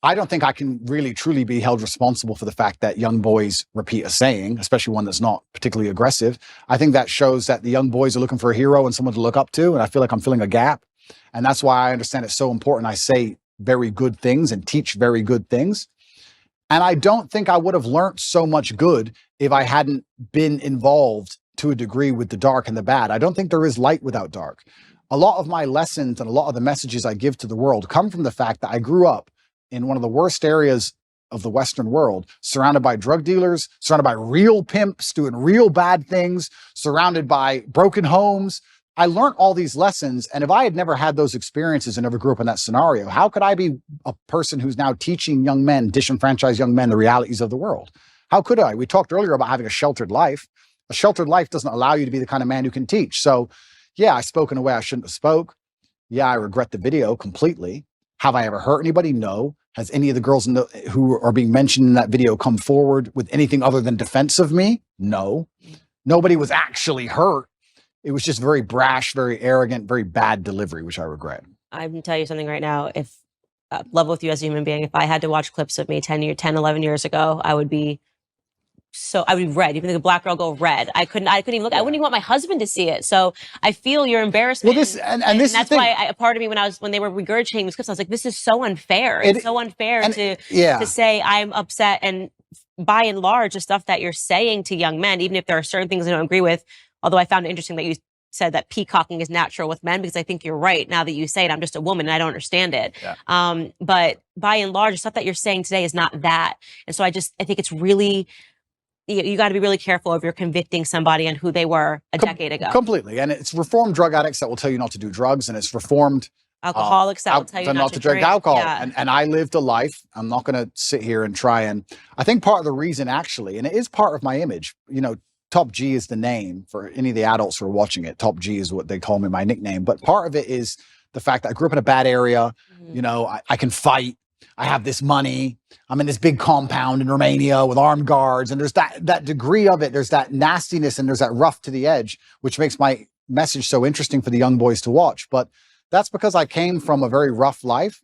I don't think I can really truly be held responsible for the fact that young boys repeat a saying, especially one that's not particularly aggressive. I think that shows that the young boys are looking for a hero and someone to look up to. And I feel like I'm filling a gap. And that's why I understand it's so important I say very good things and teach very good things. And I don't think I would have learned so much good if I hadn't been involved to a degree with the dark and the bad. I don't think there is light without dark. A lot of my lessons and a lot of the messages I give to the world come from the fact that I grew up in one of the worst areas of the Western world, surrounded by drug dealers, surrounded by real pimps doing real bad things, surrounded by broken homes. I learned all these lessons. And if I had never had those experiences and never grew up in that scenario, how could I be a person who's now teaching young men, disenfranchised young men, the realities of the world? How could I? We talked earlier about having a sheltered life. A sheltered life doesn't allow you to be the kind of man who can teach. So yeah, I spoke in a way I shouldn't have spoke. Yeah, I regret the video completely. Have I ever hurt anybody? No. Has any of the girls who are being mentioned in that video come forward with anything other than defense of me? No. Nobody was actually hurt. It was just very brash, very arrogant, very bad delivery, which I regret. I'm gonna tell you something right now. If love with you as a human being, if I had to watch clips of me 10, 11 years ago, I would be red. Even the black girl go red. I couldn't even look. I wouldn't even want my husband to see it. So I feel your embarrassment. Well, this that's why a part of me when they were regurgitating these clips, I was like, this is so unfair. It's so unfair to say I'm upset. And by and large, the stuff that you're saying to young men, even if there are certain things I don't agree with, although I found it interesting that you said that peacocking is natural with men, because I think you're right. Now that you say it, I'm just a woman and I don't understand it. Yeah. But by and large, the stuff that you're saying today is not that. And so I think it's really, you got to be really careful if you're convicting somebody on who they were a decade ago. Completely. And it's reformed drug addicts that will tell you not to do drugs, and it's reformed alcoholics that will tell you not to drink alcohol. Yeah. And I lived a life. I'm not going to sit here and try and, I think part of the reason actually, and it is part of my image, Top G is the name for any of the adults who are watching it. Top G is what they call me, my nickname. But part of it is the fact that I grew up in a bad area. Mm-hmm. I can fight. I have this money. I'm in this big compound in Romania with armed guards. And there's that degree of it. There's that nastiness and there's that rough to the edge, which makes my message so interesting for the young boys to watch. But that's because I came from a very rough life.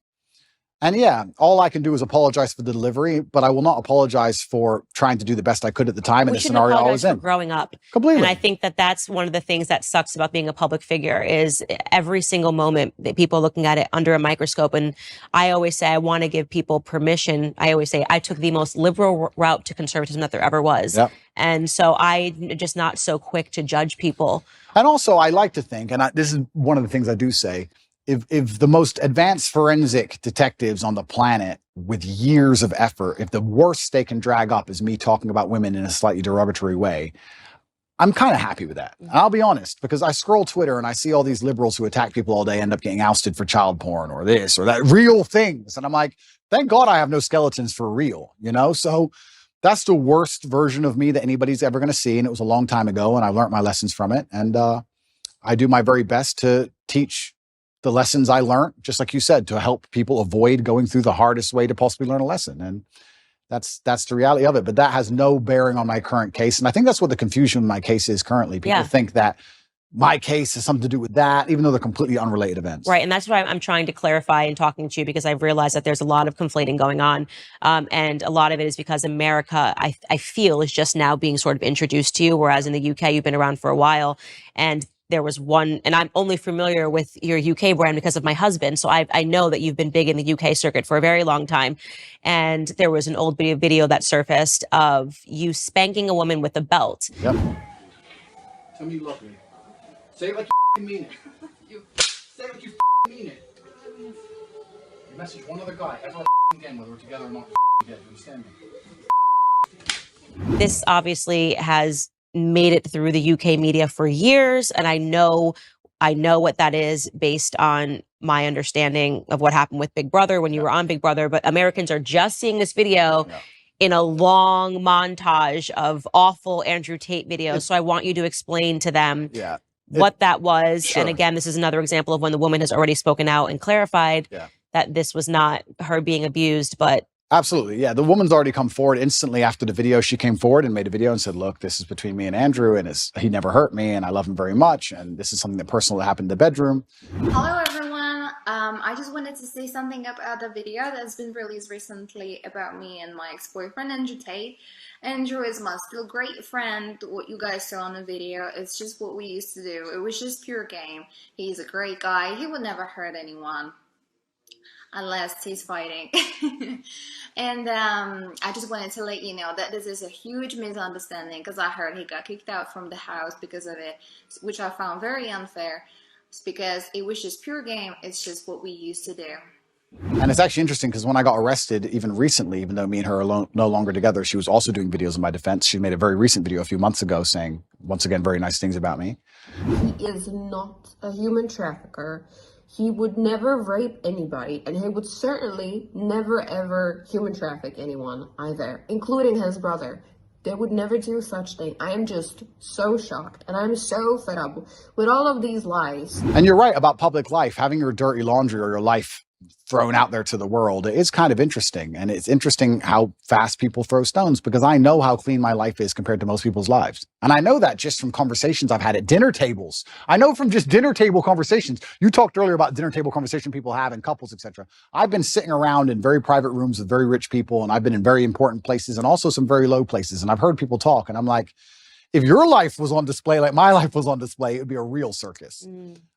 And yeah, all I can do is apologize for the delivery, but I will not apologize for trying to do the best I could at the time in the scenario I was in. Growing up. Completely. And I think that that's one of the things that sucks about being a public figure is every single moment that people are looking at it under a microscope. And I always say, I want to give people permission. I always say I took the most liberal route to conservatism that there ever was. Yep. And so I'm just not so quick to judge people. And also I like to think, and this is one of the things I do say, if the most advanced forensic detectives on the planet with years of effort, if the worst they can drag up is me talking about women in a slightly derogatory way, I'm kind of happy with that. And I'll be honest, because I scroll Twitter and I see all these liberals who attack people all day end up getting ousted for child porn or this or that, real things. And I'm like, thank God I have no skeletons for real, So that's the worst version of me that anybody's ever going to see. And it was a long time ago and I learned my lessons from it. And I do my very best to teach the lessons I learned, just like you said, to help people avoid going through the hardest way to possibly learn a lesson. And that's the reality of it. But that has no bearing on my current case. And I think that's what the confusion in my case is currently. People think that my case has something to do with that, even though they're completely unrelated events. Right. And that's why I'm trying to clarify and talking to you, because I've realized that there's a lot of conflating going on. And a lot of it is because America, I feel, is just now being sort of introduced to you, whereas in the UK, you've been around for a while. And there was one, and I'm only familiar with your UK brand because of my husband. So I know that you've been big in the UK circuit for a very long time. And there was an old video that surfaced of you spanking a woman with a belt. Yep. Tell me you love me. Say it like you mean it. Say it like you mean it. You message one other guy ever again, whether we're together or not together. You understand me? This obviously has made it through the UK media for years, and I know what that is based on my understanding of what happened with Big Brother when you were on Big Brother. But Americans are just seeing this video in a long montage of awful Andrew Tate videos. So I want you to explain to them what that was. Sure. And again, this is another example of when the woman has already spoken out and clarified that this was not her being abused, but absolutely. Yeah. The woman's already come forward instantly after the video. She came forward and made a video and said, look, this is between me and Andrew, and he never hurt me, and I love him very much. And this is something that personally happened in the bedroom. Hello, everyone. I just wanted to say something about the video that's been released recently about me and my ex-boyfriend, Andrew Tate. Andrew is my still great friend. What you guys saw in the video, it's just what we used to do. It was just pure game. He's a great guy. He would never hurt anyone unless he's fighting. And I just wanted to let you know that this is a huge misunderstanding, because I heard he got kicked out from the house because of it, which I found very unfair. It's because it was just pure game. It's just what we used to do. And it's actually interesting because when I got arrested, even recently, even though me and her are no longer together, she was also doing videos in my defense. She made a very recent video a few months ago saying, once again, very nice things about me. He is not a human trafficker. He would never rape anybody, and he would certainly never ever human traffic anyone either, including his brother. They would never do such thing. I am just so shocked, and I'm so fed up with all of these lies. And you're right about public life, having your dirty laundry or your life thrown out there to the world. It is kind of interesting. And it's interesting how fast people throw stones, because I know how clean my life is compared to most people's lives. And I know that just from conversations I've had at dinner tables. I know from just dinner table conversations. You talked earlier about dinner table conversation people have in couples, etc. I've been sitting around in very private rooms with very rich people, and I've been in very important places and also some very low places. And I've heard people talk, and I'm like, if your life was on display like my life was on display, it would be a real circus.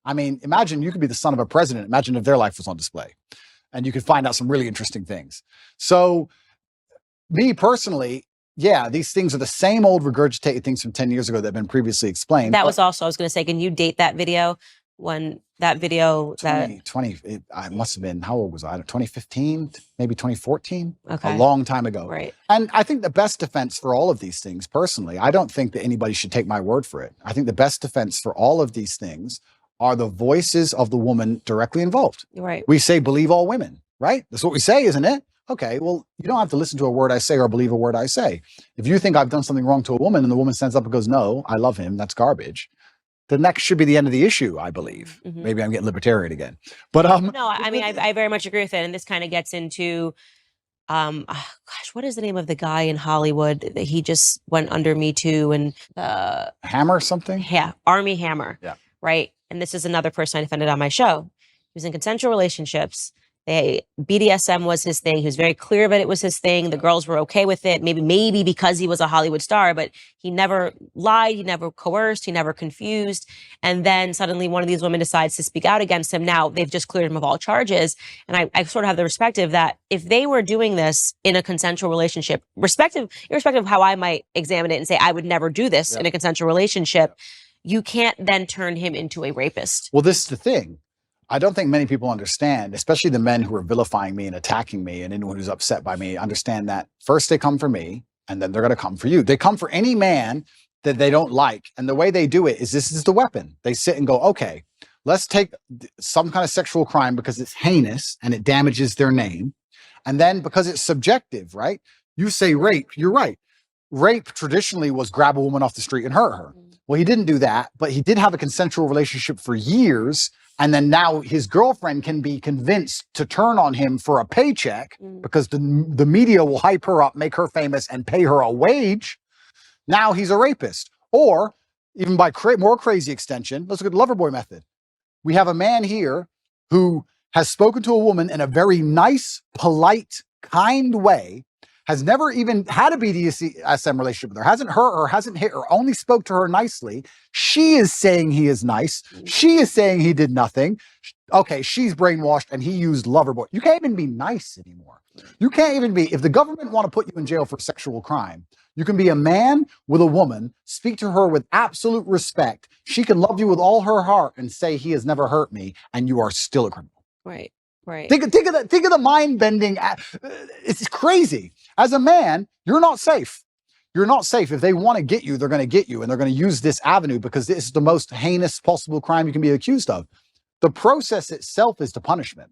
I mean, imagine you could be the son of a president. Imagine if their life was on display, and you could find out some really interesting things. So me personally, yeah, these things are the same old regurgitated things from 10 years ago that have been previously explained. that was also, I was going to say, can you date that video? When that video I must have been, how old was I? 2015, maybe 2014, Okay. A long time ago. Right. And I think the best defense for all of these things, personally, I don't think that anybody should take my word for it. I think the best defense for all of these things are the voices of the woman directly involved. Right. We say, believe all women, right? That's what we say, isn't it? Okay, well, you don't have to listen to a word I say or believe a word I say. If you think I've done something wrong to a woman and the woman stands up and goes, no, I love him, that's garbage, then that should be the end of the issue, I believe. Maybe I'm getting libertarian again. But no, I mean, I very much agree with it. And this kind of gets into, gosh, what is the name of the guy in Hollywood that he just went under Me Too and Hammer something? Yeah, Army Hammer. Yeah. Right. And this is another person I defended on my show. He was in consensual relationships. BDSM was his thing. He was very clear that it was his thing. The girls were okay with it. Maybe because he was a Hollywood star, but he never lied. He never coerced. He never confused. And then suddenly one of these women decides to speak out against him. Now they've just cleared him of all charges. And I sort of have the perspective that if they were doing this in a consensual relationship, irrespective of how I might examine it and say, I would never do this in a consensual relationship, you can't then turn him into a rapist. Well, this is the thing. I don't think many people understand, especially the men who are vilifying me and attacking me and anyone who's upset by me, understand that first they come for me and then they're going to come for you. They come for any man that they don't like. And the way they do it is this is the weapon. They sit and go, okay, let's take some kind of sexual crime because it's heinous and it damages their name. And then because it's subjective, right? You say rape, you're right. Rape traditionally was grab a woman off the street and hurt her. Well, he didn't do that, but he did have a consensual relationship for years. And then now his girlfriend can be convinced to turn on him for a paycheck because the media will hype her up, make her famous, and pay her a wage. Now he's a rapist. Or even by more crazy extension, let's look at the Loverboy method. We have a man here who has spoken to a woman in a very nice, polite, kind way, has never even had a BDSM relationship with her, hasn't hurt her, hasn't hit her, only spoke to her nicely. She is saying he is nice. She is saying he did nothing. Okay, she's brainwashed and he used Loverboy. You can't even be nice anymore. You can't even be, if the government want to put you in jail for sexual crime, you can be a man with a woman, speak to her with absolute respect. She can love you with all her heart and say he has never hurt me, and you are still a criminal. Right. Right. Think of that. Think of the mind bending. It's crazy. As a man, you're not safe. You're not safe. If they want to get you, they're going to get you, and they're going to use this avenue because this is the most heinous possible crime you can be accused of. The process itself is the punishment.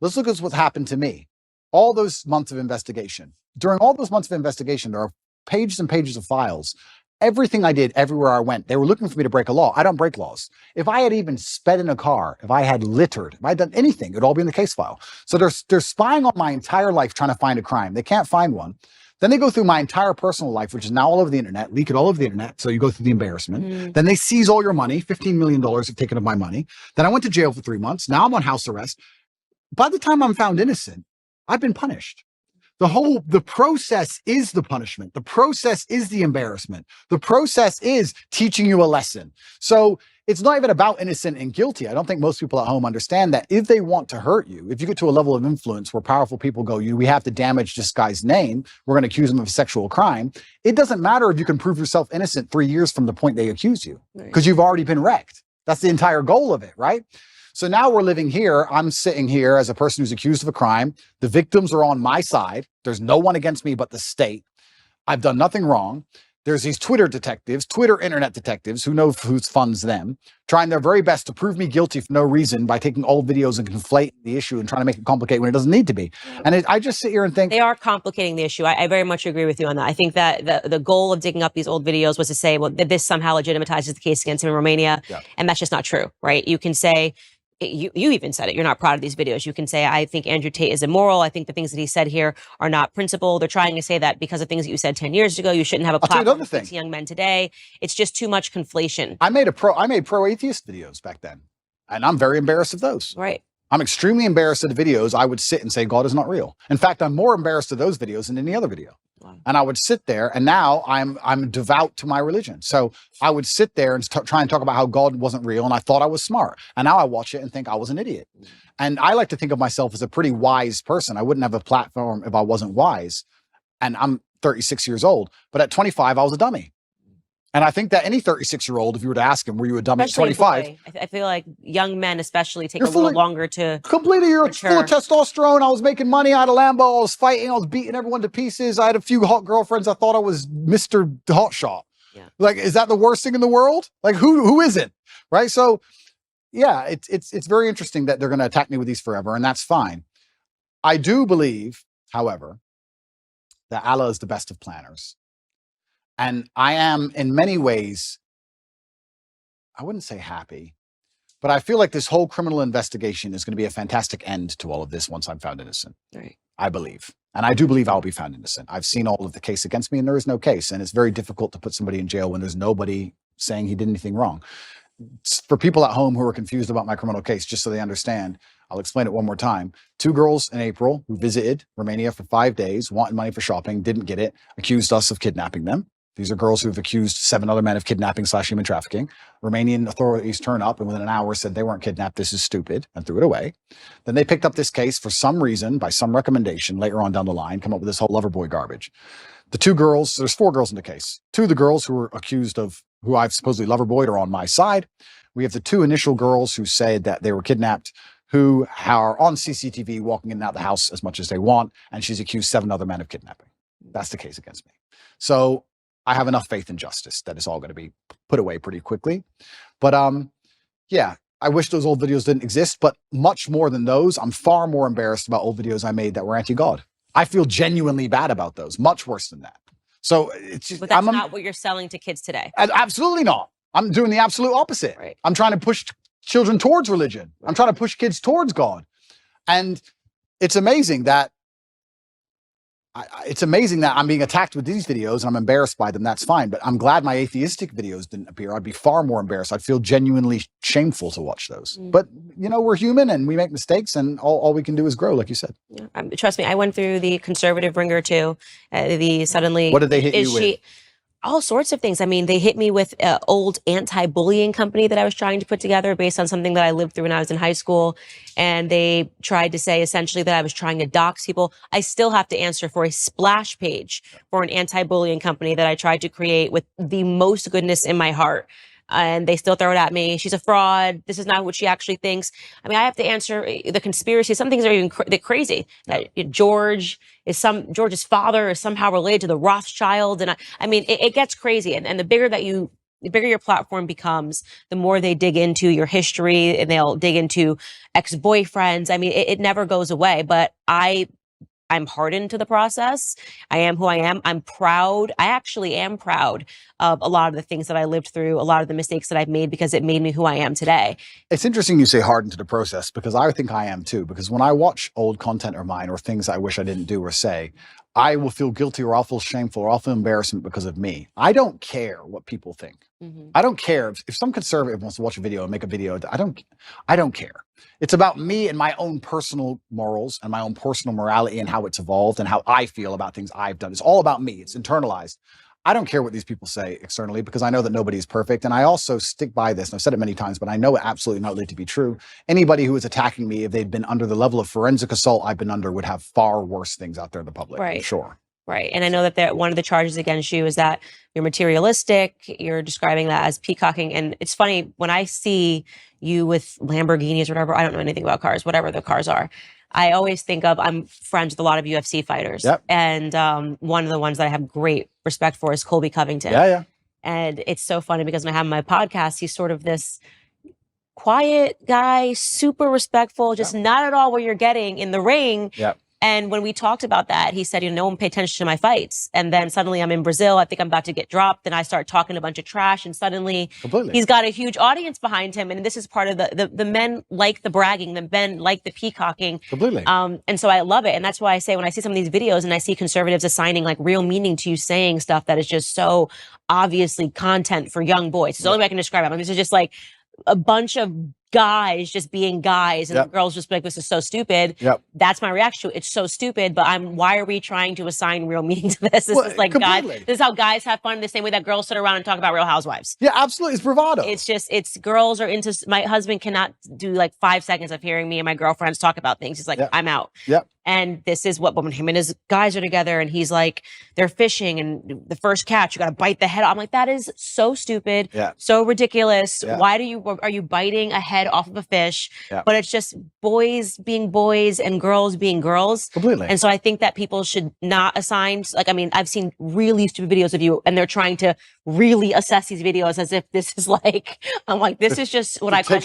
Let's look at what's happened to me. All those months of investigation. During all those months of investigation, there are pages and pages of files. Everything I did, everywhere I went, they were looking for me to break a law. I don't break laws. If I had even sped in a car, if I had littered, if I had done anything, it would all be in the case file. So they're spying on my entire life trying to find a crime. They can't find one. Then they go through my entire personal life, which is now all over the internet, leak it all over the internet. So you go through the embarrassment. Then they seize all your money. $15 million have taken of my money. Then I went to jail for 3 months. Now I'm on house arrest. By the time I'm found innocent, I've been punished. The process is the punishment. The process is the embarrassment. The process is teaching you a lesson. So it's not even about innocent and guilty. I don't think most people at home understand that if they want to hurt you, if you get to a level of influence where powerful people go, we have to damage this guy's name, we're going to accuse him of sexual crime. It doesn't matter if you can prove yourself innocent 3 years from the point they accuse you, because you've already been wrecked. That's the entire goal of it, right? So now we're living here. I'm sitting here as a person who's accused of a crime. The victims are on my side. There's no one against me but the state. I've done nothing wrong. There's these Twitter detectives, internet detectives, who know who funds them, trying their very best to prove me guilty for no reason by taking old videos and conflating the issue and trying to make it complicated when it doesn't need to be. And I just sit here and think... They are complicating the issue. I very much agree with you on that. I think that the goal of digging up these old videos was to say, well, that this somehow legitimizes the case against him in Romania. Yeah. And that's just not true, right? You can say... You even said it. You're not proud of these videos. You can say, I think Andrew Tate is immoral. I think the things that he said here are not principled. They're trying to say that because of things that you said 10 years ago, you shouldn't have a platform to young men today. It's just too much conflation. I made pro-atheist videos back then, and I'm very embarrassed of those. Right. I'm extremely embarrassed of the videos. I would sit and say, God is not real. In fact, I'm more embarrassed of those videos than any other video. Wow. And I would sit there, and now I'm devout to my religion. So I would sit there and try and talk about how God wasn't real, and I thought I was smart. And now I watch it and think I was an idiot. And I like to think of myself as a pretty wise person. I wouldn't have a platform if I wasn't wise. And I'm 36 years old. But at 25, I was a dummy. And I think that any 36-year-old, if you were to ask him, were you a dummy at 25? I feel like young men especially take a little longer to completely, you're full of testosterone. I was making money. I had a Lambo. I was fighting. I was beating everyone to pieces. I had a few hot girlfriends. I thought I was Mr. Hotshot. Yeah. Like, is that the worst thing in the world? Like, who isn't? Right? So, yeah, it's very interesting that they're going to attack me with these forever, and that's fine. I do believe, however, that Allah is the best of planners. And I am, in many ways, I wouldn't say happy, but I feel like this whole criminal investigation is going to be a fantastic end to all of this once I'm found innocent. Right. I believe. And I do believe I'll be found innocent. I've seen all of the case against me, and there is no case. And it's very difficult to put somebody in jail when there's nobody saying he did anything wrong. For people at home who are confused about my criminal case, just so they understand, I'll explain it one more time. 2 girls in April who visited Romania for 5 days, wanted money for shopping, didn't get it, accused us of kidnapping them. These are girls who have accused 7 other men of kidnapping/human trafficking. Romanian authorities turn up and within an hour said they weren't kidnapped, this is stupid, and threw it away. Then they picked up this case for some reason, by some recommendation later on down the line, come up with this whole Loverboy garbage. The 2 girls, there's 4 girls in the case. 2 of the girls who were accused of, who I've supposedly Loverboyed, are on my side. We have the 2 initial girls who said that they were kidnapped, who are on CCTV walking in and out of the house as much as they want, and she's accused 7 other men of kidnapping. That's the case against me. So I have enough faith in justice that it's all going to be put away pretty quickly. But yeah, I wish those old videos didn't exist, but much more than those, I'm far more embarrassed about old videos I made that were anti-God. I feel genuinely bad about those, much worse than that. So it's just, but that's not what you're selling to kids today. Absolutely not. I'm doing the absolute opposite. Right. I'm trying to push children towards religion. Right. I'm trying to push kids towards God. And it's amazing that it's amazing that I'm being attacked with these videos and I'm embarrassed by them. That's fine. But I'm glad my atheistic videos didn't appear. I'd be far more embarrassed. I'd feel genuinely shameful to watch those. But, you know, we're human and we make mistakes and all we can do is grow, like you said. Yeah. Trust me, I went through the conservative ringer too. Suddenly. What did they hit you with? All sorts of things. I mean, they hit me with an old anti-bullying company that I was trying to put together based on something that I lived through when I was in high school. And they tried to say essentially that I was trying to dox people. I still have to answer for a splash page for an anti-bullying company that I tried to create with the most goodness in my heart. And they still throw it at me. She's a fraud. This is not what she actually thinks. I mean, I have to answer the conspiracy. Some things are even crazy. That George's father is somehow related to the Rothschild. And I mean, it gets crazy. And the bigger your platform becomes, the more they dig into your history and they'll dig into ex-boyfriends. I mean, it never goes away, but I'm hardened to the process. I am who I am. I'm proud. I actually am proud of a lot of the things that I lived through, a lot of the mistakes that I've made, because it made me who I am today. It's interesting you say hardened to the process, because I think I am too. Because when I watch old content of mine or things I wish I didn't do or say, I will feel guilty or I'll feel shameful or I'll feel embarrassment because of me. I don't care what people think. I don't care if some conservative wants to watch a video and make a video. I don't care. It's about me and my own personal morals and my own personal morality and how it's evolved and how I feel about things I've done. It's all about me. It's internalized. I don't care what these people say externally, because I know that nobody is perfect. And I also stick by this, and I've said it many times, but I know it absolutely not to be true. Anybody who is attacking me, if they'd been under the level of forensic assault I've been under, would have far worse things out there in the public. Right. I'm sure. Right. And I know that one of the charges against you is that you're materialistic. You're describing that as peacocking. And it's funny, when I see you with Lamborghinis or whatever, I don't know anything about cars, whatever the cars are, I always think of, I'm friends with a lot of UFC fighters. Yep. And one of the ones that I have great respect for is Colby Covington. Yeah. And it's so funny because when I have my podcast, he's sort of this quiet guy, super respectful, just not at all what you're getting in the ring. Yep. And when we talked about that, he said, no one paid attention to my fights. And then suddenly I'm in Brazil. I think I'm about to get dropped. Then I start talking a bunch of trash. And suddenly he's got a huge audience behind him. And this is part of the men like the bragging. The men like the peacocking. Completely. And so I love it. And that's why I say when I see some of these videos and I see conservatives assigning like real meaning to you saying stuff that is just so obviously content for young boys. It's the only way I can describe it. I mean, this is just like a bunch of guys just being guys and the girls just be like, this is so stupid. That's my reaction to it. It's so stupid, but why are we trying to assign real meaning to this? This is like guys, this is how guys have fun the same way that girls sit around and talk about Real Housewives. Yeah, absolutely. It's bravado. It's girls are into, my husband cannot do like 5 seconds of hearing me and my girlfriends talk about things. He's like, I'm out. And this is what when him and his guys are together and he's like, they're fishing and the first catch, you got to bite the head off. I'm like, that is so stupid. So ridiculous. Why are you biting a head off of a fish? But it's just boys being boys and girls being girls. Completely. And so I think that people should not assign, like, I mean, I've seen really stupid videos of you and they're trying to really assess these videos as if this is like, I'm like, this is just what I call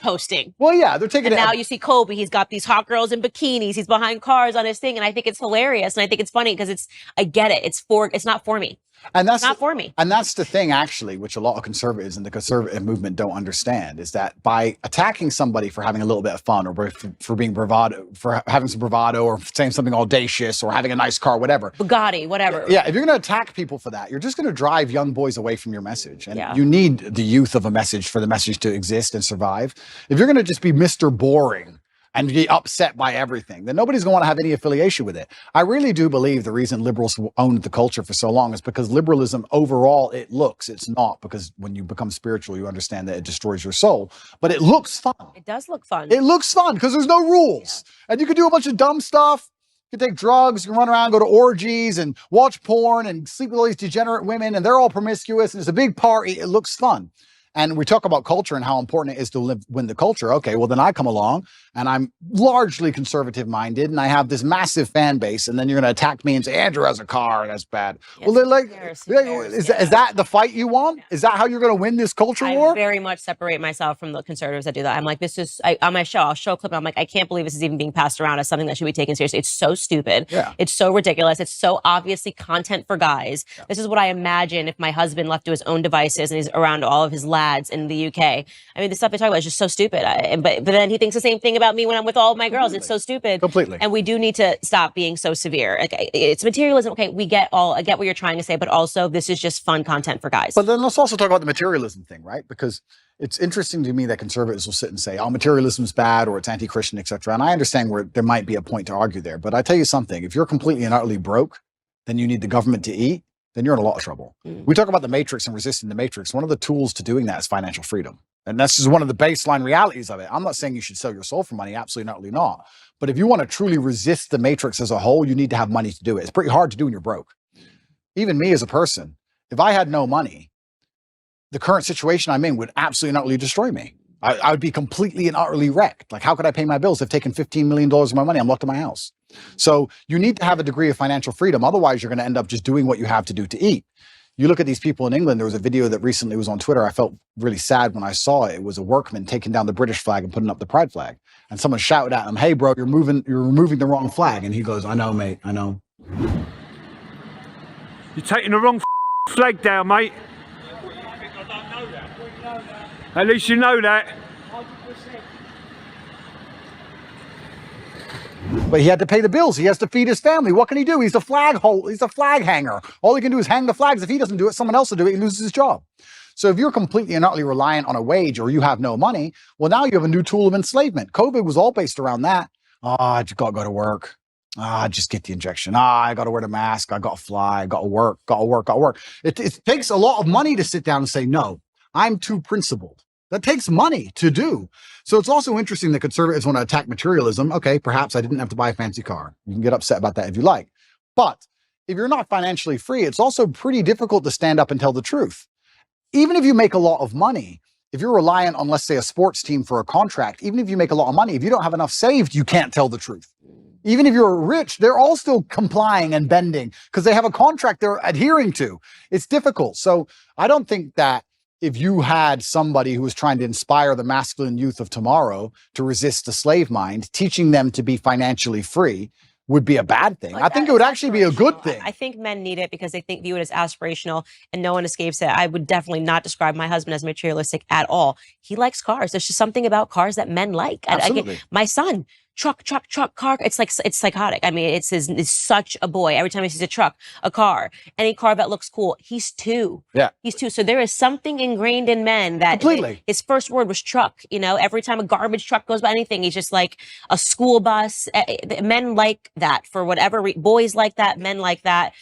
posting. Well, yeah, they're taking it. And now you see Kobe, he's got these hot girls in bikinis, he's behind cars on his thing. And I think it's hilarious. And I think it's funny because I get it. It's not for me. And that's not for me. And that's the thing, actually, which a lot of conservatives and the conservative movement don't understand, is that by attacking somebody for having a little bit of fun or for being bravado, for having some bravado or saying something audacious or having a nice car, whatever. Bugatti, whatever. Yeah, if you're going to attack people for that, you're just going to drive young boys away from your message. And you need the youth of a message for the message to exist and survive. If you're going to just be Mr. Boring and be upset by everything, then nobody's going to want to have any affiliation with it. I really do believe the reason liberals owned the culture for so long is because liberalism overall, it's not, because when you become spiritual, you understand that it destroys your soul, but it looks fun. It does look fun. It looks fun because there's no rules. And you can do a bunch of dumb stuff. You can take drugs, you can run around, go to orgies and watch porn and sleep with all these degenerate women and they're all promiscuous and it's a big party. It looks fun. And we talk about culture and how important it is to win the culture. Okay, well, then I come along and I'm largely conservative minded and I have this massive fan base. And then you're going to attack me and say, Andrew has a car. That's bad. Yes, well, they're like, is that the fight you want? Is that how you're going to win this culture war? I very much separate myself from the conservatives that do that. I'm like, this is, on my show, I'll show a clip and I'm like, I can't believe this is even being passed around as something that should be taken seriously. It's so stupid. It's so ridiculous. It's so obviously content for guys. This is what I imagine if my husband left to his own devices and he's around all of his lads lads in the UK. I mean, the stuff they talk about is just so stupid. But then he thinks the same thing about me when I'm with all of my girls. It's so stupid. Completely. And we do need to stop being so severe. Like, it's materialism. Okay, I get what you're trying to say, but also this is just fun content for guys. But then let's also talk about the materialism thing, right? Because it's interesting to me that conservatives will sit and say, oh, materialism is bad or it's anti-Christian, et cetera. And I understand where there might be a point to argue there. But I tell you something, if you're completely and utterly broke, then you need the government to eat, then you're in a lot of trouble. We talk about the matrix and resisting the matrix. One of the tools to doing that is financial freedom. And that's just one of the baseline realities of it. I'm not saying you should sell your soul for money, absolutely not, not. But if you want to truly resist the matrix as a whole, you need to have money to do it. It's pretty hard to do when you're broke. Even me as a person, if I had no money, the current situation I'm in would absolutely and utterly destroy me. I would be completely and utterly wrecked. Like, how could I pay my bills? They've taken $15 million of my money. I'm locked in my house. So you need to have a degree of financial freedom. Otherwise, you're going to end up just doing what you have to do to eat. You look at these people in England. There was a video that recently was on Twitter. I felt really sad when I saw it. It was a workman taking down the British flag and putting up the pride flag. And someone shouted at him, "Hey, bro, you're removing the wrong flag." And he goes, "I know, mate. I know." You're taking the wrong flag down, mate. At least you know that. But he had to pay the bills. He has to feed his family. What can he do? He's a flag hanger. All he can do is hang the flags. If he doesn't do it, someone else will do it. He loses his job. So if you're completely and utterly reliant on a wage or you have no money, well, now you have a new tool of enslavement. COVID was all based around that. I just got to go to work. Just get the injection. I got to wear the mask. I got to fly. I got to work. It takes a lot of money to sit down and say, no, I'm too principled. That takes money to do. So it's also interesting that conservatives want to attack materialism. Okay, perhaps I didn't have to buy a fancy car. You can get upset about that if you like. But if you're not financially free, it's also pretty difficult to stand up and tell the truth. Even if you make a lot of money, if you're reliant on, let's say, a sports team for a contract, even if you make a lot of money, if you don't have enough saved, you can't tell the truth. Even if you're rich, they're all still complying and bending because they have a contract they're adhering to. It's difficult. So I don't think that if you had somebody who was trying to inspire the masculine youth of tomorrow to resist the slave mind, teaching them to be financially free would be a bad thing. I think it would actually be a good thing. I think men need it because they view it as aspirational and no one escapes it. I would definitely not describe my husband as materialistic at all. He likes cars. There's just something about cars that men like. Absolutely. My son, truck, car. It's psychotic. I mean, it's such a boy. Every time he sees a truck, a car, any car that looks cool, he's 2. Yeah. He's 2. So there is something ingrained in men that his first word was truck. You know, every time a garbage truck goes by anything, he's just like a school bus. Men like that for whatever boys like that. Men like that.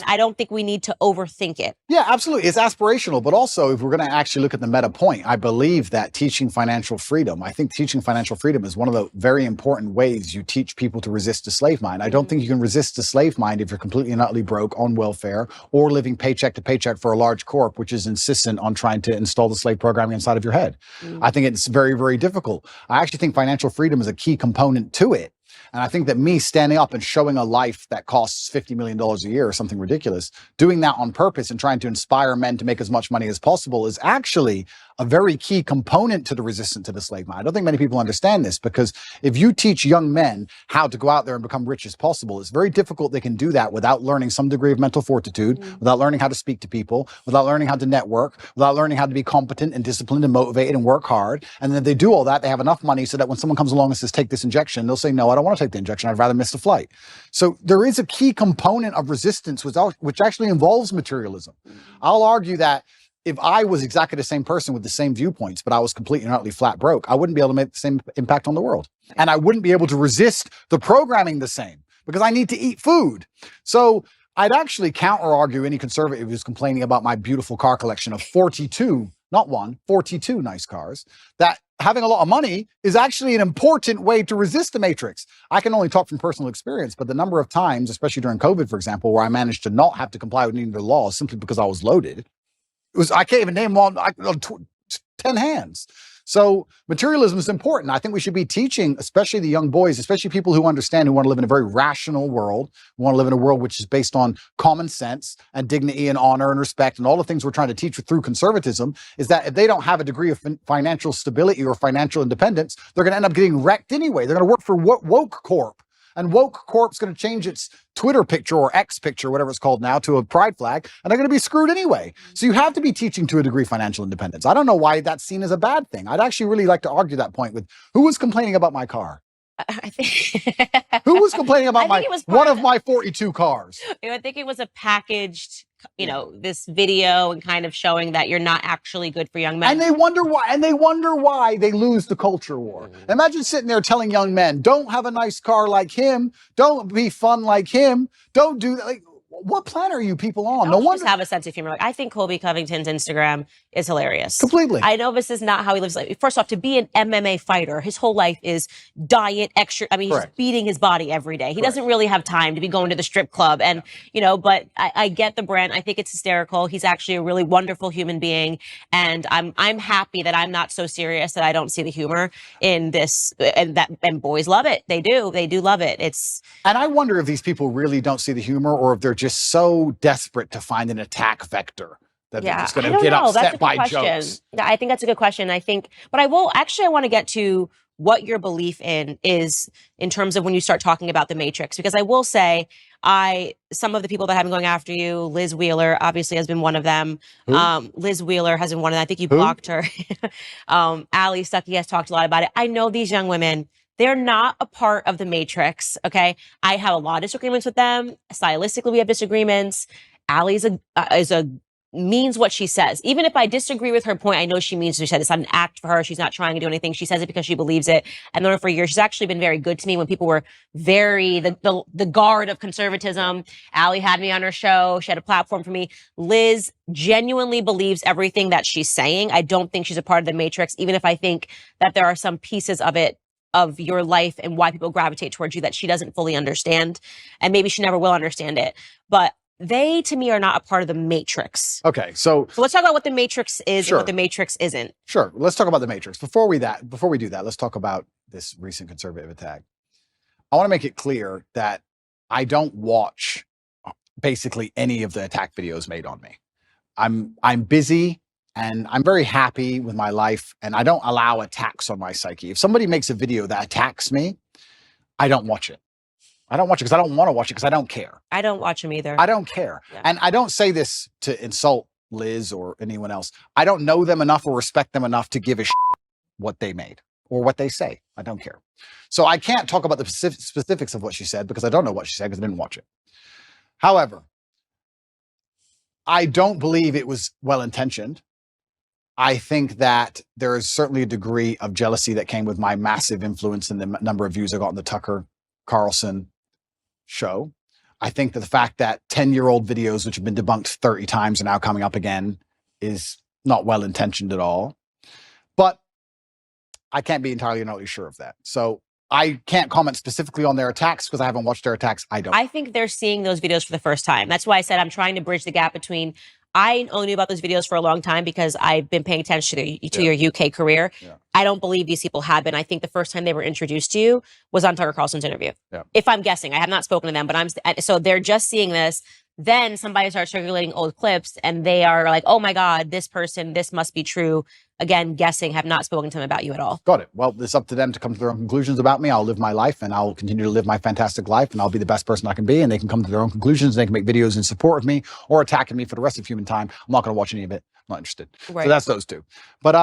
I don't think we need to overthink it. Yeah, absolutely. It's aspirational. But also, if we're going to actually look at the meta point, I believe that teaching financial freedom, I think teaching financial freedom is one of the very important ways you teach people to resist the slave mind. I don't think you can resist the slave mind if you're completely and utterly broke on welfare or living paycheck to paycheck for a large corp, which is insistent on trying to install the slave programming inside of your head. I think it's very, very difficult. I actually think financial freedom is a key component to it. And I think that me standing up and showing a life that costs $50 million a year or something ridiculous, doing that on purpose and trying to inspire men to make as much money as possible is actually a very key component to the resistance to the slave mind. I don't think many people understand this because if you teach young men how to go out there and become rich as possible, it's very difficult they can do that without learning some degree of mental fortitude, without learning how to speak to people, without learning how to network, without learning how to be competent and disciplined and motivated and work hard. And then if they do all that, they have enough money so that when someone comes along and says, take this injection, they'll say, no, I don't want to take the injection. I'd rather miss the flight. So there is a key component of resistance which actually involves materialism. I'll argue that if I was exactly the same person with the same viewpoints, but I was completely and utterly flat broke, I wouldn't be able to make the same impact on the world. And I wouldn't be able to resist the programming the same because I need to eat food. So I'd actually counter argue any conservative who's complaining about my beautiful car collection of 42, not 42 nice cars, that having a lot of money is actually an important way to resist the matrix. I can only talk from personal experience, but the number of times, especially during COVID, for example, where I managed to not have to comply with any of the laws simply because I was loaded, I can't even name on 10 hands. So materialism is important. I think we should be teaching, especially the young boys, especially people who understand, who want to live in a very rational world, who want to live in a world which is based on common sense and dignity and honor and respect and all the things we're trying to teach through conservatism, is that if they don't have a degree of financial stability or financial independence, they're going to end up getting wrecked anyway. They're going to work for woke corp. and woke corp's going to change its Twitter picture or X picture, whatever it's called now, to a pride flag, and they're going to be screwed anyway. So you have to be teaching to a degree financial independence. I don't know why that's seen as a bad thing. I'd actually really like to argue that point with who was complaining about my car. I think Who was complaining about one of my 42 cars? I think it was a packaged, this video and kind of showing that you're not actually good for young men. And they wonder why they lose the culture war. Imagine sitting there telling young men, don't have a nice car like him, don't be fun like him, don't do that. Like, what planet are you people on? No wonder. Just have a sense of humor. Like, I think Colby Covington's Instagram is hilarious. Completely. I know this is not how he lives. Like, first off, to be an MMA fighter, his whole life is diet, extra. I mean, he's beating his body every day. He doesn't really have time to be going to the strip club. And, but I get the brand. I think it's hysterical. He's actually a really wonderful human being. And I'm happy that I'm not so serious that I don't see the humor in this. And boys love it. They do. They do love it. And I wonder if these people really don't see the humor, or if they're just so desperate to find an attack vector that they're just going to get upset by jokes. I think that's a good question. But I want to get to what your belief is in terms of when you start talking about the Matrix, because I will say some of the people that have been going after you, Liz Wheeler obviously has been one of them. Liz Wheeler has been one of them. I think you blocked her. Ali Stuckey has talked a lot about it. I know these young women, they're not a part of the Matrix, okay? I have a lot of disagreements with them. Stylistically, we have disagreements. Ali means what she says. Even if I disagree with her point, I know she means what she said. It's not an act for her. She's not trying to do anything. She says it because she believes it. And then for years, she's actually been very good to me when people were the guard of conservatism. Ali had me on her show. She had a platform for me. Liz genuinely believes everything that she's saying. I don't think she's a part of the Matrix, even if I think that there are some pieces of it, of your life and why people gravitate towards you, that she doesn't fully understand. And maybe she never will understand it. But they, to me, are not a part of the Matrix. Okay, so let's talk about what the Matrix is and what the Matrix isn't. Sure, let's talk about the Matrix. Before we do that, let's talk about this recent conservative attack. I want to make it clear that I don't watch basically any of the attack videos made on me. I'm busy. And I'm very happy with my life, and I don't allow attacks on my psyche. If somebody makes a video that attacks me, I don't watch it. I don't watch it because I don't want to watch it because I don't care. I don't watch them either. I don't care. Yeah. And I don't say this to insult Liz or anyone else. I don't know them enough or respect them enough to give a shit what they made or what they say. I don't care. So I can't talk about the specifics of what she said because I don't know what she said because I didn't watch it. However, I don't believe it was well-intentioned. I think that there is certainly a degree of jealousy that came with my massive influence in the number of views I got on the Tucker Carlson show. I think that the fact that 10-year-old videos, which have been debunked 30 times, are now coming up again is not well-intentioned at all. But I can't be entirely sure of that. So I can't comment specifically on their attacks because I haven't watched their attacks. I think they're seeing those videos for the first time. That's why I said I'm trying to bridge the gap between I only knew about those videos for a long time because I've been paying attention to your UK career. Yeah. I don't believe these people have been. I think the first time they were introduced to you was on Tucker Carlson's interview. Yeah. If I'm guessing, I have not spoken to them, but so they're just seeing this. Then somebody starts circulating old clips and they are like, oh my God, this person, this must be true. Again, guessing, have not spoken to them about you at all. Got it. Well, it's up to them to come to their own conclusions about me. I'll live my life and I'll continue to live my fantastic life and I'll be the best person I can be, and they can come to their own conclusions. They can make videos in support of me or attacking me for the rest of human time. I'm not going to watch any of it. I'm not interested. Right. So that's those two. But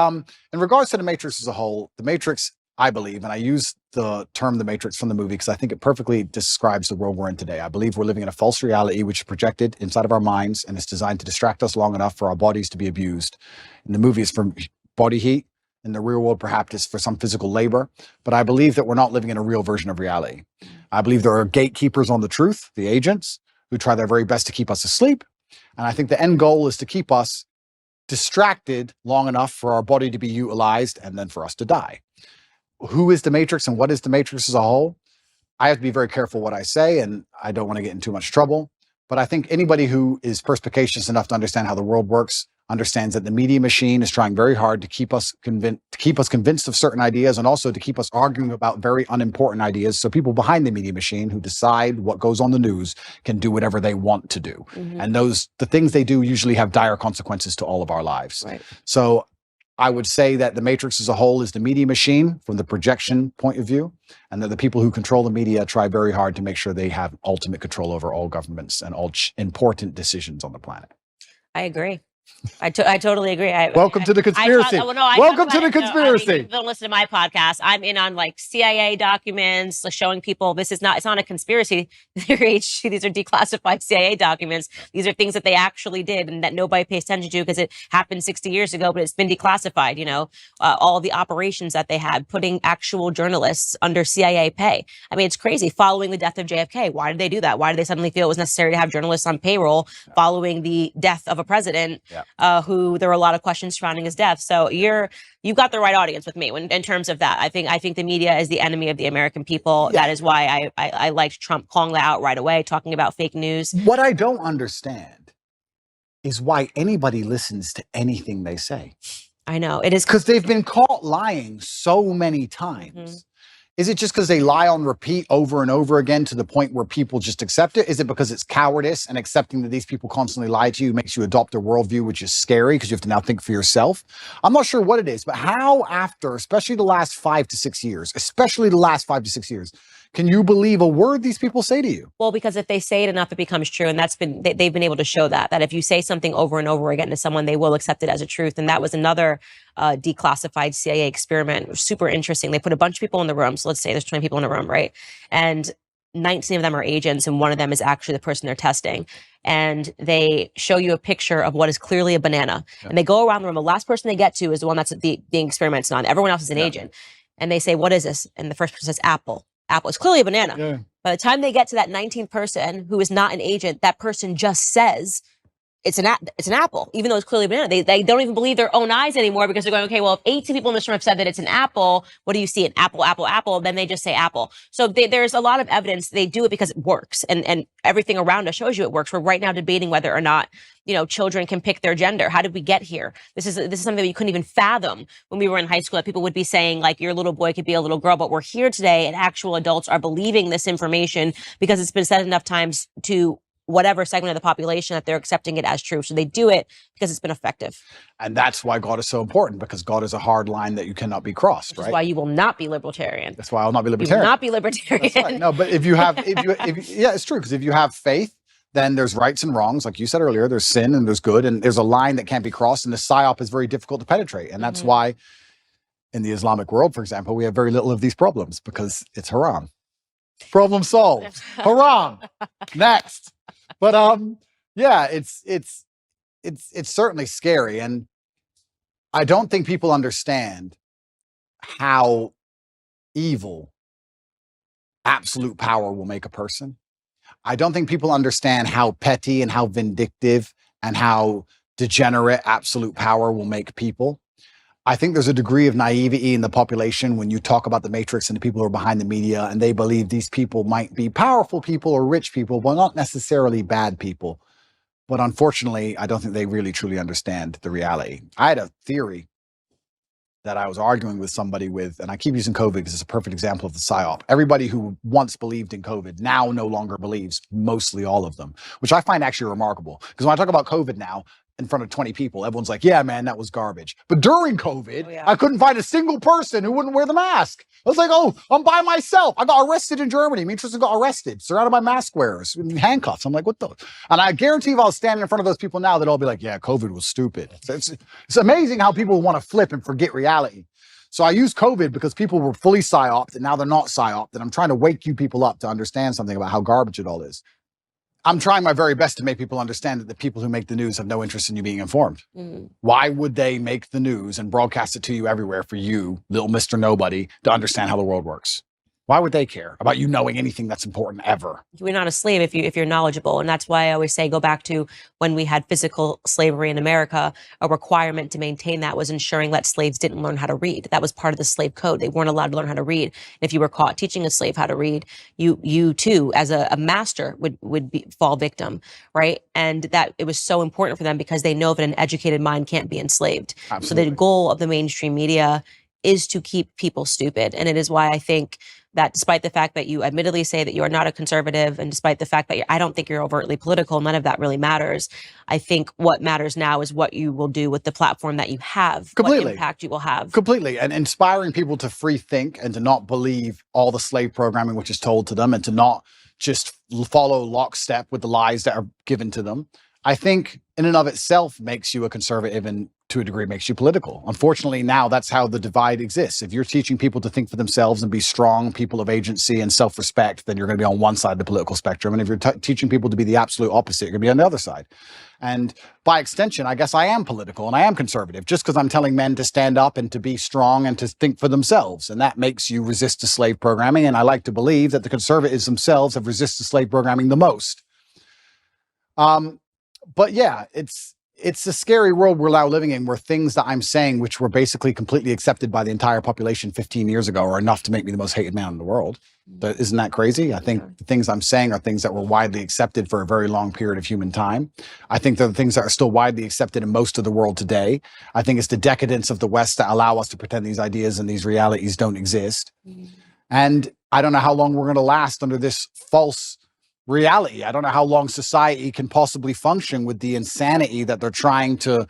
in regards to the Matrix as a whole, the Matrix, I believe, and I use the term The Matrix from the movie because I think it perfectly describes the world we're in today. I believe we're living in a false reality which is projected inside of our minds and it's designed to distract us long enough for our bodies to be abused. In the movie, it's from body heat. In the real world, perhaps it's for some physical labor. But I believe that we're not living in a real version of reality. I believe there are gatekeepers on the truth, the agents, who try their very best to keep us asleep. And I think the end goal is to keep us distracted long enough for our body to be utilized and then for us to die. Who is the Matrix and what is the Matrix as a whole? I have to be very careful what I say, and I don't want to get in too much trouble. But I think anybody who is perspicacious enough to understand how the world works understands that the media machine is trying very hard to keep us convinced of certain ideas and also to keep us arguing about very unimportant ideas. So people behind the media machine who decide what goes on the news can do whatever they want to do. Mm-hmm. And the things they do usually have dire consequences to all of our lives. Right. So I would say that the Matrix as a whole is the media machine from the projection point of view, and that the people who control the media try very hard to make sure they have ultimate control over all governments and all important decisions on the planet. I agree. I totally agree. Welcome to the conspiracy. Welcome to the conspiracy. You don't listen to my podcast. I'm in on like CIA documents, showing people it's not a conspiracy theory. These are declassified CIA documents. These are things that they actually did and that nobody pays attention to because it happened 60 years ago, but it's been declassified. You know, all the operations that they had, putting actual journalists under CIA pay. I mean, it's crazy. Following the death of JFK, why did they do that? Why did they suddenly feel it was necessary to have journalists on payroll following the death of a president? Yeah. Who there were a lot of questions surrounding his death. So you've got the right audience with me in terms of that. I think the media is the enemy of the American people. Yeah. That is why I liked Trump calling that out right away, talking about fake news. What I don't understand is why anybody listens to anything they say. I know it is because they've been caught lying so many times. Mm-hmm. Is it just because they lie on repeat over and over again to the point where people just accept it? Is it because it's cowardice and accepting that these people constantly lie to you makes you adopt a worldview, which is scary because you have to now think for yourself? I'm not sure what it is, but how after, especially the last 5 to 6 years, can you believe a word these people say to you? Well, because if they say it enough, it becomes true. And they've been able to show that if you say something over and over again to someone, they will accept it as a truth. And that was another declassified CIA experiment. It was super interesting. They put a bunch of people in the room. So let's say there's 20 people in a room, right? And 19 of them are agents, and one of them is actually the person they're testing. And they show you a picture of what is clearly a banana. Yeah. And they go around the room. The last person they get to is the one that's being experimented on. Everyone else is an agent. And they say, what is this? And the first person says, apple. Apple. It's clearly a banana. Yeah. By the time they get to that 19th person who is not an agent, that person just says it's an apple, even though it's clearly a banana. They don't even believe their own eyes anymore because they're going, okay, well, if 18 people in this room have said that it's an apple, what do you see? An apple, apple, apple. Then they just say apple. So there's a lot of evidence they do it because it works, and everything around us shows you it works. We're right now debating whether or not, children can pick their gender. How did we get here? This is something that you couldn't even fathom when we were in high school, that people would be saying like your little boy could be a little girl, but we're here today and actual adults are believing this information because it's been said enough times to whatever segment of the population that they're accepting it as true. So they do it because it's been effective. And that's why God is so important, because God is a hard line that you cannot be crossed, right? That's why you will not be libertarian. That's why I'll not be libertarian. You will not be libertarian. That's right. No, but if yeah, it's true. Because if you have faith, then there's rights and wrongs. Like you said earlier, there's sin and there's good, and there's a line that can't be crossed, and the psyop is very difficult to penetrate. And that's why in the Islamic world, for example, we have very little of these problems, because it's haram. Problem solved. Haram. Next. But yeah, it's certainly scary, and I don't think people understand how evil absolute power will make a person. I don't think people understand how petty and how vindictive and how degenerate absolute power will make people. I think there's a degree of naivety in the population when you talk about the Matrix and the people who are behind the media, and they believe these people might be powerful people or rich people, but not necessarily bad people. But unfortunately, I don't think they really truly understand the reality. I had a theory that I was arguing with somebody with, and I keep using COVID because it's a perfect example of the psyop. Everybody who once believed in COVID now no longer believes, mostly all of them, which I find actually remarkable. Because when I talk about COVID now, in front of 20 people, everyone's like, yeah, man, that was garbage. But during COVID, I couldn't find a single person who wouldn't wear the mask. I was like, oh, I'm by myself. I got arrested in Germany. Me and Tristan got arrested, surrounded by mask wearers in handcuffs. I'm like, what the? And I guarantee if I was standing in front of those people now, they'd all be like, yeah, COVID was stupid. So it's amazing how people want to flip and forget reality. So I use COVID because people were fully psyoped, and now they're not psyoped. And I'm trying to wake you people up to understand something about how garbage it all is. I'm trying my very best to make people understand that the people who make the news have no interest in you being informed. Why would they make the news and broadcast it to you everywhere for you, little Mr. Nobody, to understand how the world works? Why would they care about you knowing anything that's important ever? You're not a slave if you're knowledgeable. And that's why I always say, go back to when we had physical slavery in America. A requirement to maintain that was ensuring that slaves didn't learn how to read. That was part of the slave code. They weren't allowed to learn how to read. And if you were caught teaching a slave how to read, you too, as a master, would fall victim, right? And that it was so important for them because they know that an educated mind can't be enslaved. Absolutely. So the goal of the mainstream media is to keep people stupid. And it is why I think that despite the fact that you admittedly say that you are not a conservative, and despite the fact that I don't think you're overtly political, none of that really matters. I think what matters now is what you will do with the platform that you have, Completely. what impact you will have. Completely. And inspiring people to free think and to not believe all the slave programming which is told to them, and to not just follow lockstep with the lies that are given to them, I think in and of itself makes you a conservative, and to a degree makes you political. Unfortunately, now that's how the divide exists. If you're teaching people to think for themselves and be strong people of agency and self-respect, then you're going to be on one side of the political spectrum. And if you're teaching people to be the absolute opposite, you're going to be on the other side. And by extension, I guess I am political and I am conservative, just because I'm telling men to stand up and to be strong and to think for themselves. And that makes you resist the slave programming. And I like to believe that the conservatives themselves have resisted slave programming the most. But yeah, it's a scary world we're now living in, where things that I'm saying, which were basically completely accepted by the entire population 15 years ago, are enough to make me the most hated man in the world. But isn't that crazy? I think the things I'm saying are things that were widely accepted for a very long period of human time. I think they're the things that are still widely accepted in most of the world today. I think it's the decadence of the West that allow us to pretend these ideas and these realities don't exist. And I don't know how long we're going to last under this false reality. I don't know how long society can possibly function with the insanity that they're trying to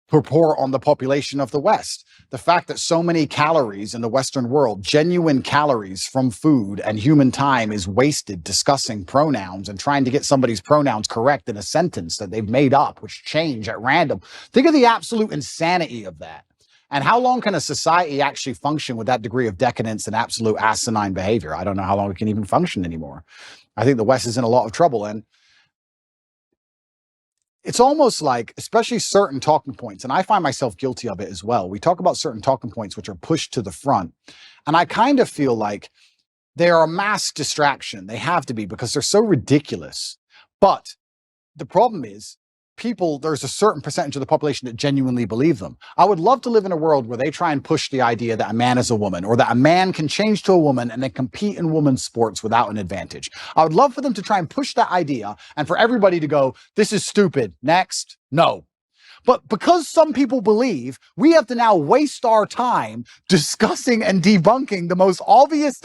purport on the population of the West. The fact that so many calories in the Western world, genuine calories from food and human time, is wasted discussing pronouns and trying to get somebody's pronouns correct in a sentence that they've made up, which change at random. Think of the absolute insanity of that. And how long can a society actually function with that degree of decadence and absolute asinine behavior? I don't know how long we can even function anymore. I think the West is in a lot of trouble. And it's almost like, especially certain talking points, and I find myself guilty of it as well. We talk about certain talking points which are pushed to the front. And I kind of feel like they are a mass distraction. They have to be, because they're so ridiculous. But the problem is, there's a certain percentage of the population that genuinely believe them. I would love to live in a world where they try and push the idea that a man is a woman, or that a man can change to a woman and then compete in women's sports without an advantage. I would love for them to try and push that idea, and for everybody to go, this is stupid. Next. No. But because some people believe, we have to now waste our time discussing and debunking the most obvious,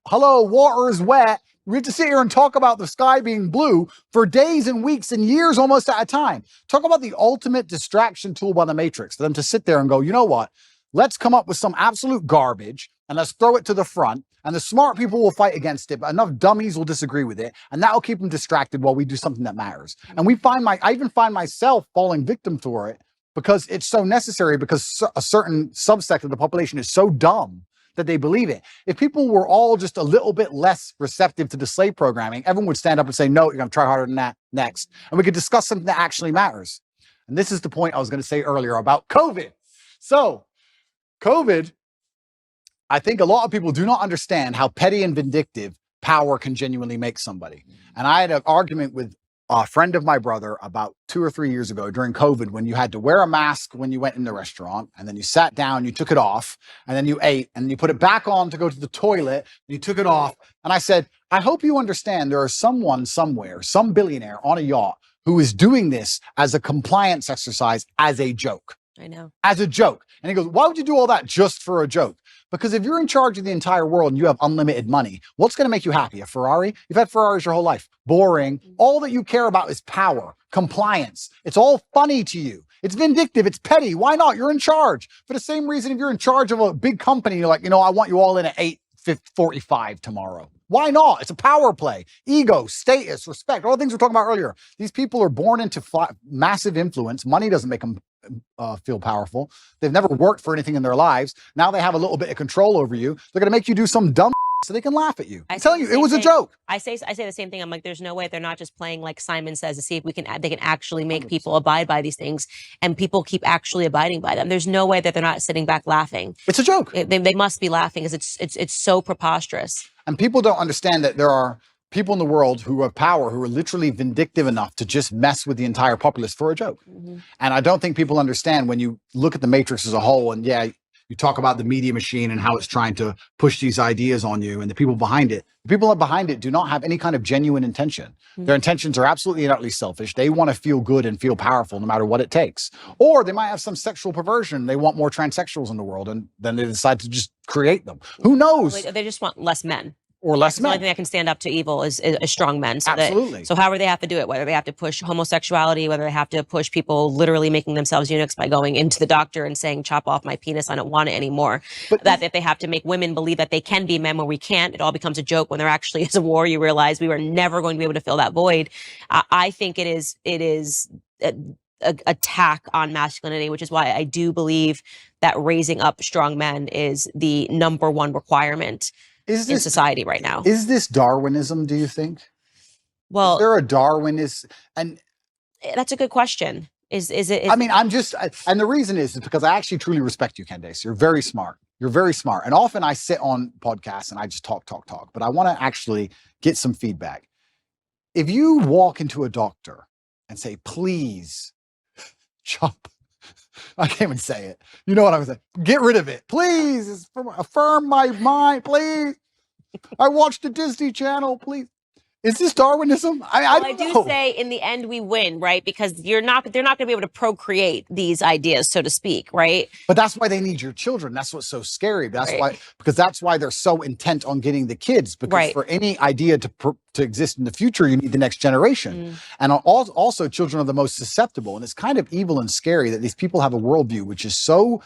hello, water is wet. We have to sit here and talk about the sky being blue for days and weeks and years almost at a time. Talk about the ultimate distraction tool by the Matrix, for them to sit there and go, you know what? Let's come up with some absolute garbage and let's throw it to the front, and the smart people will fight against it, but enough dummies will disagree with it, and that will keep them distracted while we do something that matters. And I even find myself falling victim for it, because it's so necessary, because a certain subsect of the population is so dumb that they believe it. If people were all just a little bit less receptive to the slave programming, everyone would stand up and say, no, you're going to try harder than that next. And we could discuss something that actually matters. And this is the point I was going to say earlier about COVID. So COVID, I think a lot of people do not understand how petty and vindictive power can genuinely make somebody. And I had an argument with a friend of my brother about 2 or 3 years ago during COVID, when you had to wear a mask when you went in the restaurant, and then you sat down, you took it off, and then you ate, and you put it back on to go to the toilet, and you took it off. And I said, I hope you understand there is someone somewhere, some billionaire on a yacht, who is doing this as a compliance exercise, as a joke. I know. As a joke. And he goes, why would you do all that just for a joke? Because if you're in charge of the entire world and you have unlimited money, what's going to make you happy? A Ferrari? You've had Ferraris your whole life. Boring. All that you care about is power, compliance. It's all funny to you. It's vindictive. It's petty. Why not? You're in charge. For the same reason, if you're in charge of a big company, you're like, I want you all in at 8:45 tomorrow. Why not? It's a power play. Ego, status, respect, all the things we were talking about earlier. These people are born into massive influence. Money doesn't make them feel powerful. They've never worked for anything in their lives. Now they have a little bit of control over you. They're going to make you do some dumb so they can laugh at you. I'm telling you, it was a joke. I say the same thing. I'm like, there's no way they're not just playing like Simon Says to see if they can actually make people abide by these things, and people keep actually abiding by them. There's no way that they're not sitting back laughing. It's a joke. They must be laughing, because it's so preposterous. And people don't understand that there are people in the world who have power, who are literally vindictive enough to just mess with the entire populace for a joke. And I don't think people understand, when you look at the Matrix as a whole, and yeah, You talk about the media machine and how it's trying to push these ideas on you, and the people behind it. The people behind it do not have any kind of genuine intention. Their intentions are absolutely and utterly selfish. They want to feel good and feel powerful no matter what it takes. Or they might have some sexual perversion. They want more transsexuals in the world, and then they decide to just create them. Who knows? They just want less men. Or less The men. only thing that can stand up to evil is strong men. So Absolutely. So however they have to do it, whether they have to push homosexuality, whether they have to push people literally making themselves eunuchs by going into the doctor and saying, chop off my penis, I don't want it anymore. But that if they have to make women believe that they can be men when we can't, it all becomes a joke when there actually is a war. You realize we were never going to be able to fill that void. I think it is an attack on masculinity, which is why I do believe that raising up strong men is the number one requirement in society right now. Is this Darwinism, do you think? Well, is there a Darwinist? And that's a good question. Is it? I mean, and the reason is because I actually truly respect you, Candace. You're very smart. You're very smart. And often I sit on podcasts and I just talk, but I want to actually get some feedback. If you walk into a doctor and say, please, chop, I can't even say it. You know what I'm saying? Get rid of it. Please. Affirm my mind. Please. I watched the Disney Channel. Please. Is this Darwinism? I do say in the end we win, right? Because they're not going to be able to procreate these ideas, so to speak, right? But that's why they need your children. That's what's so scary. That's why they're so intent on getting the kids. Because for any idea to exist in the future, you need the next generation. And also, children are the most susceptible. And it's kind of evil and scary that these people have a worldview which is so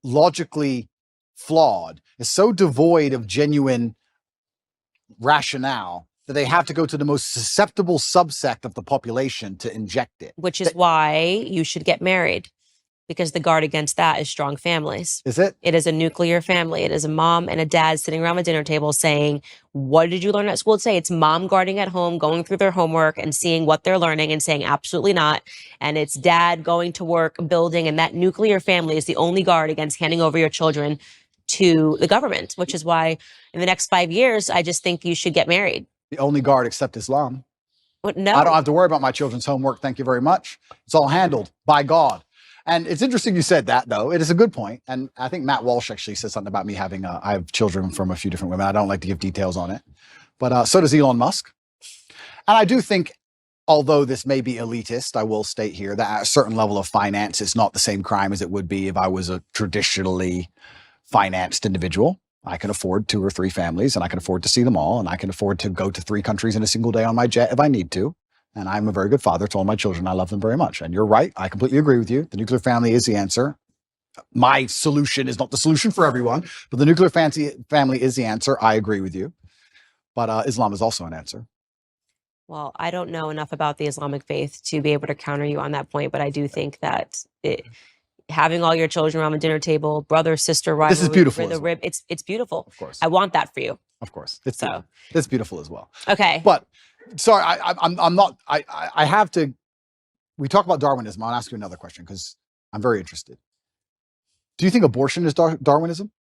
logically flawed, is so devoid of genuine rationale, that they have to go to the most susceptible subsect of the population to inject it. Which is why you should get married, because the guard against that is strong families. Is it? It is a nuclear family. It is a mom and a dad sitting around the dinner table saying, what did you learn at school? Let's say it's mom guarding at home, going through their homework and seeing what they're learning and saying, absolutely not. And it's dad going to work, building, and that nuclear family is the only guard against handing over your children to the government, which is why in the next 5 years, I just think you should get married. The only guard except Islam. No. I don't have to worry about my children's homework. Thank you very much. It's all handled by God. And it's interesting you said that, though. It is a good point. And I think Matt Walsh actually said something about me having, I have children from a few different women. I don't like to give details on it. But so does Elon Musk. And I do think, although this may be elitist, I will state here that at a certain level of finance, it's not the same crime as it would be if I was a traditionally financed individual. I can afford 2 or 3 families and I can afford to see them all. And I can afford to go to 3 countries in a single day on my jet if I need to. And I'm a very good father to all my children. I love them very much. And you're right. I completely agree with you. The nuclear family is the answer. My solution is not the solution for everyone, but the nuclear family is the answer. I agree with you. But Islam is also an answer. Well, I don't know enough about the Islamic faith to be able to counter you on that point, but I do think that having all your children around the dinner table, brother, sister, rivalry, this is beautiful. It's beautiful. Of course. I want that for you. Of course. It's beautiful as well. Okay. But sorry, I'm not, I have to, we talk about Darwinism. I'll ask you another question because I'm very interested. Do you think abortion is Darwinism?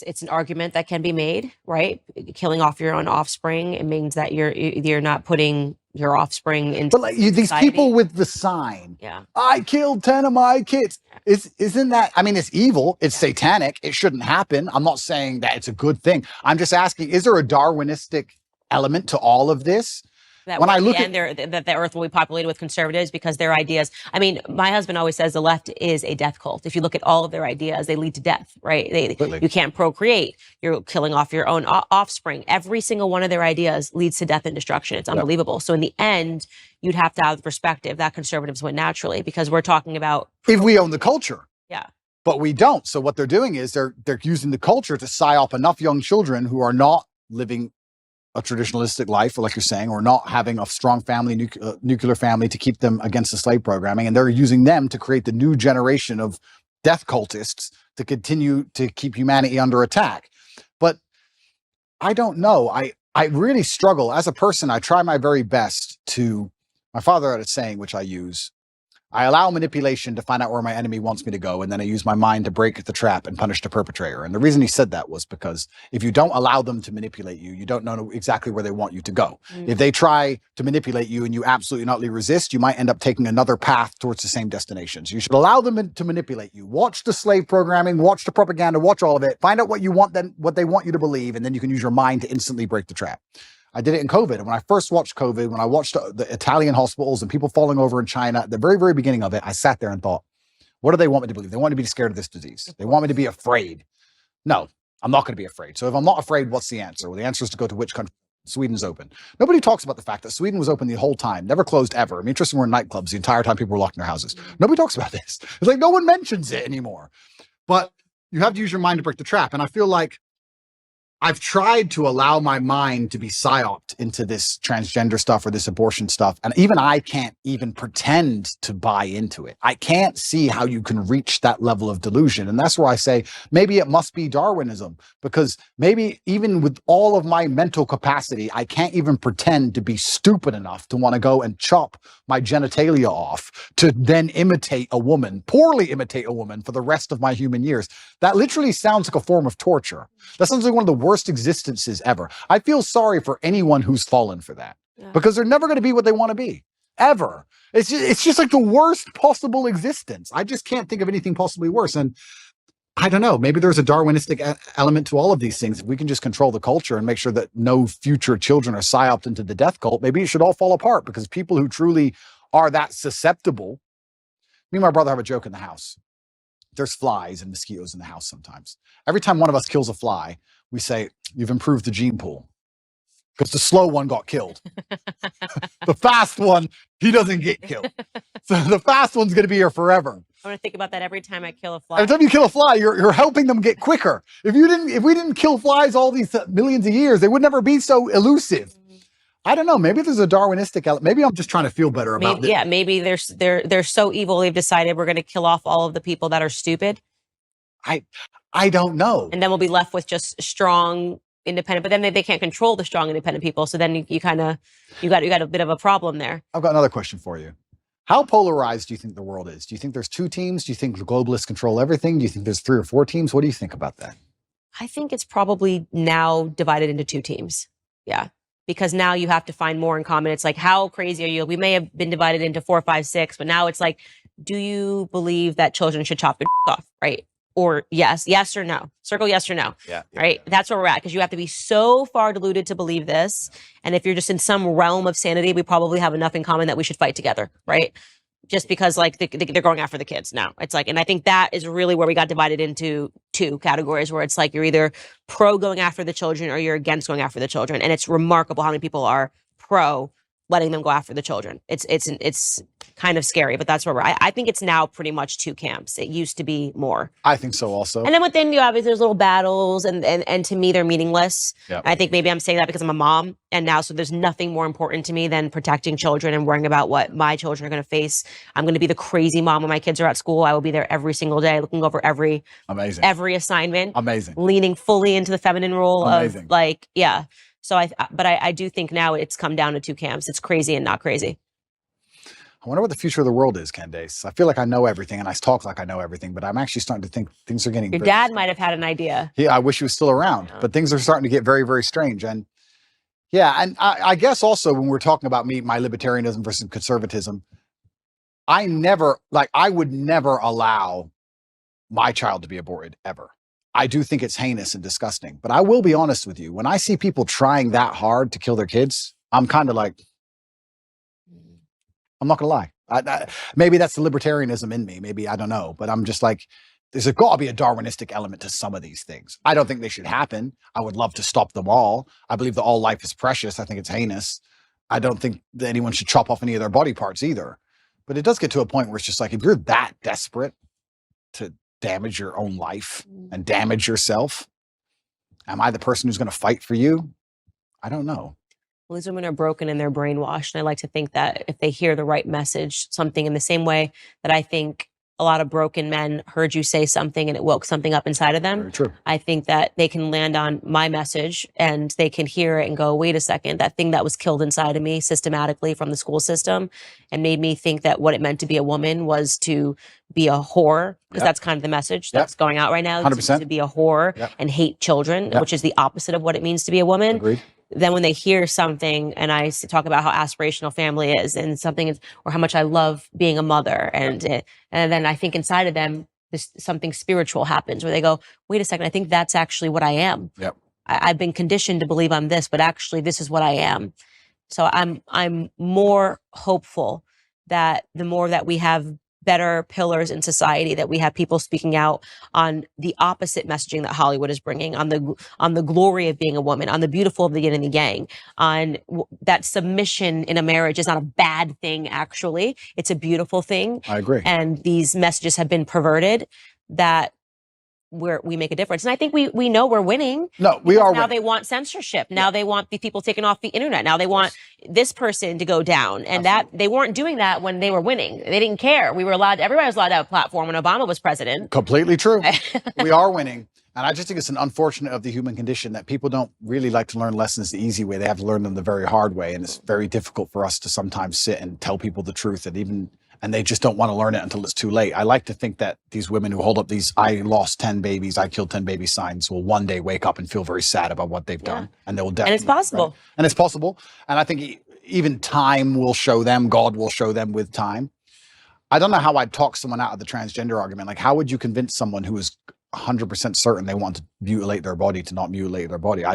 It's an argument that can be made, right? Killing off your own offspring, it means that you're not putting your offspring into these society. People with the sign, yeah, I killed 10 of my kids. Isn't that, I mean, it's evil, it's satanic, it shouldn't happen. I'm not saying that it's a good thing. I'm just asking, is there a Darwinistic element to all of this? That when I look at that the earth will be populated with conservatives because their ideas. I mean, my husband always says the left is a death cult. If you look at all of their ideas, they lead to death, right? You can't procreate. You're killing off your own offspring. Every single one of their ideas leads to death and destruction. It's unbelievable. So in the end, you'd have to have the perspective that conservatives win naturally because we're talking about if we own the culture. Yeah. But we don't. So what they're doing is they're using the culture to psyop enough young children who are not living a traditionalistic life, or like you're saying, or not having a strong family, nuclear family to keep them against the slave programming. And they're using them to create the new generation of death cultists to continue to keep humanity under attack. But I don't know. I really struggle as a person. I try my very best to, my father had a saying, which I use, I allow manipulation to find out where my enemy wants me to go, and then I use my mind to break the trap and punish the perpetrator. And the reason he said that was because if you don't allow them to manipulate you, you don't know exactly where they want you to go. If they try to manipulate you and you absolutely not resist, you might end up taking another path towards the same destinations. You should allow them to manipulate you. Watch the slave programming, watch the propaganda, watch all of it. Find out what you want, then what they want you to believe, and then you can use your mind to instantly break the trap. I did it in COVID. And when I first watched COVID, when I watched the Italian hospitals and people falling over in China, at the very, very beginning of it, I sat there and thought, what do they want me to believe? They want me to be scared of this disease. They want me to be afraid. No, I'm not going to be afraid. So if I'm not afraid, what's the answer? Well, the answer is to go to which country? Sweden's open. Nobody talks about the fact that Sweden was open the whole time, never closed ever. I mean, interesting, we're in nightclubs the entire time people were locked in their houses. Nobody talks about this. It's like no one mentions it anymore. But you have to use your mind to break the trap. And I feel like I've tried to allow my mind to be psyoped into this transgender stuff or this abortion stuff. And even I can't even pretend to buy into it. I can't see how you can reach that level of delusion. And that's where I say, maybe it must be Darwinism, because maybe even with all of my mental capacity, I can't even pretend to be stupid enough to want to go and chop my genitalia off to then imitate a woman, poorly imitate a woman for the rest of my human years. That literally sounds like a form of torture. That sounds like one of the worst existences ever. I feel sorry for anyone who's fallen for that, because they're never going to be what they want to be, ever. It's just like the worst possible existence. I just can't think of anything possibly worse. And I don't know, maybe there's a Darwinistic element to all of these things. If we can just control the culture and make sure that no future children are psyoped into the death cult, maybe it should all fall apart, because people who truly are that susceptible. Me and my brother have a joke in the house. There's flies and mosquitoes in the house sometimes. Every time one of us kills a fly, we say, you've improved the gene pool, because the slow one got killed. The fast one, he doesn't get killed. So the fast one's going to be here forever. I'm going to think about that every time I kill a fly. Every time you kill a fly, you're helping them get quicker. If we didn't kill flies all these millions of years, they would never be so elusive. I don't know. Maybe there's a Darwinistic element. Maybe I'm just trying to feel better about it. Yeah, maybe they're so evil they've decided we're going to kill off all of the people that are stupid. I don't know. And then we'll be left with just strong, independent. But then they can't control the strong, independent people. So then you got a bit of a problem there. I've got another question for you. How polarized do you think the world is? Do you think there's 2 teams? Do you think the globalists control everything? Do you think there's 3 or 4 teams? What do you think about that? I think it's probably now divided into 2 teams. Yeah. Because now you have to find more in common. It's like, how crazy are you? We may have been divided into 4, 5, 6, but now it's like, do you believe that children should chop their off? Right. Or yes or no. Circle yes or no. Yeah. Right. That's where we're at, because you have to be so far deluded to believe this. And if you're just in some realm of sanity, we probably have enough in common that we should fight together. Right. Just because like they're going after the kids now. It's like, and I think that is really where we got divided into 2 categories, where it's like you're either pro going after the children or you're against going after the children. And it's remarkable how many people are pro letting them go after the children. It's kind of scary, but that's where we're at. I think it's now pretty much 2 camps. It used to be more. I think so also. And then within you, obviously, there's little battles, and to me, they're meaningless. Yep. I think maybe I'm saying that because I'm a mom, and now so there's nothing more important to me than protecting children and worrying about what my children are going to face. I'm going to be the crazy mom when my kids are at school. I will be there every single day, looking over every assignment. Amazing. Leaning fully into the feminine role Amazing. of like, yeah. So I do think now it's come down to 2 camps. It's crazy and not crazy. I wonder what the future of the world is, Candace. I feel like I know everything and I talk like I know everything, but I'm actually starting to think things are getting... Your dad might have had an idea. Yeah, I wish he was still around, but things are starting to get very, very strange. And yeah, and I guess also when we're talking about my libertarianism versus conservatism, I would never allow my child to be aborted, ever. I do think it's heinous and disgusting, but I will be honest with you. When I see people trying that hard to kill their kids, I'm kind of like, I'm not gonna lie. Maybe that's the libertarianism in me. Maybe, I don't know, but I'm just like, there's got to be a Darwinistic element to some of these things. I don't think they should happen. I would love to stop them all. I believe that all life is precious. I think it's heinous. I don't think that anyone should chop off any of their body parts either. But it does get to a point where it's just like, if you're that desperate to damage your own life and damage yourself, am I the person who's going to fight for you? I don't know. Well, these women are broken and they're brainwashed. And I like to think that if they hear the right message, something in the same way that I think a lot of broken men heard you say something and it woke something up inside of them. Very true. I think that they can land on my message and they can hear it and go, wait a second, that thing that was killed inside of me systematically from the school system and made me think that what it meant to be a woman was to be a whore, because that's kind of the message that's going out right now, 100%. to be a whore and hate children, which is the opposite of what it means to be a woman. Agreed. Then when they hear something and I talk about how aspirational family is and something is, or how much I love being a mother, and then I think inside of them, something spiritual happens where they go, wait a second, I think that's actually what I am. Yep. I've been conditioned to believe I'm this, but actually this is what I am. So I'm more hopeful that the more that we have better pillars in society, that we have people speaking out on the opposite messaging that Hollywood is bringing, on the glory of being a woman, on the beautiful of the yin and the yang, on that submission in a marriage is not a bad thing, actually. It's a beautiful thing. I agree. And these messages have been perverted, that we make a difference. And I think we know we're winning. No, we are now winning. they want censorship. Now they want the people taken off the internet. Now they want this person to go down. And that they weren't doing that when they were winning. They didn't care. Everybody was allowed to have a platform when Obama was president. Completely true. We are winning. And I just think it's an unfortunate of the human condition that people don't really like to learn lessons the easy way. They have to learn them the very hard way. And it's very difficult for us to sometimes sit and tell people the truth, and they just don't want to learn it until it's too late. I like to think that these women who hold up these "I lost 10 babies, I killed 10 babies" signs will one day wake up and feel very sad about what they've done. And they will definitely. And it's possible. Right? And it's possible. And I think even time will show them, God will show them with time. I don't know how I'd talk someone out of the transgender argument. Like, how would you convince someone who is 100% certain they want to mutilate their body to not mutilate their body?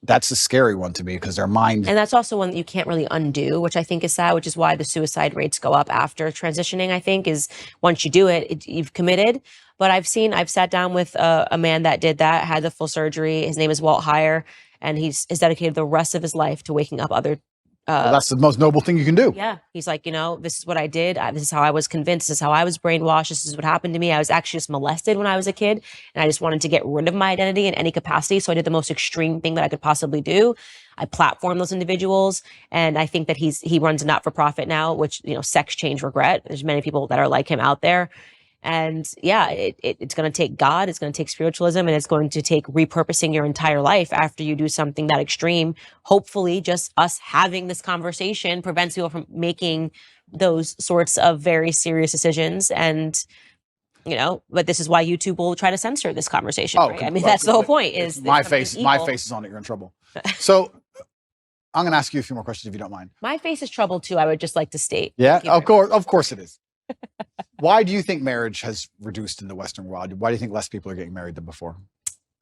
That's a scary one to me, because their mind. And that's also one that you can't really undo, which I think is sad, which is why the suicide rates go up after transitioning, I think, is once you do it, you've committed. But I've sat down with a man that did that, had the full surgery. His name is Walt Heyer, and he's dedicated the rest of his life to waking up other well, that's the most noble thing you can do. Yeah. He's like, this is what I did. This is how I was convinced. This is how I was brainwashed. This is what happened to me. I was actually just molested when I was a kid, and I just wanted to get rid of my identity in any capacity. So I did the most extreme thing that I could possibly do. I platform those individuals. And I think that he runs a not-for-profit now, which, Sex Change Regret. There's many people that are like him out there. And yeah, it's going to take God, it's going to take spiritualism, and it's going to take repurposing your entire life after you do something that extreme. Hopefully just us having this conversation prevents people from making those sorts of very serious decisions. And, but this is why YouTube will try to censor this conversation. Right? I mean, that's the whole point. Is my face is on it. You're in trouble. So I'm going to ask you a few more questions if you don't mind. My face is trouble too. I would just like to state. Yeah, of course it is. Why do you think marriage has reduced in the Western world? Why do you think less people are getting married than before?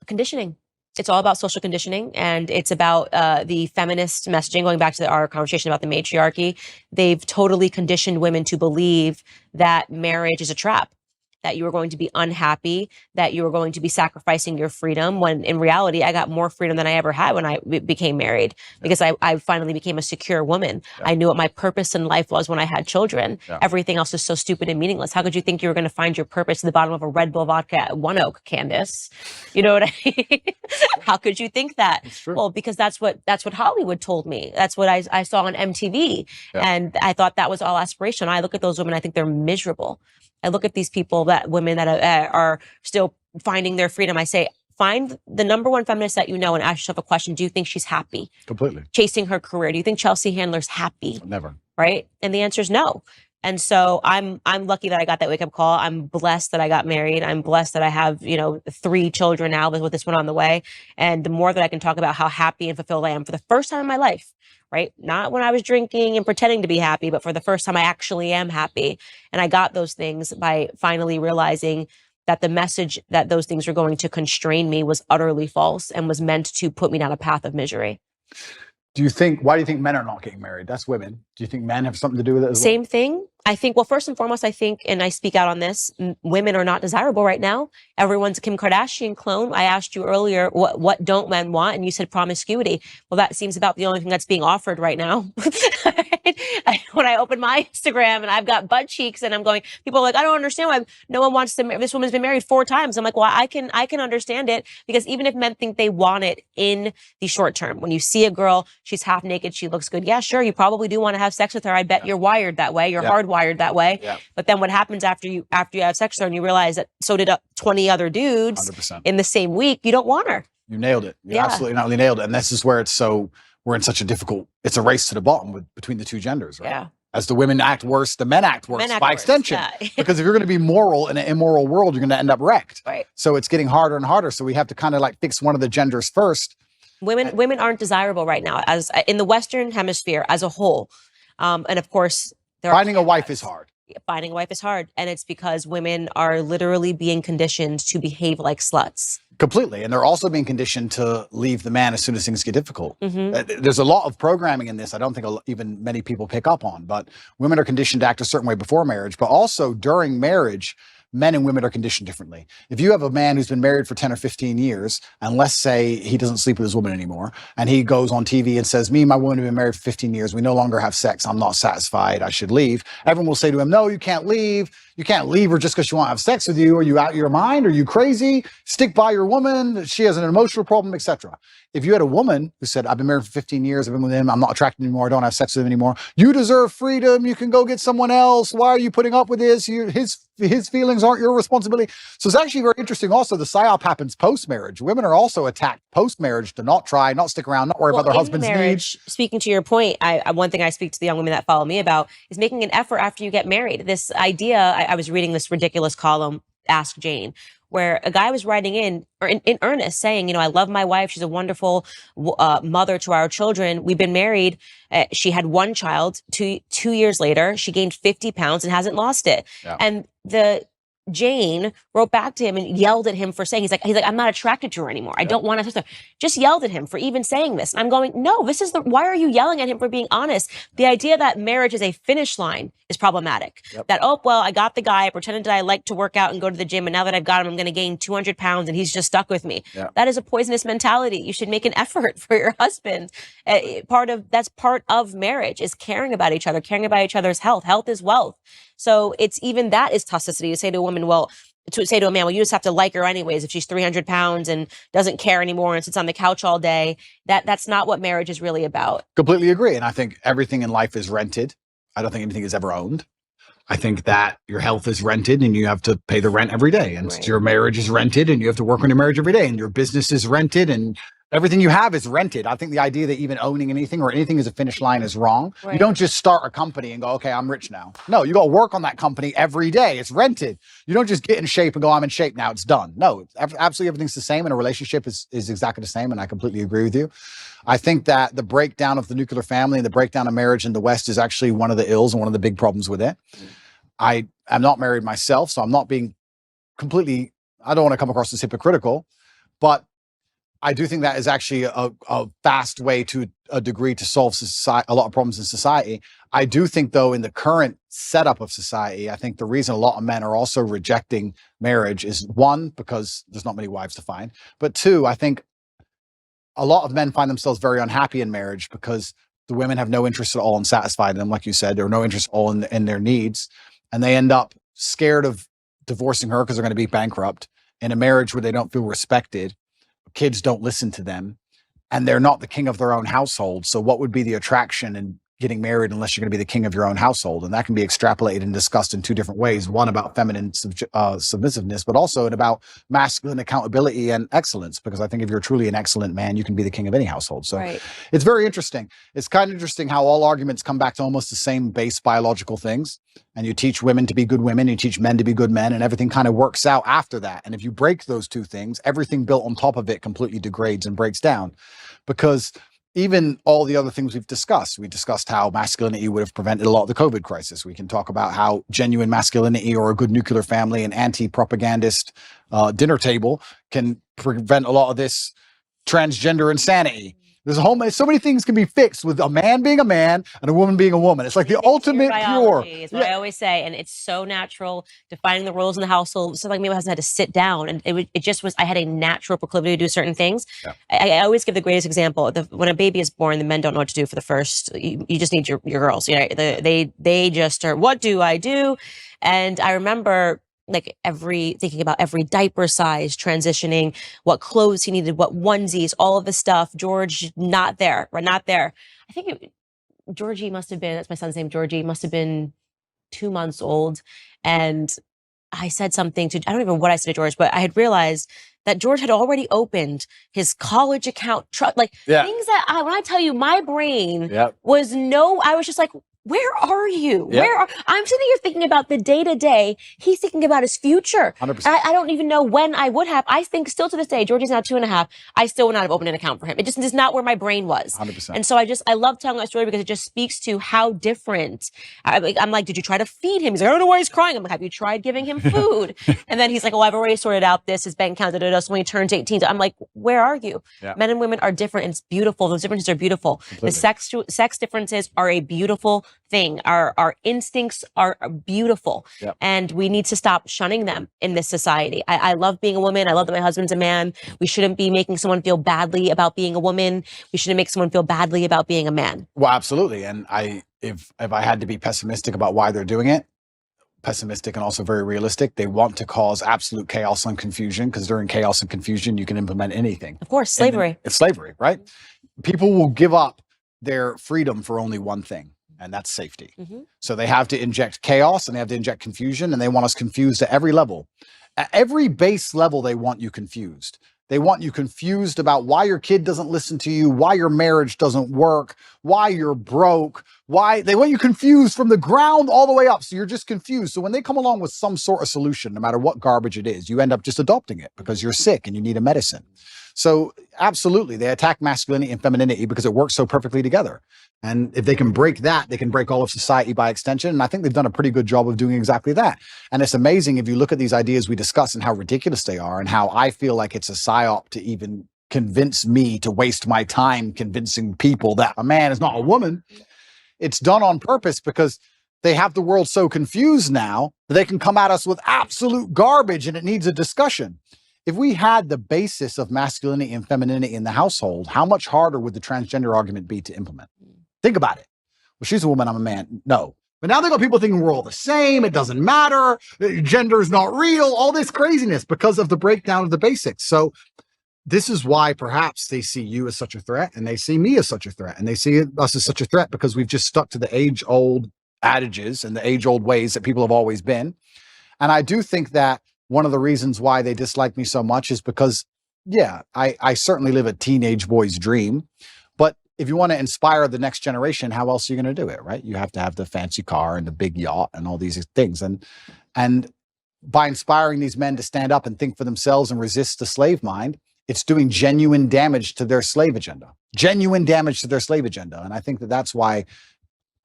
Conditioning. It's all about social conditioning, and it's about the feminist messaging. Going back to our conversation about the matriarchy, they've totally conditioned women to believe that marriage is a trap, that you are going to be unhappy, that you are going to be sacrificing your freedom, when in reality, I got more freedom than I ever had when I became married, because I finally became a secure woman. I knew what my purpose in life was when I had children. Everything else is so stupid and meaningless. How could you think you were going to find your purpose at the bottom of a Red Bull vodka at One Oak, Candace? You know what I mean? How could you think that? Well, because that's what Hollywood told me. That's what I saw on MTV. And I thought that was all aspirational. I look at those women, I think they're miserable. I look at these women that are still finding their freedom. I say, find the number one feminist that you know and ask yourself a question. Do you think she's happy? Completely. Chasing her career. Do you think Chelsea Handler's happy? Never. Right? And the answer is no. And so I'm lucky that I got that wake up call. I'm blessed that I got married. I'm blessed that I have, 3 children now with this one on the way. And the more that I can talk about how happy and fulfilled I am for the first time in my life, right? Not when I was drinking and pretending to be happy, but for the first time I actually am happy. And I got those things by finally realizing that the message that those things were going to constrain me was utterly false and was meant to put me down a path of misery. Why do you think men are not getting married? That's women. Do you think men have something to do with it as well? Same thing. I think, well, first and foremost, and I speak out on this, women are not desirable right now. Everyone's a Kim Kardashian clone. I asked you earlier, what don't men want? And you said promiscuity. Well, that seems about the only thing that's being offered right now. When I open my Instagram and I've got butt cheeks and I'm going, people are like, I don't understand why no one wants to marry. This woman's been married 4 times. I'm like, well, I can understand it, because even if men think they want it in the short term, when you see a girl, she's half naked, she looks good. Yeah, sure. You probably do want to have sex with her. I bet you're wired that way. You're hardwired wired that way. Yeah. But then what happens after you have sex with her and you realize that so did 20 other dudes 100%. in the same week, you don't want her. You nailed it. You Yeah. absolutely not only nailed it. And this is where we're in such a difficult, it's a race to the bottom between the two genders, right? Yeah. As the women act worse, the men act worse by extension. Yeah. Because if you're going to be moral in an immoral world, you're going to end up wrecked. Right. So it's getting harder and harder. So we have to kind of like fix one of the genders first. Women aren't desirable right now as in the Western hemisphere as a whole. And of course, Finding a wife is hard. Finding a wife is hard. And it's because women are literally being conditioned to behave like sluts. Completely. And they're also being conditioned to leave the man as soon as things get difficult. Mm-hmm. There's a lot of programming in this I don't think even many people pick up on, but women are conditioned to act a certain way before marriage, but also during marriage, men and women are conditioned differently. If you have a man who's been married for 10 or 15 years, and let's say he doesn't sleep with his woman anymore, and he goes on TV and says, me and my woman have been married for 15 years. We no longer have sex. I'm not satisfied. I should leave. Everyone will say to him, no, you can't leave. You can't leave her just because she won't have sex with you. Are you out of your mind? Are you crazy? Stick by your woman. She has an emotional problem, etc. If you had a woman who said, I've been married for 15 years, I've been with him, I'm not attracted anymore, I don't have sex with him anymore. You deserve freedom. You can go get someone else. Why are you putting up with this? His feelings aren't your responsibility. So it's actually very interesting. Also, the psyop happens post-marriage. Women are also attacked post-marriage to not try, not stick around, not worry about their husband's needs. Speaking to your point, one thing I speak to the young women that follow me about is making an effort after you get married. This idea, I was reading this ridiculous column, Ask Jane, where a guy was writing in earnest saying, I love my wife. She's a wonderful mother to our children. We've been married. She had one child. 2 years later, she gained 50 pounds and hasn't lost it. Yeah. And Jane wrote back to him and yelled at him for saying, he's like, I'm not attracted to her anymore. I don't want to. Just yelled at him for even saying this. And I'm going, no, why are you yelling at him for being honest? The idea that marriage is a finish line is problematic. Yep. That, I got the guy. I pretended that I like to work out and go to the gym. And now that I've got him, I'm going to gain 200 pounds and he's just stuck with me. Yeah. That is a poisonous mentality. You should make an effort for your husband. That's part of marriage is caring about each other, caring about each other's health. Health is wealth. So it's even that is toxicity to say to a woman, to say to a man, you just have to like her anyways. If she's 300 pounds and doesn't care anymore and sits on the couch all day, that's not what marriage is really about. Completely agree. And I think everything in life is rented. I don't think anything is ever owned. I think that your health is rented and you have to pay the rent every day. And Right. Your marriage is rented and you have to work on your marriage every day. And your business is rented and everything you have is rented. I think the idea that even owning anything or anything as a finish line is wrong. Right. You don't just start a company and go, okay, I'm rich now. No, you got to work on that company every day. It's rented. You don't just get in shape and go, I'm in shape now. It's done. No, absolutely everything's the same. And a relationship is exactly the same. And I completely agree with you. I think that the breakdown of the nuclear family and the breakdown of marriage in the West is actually one of the ills and one of the big problems with it. I am not married myself, so I'm not being completely, I don't want to come across as hypocritical, but I do think that is actually a fast way to a degree to solve a lot of problems in society. I do think, though, in the current setup of society, I think the reason a lot of men are also rejecting marriage is, one, because there's not many wives to find, but two, I think a lot of men find themselves very unhappy in marriage because the women have no interest at all in satisfying them, like you said, or no interest at all in their needs, and they end up scared of divorcing her because they're going to be bankrupt in a marriage where they don't feel respected. Kids don't listen to them and they're not the king of their own household. So what would be the attraction in getting married unless you're going to be the king of your own household? And that can be extrapolated and discussed in two different ways. One about feminine submissiveness, but also about masculine accountability and excellence. Because I think if you're truly an excellent man, you can be the king of any household. So Right. It's very interesting. It's kind of interesting how all arguments come back to almost the same base biological things. And you teach women to be good women, you teach men to be good men, and everything kind of works out after that. And if you break those two things, everything built on top of it completely degrades and breaks down. Because even all the other things we discussed how masculinity would have prevented a lot of the COVID crisis. We can talk about how genuine masculinity or a good nuclear family and anti-propagandist dinner table can prevent a lot of this transgender insanity. There's so many things can be fixed with a man being a man and a woman being a woman. It's like the ultimate cure. Is what I always say, and it's so natural defining the roles in the household. So like me, my husband had to sit down, and it just was. I had a natural proclivity to do certain things. Yeah. I always give the greatest example. When a baby is born, the men don't know what to do for the first. You just need your girls. They just are. What do I do? And I remember thinking about every diaper size, transitioning, what clothes he needed, what onesies, all of the stuff. George, not there. We're not there. I think Georgie must have been, that's my son's name, Georgie, must have been 2 months old. And I said something to, I don't even know what I said to George, but I had realized that George had already opened his college account, things that when I tell you my brain was I was just like, where are you? I'm sitting here thinking about the day to day. He's thinking about his future. 100%. I don't even know when I would have. I think still to this day, Georgie's now 2.5. I still would not have opened an account for him. It just is not where my brain was. 100%. And so I love telling that story because it just speaks to how different. I'm like, did you try to feed him? He's like, I don't know why he's crying. I'm like, have you tried giving him food? And then he's like, oh, I've already sorted out his bank account. So when he turns 18, I'm like, where are you? Men and women are different, and it's beautiful. Those differences are beautiful. Completely. The sex differences are a beautiful thing. Our instincts are beautiful, and we need to stop shunning them in this society. I love being a woman. I love that my husband's a man. We shouldn't be making someone feel badly about being a woman. We shouldn't make someone feel badly about being a man. Well, absolutely. And if I had to be pessimistic about why they're doing it, pessimistic and also very realistic, they want to cause absolute chaos and confusion, because during chaos and confusion, you can implement anything. Of course, slavery. It's slavery, right? People will give up their freedom for only one thing, and that's safety. So they have to inject chaos and they have to inject confusion, and they want us confused at every level. At every base level, they want you confused. They want you confused about why your kid doesn't listen to you, why your marriage doesn't work, why you're broke, why they want you confused from the ground all the way up. So you're just confused. So when they come along with some sort of solution, no matter what garbage it is, you end up just adopting it because you're sick and you need a medicine. So absolutely, they attack masculinity and femininity because it works so perfectly together. And if they can break that, they can break all of society by extension. And I think they've done a pretty good job of doing exactly that. And it's amazing if you look at these ideas we discuss and how ridiculous they are, and how I feel like it's a psyop to even convince me to waste my time convincing people that a man is not a woman. It's done on purpose because they have the world so confused now that they can come at us with absolute garbage, and it needs a discussion. If we had the basis of masculinity and femininity in the household, how much harder would the transgender argument be to implement? Think about it. Well, she's a woman, I'm a man. No. But now they got people thinking we're all the same. It doesn't matter. Gender is not real. All this craziness because of the breakdown of the basics. So this is why perhaps they see you as such a threat, and they see me as such a threat, and they see us as such a threat because we've just stuck to the age-old adages and the age-old ways that people have always been. And I do think that one of the reasons why they dislike me so much is because, I certainly live a teenage boy's dream. But if you want to inspire the next generation, how else are you going to do it, right? You have to have the fancy car and the big yacht and all these things. And by inspiring these men to stand up and think for themselves and resist the slave mind, it's doing genuine damage to their slave agenda. Genuine damage to their slave agenda. And I think that that's why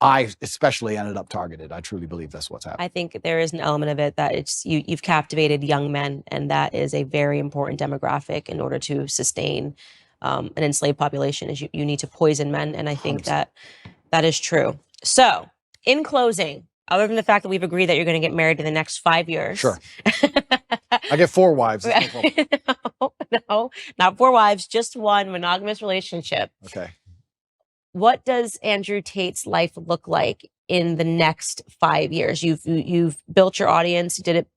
I especially ended up targeted. I truly believe that's what's happening. I think there is an element of it that it's you've captivated young men, and that is a very important demographic in order to sustain an enslaved population. Is you need to poison men, and I think 100%. that is true. So, in closing, other than the fact that we've agreed that you're going to get married in the next 5 years, sure. I get 4 wives. No, not 4 wives, just one monogamous relationship. Okay. What does Andrew Tate's life look like in the next 5 years? You've built your audience. You did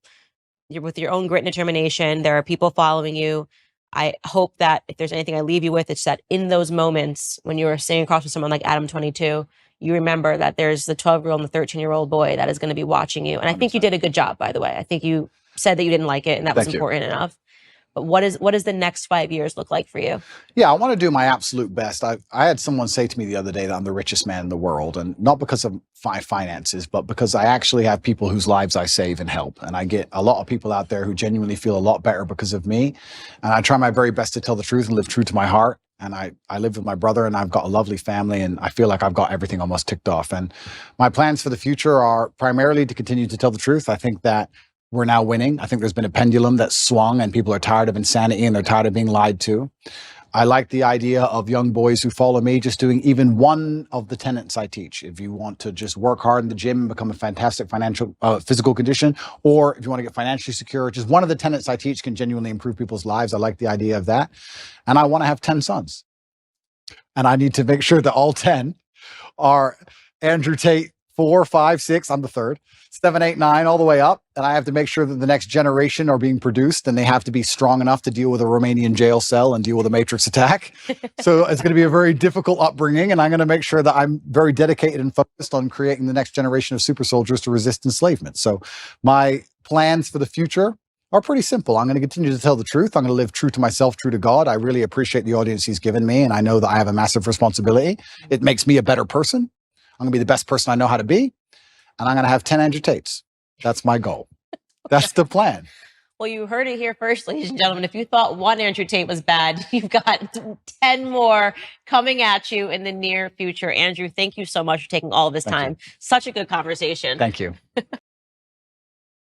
it with your own grit and determination. There are people following you. I hope that if there's anything I leave you with, it's that in those moments when you are sitting across from someone like Adam 22, you remember that there's the 12-year-old and the 13-year-old boy that is going to be watching you. And I 100%. think you did a good job, by the way. I think you said that you didn't like it, and that was important enough. But what does the next 5 years look like for you? Yeah, I want to do my absolute best. I had someone say to me the other day that I'm the richest man in the world, and not because of my finances, but because I actually have people whose lives I save and help. And I get a lot of people out there who genuinely feel a lot better because of me. And I try my very best to tell the truth and live true to my heart. And I live with my brother, and I've got a lovely family, and I feel like I've got everything almost ticked off. And my plans for the future are primarily to continue to tell the truth. I think that we're now winning. I think there's been a pendulum that's swung, and people are tired of insanity and they're tired of being lied to. I like the idea of young boys who follow me just doing even one of the tenets I teach. If you want to just work hard in the gym and become a fantastic physical condition, or if you want to get financially secure, just one of the tenets I teach can genuinely improve people's lives. I like the idea of that. And I want to have 10 sons. And I need to make sure that all 10 are Andrew Tate 4, 5, 6, I'm the third, 7, 8, 9, all the way up. And I have to make sure that the next generation are being produced, and they have to be strong enough to deal with a Romanian jail cell and deal with a Matrix attack. So it's going to be a very difficult upbringing. And I'm going to make sure that I'm very dedicated and focused on creating the next generation of super soldiers to resist enslavement. So my plans for the future are pretty simple. I'm going to continue to tell the truth. I'm going to live true to myself, true to God. I really appreciate the audience he's given me. And I know that I have a massive responsibility. It makes me a better person. I'm going to be the best person I know how to be. And I'm going to have 10 Andrew Tates. That's my goal. That's the plan. Well, you heard it here first, ladies and gentlemen. If you thought one Andrew Tate was bad, you've got 10 more coming at you in the near future. Andrew, thank you so much for taking all of this time. Such a good conversation. Thank you.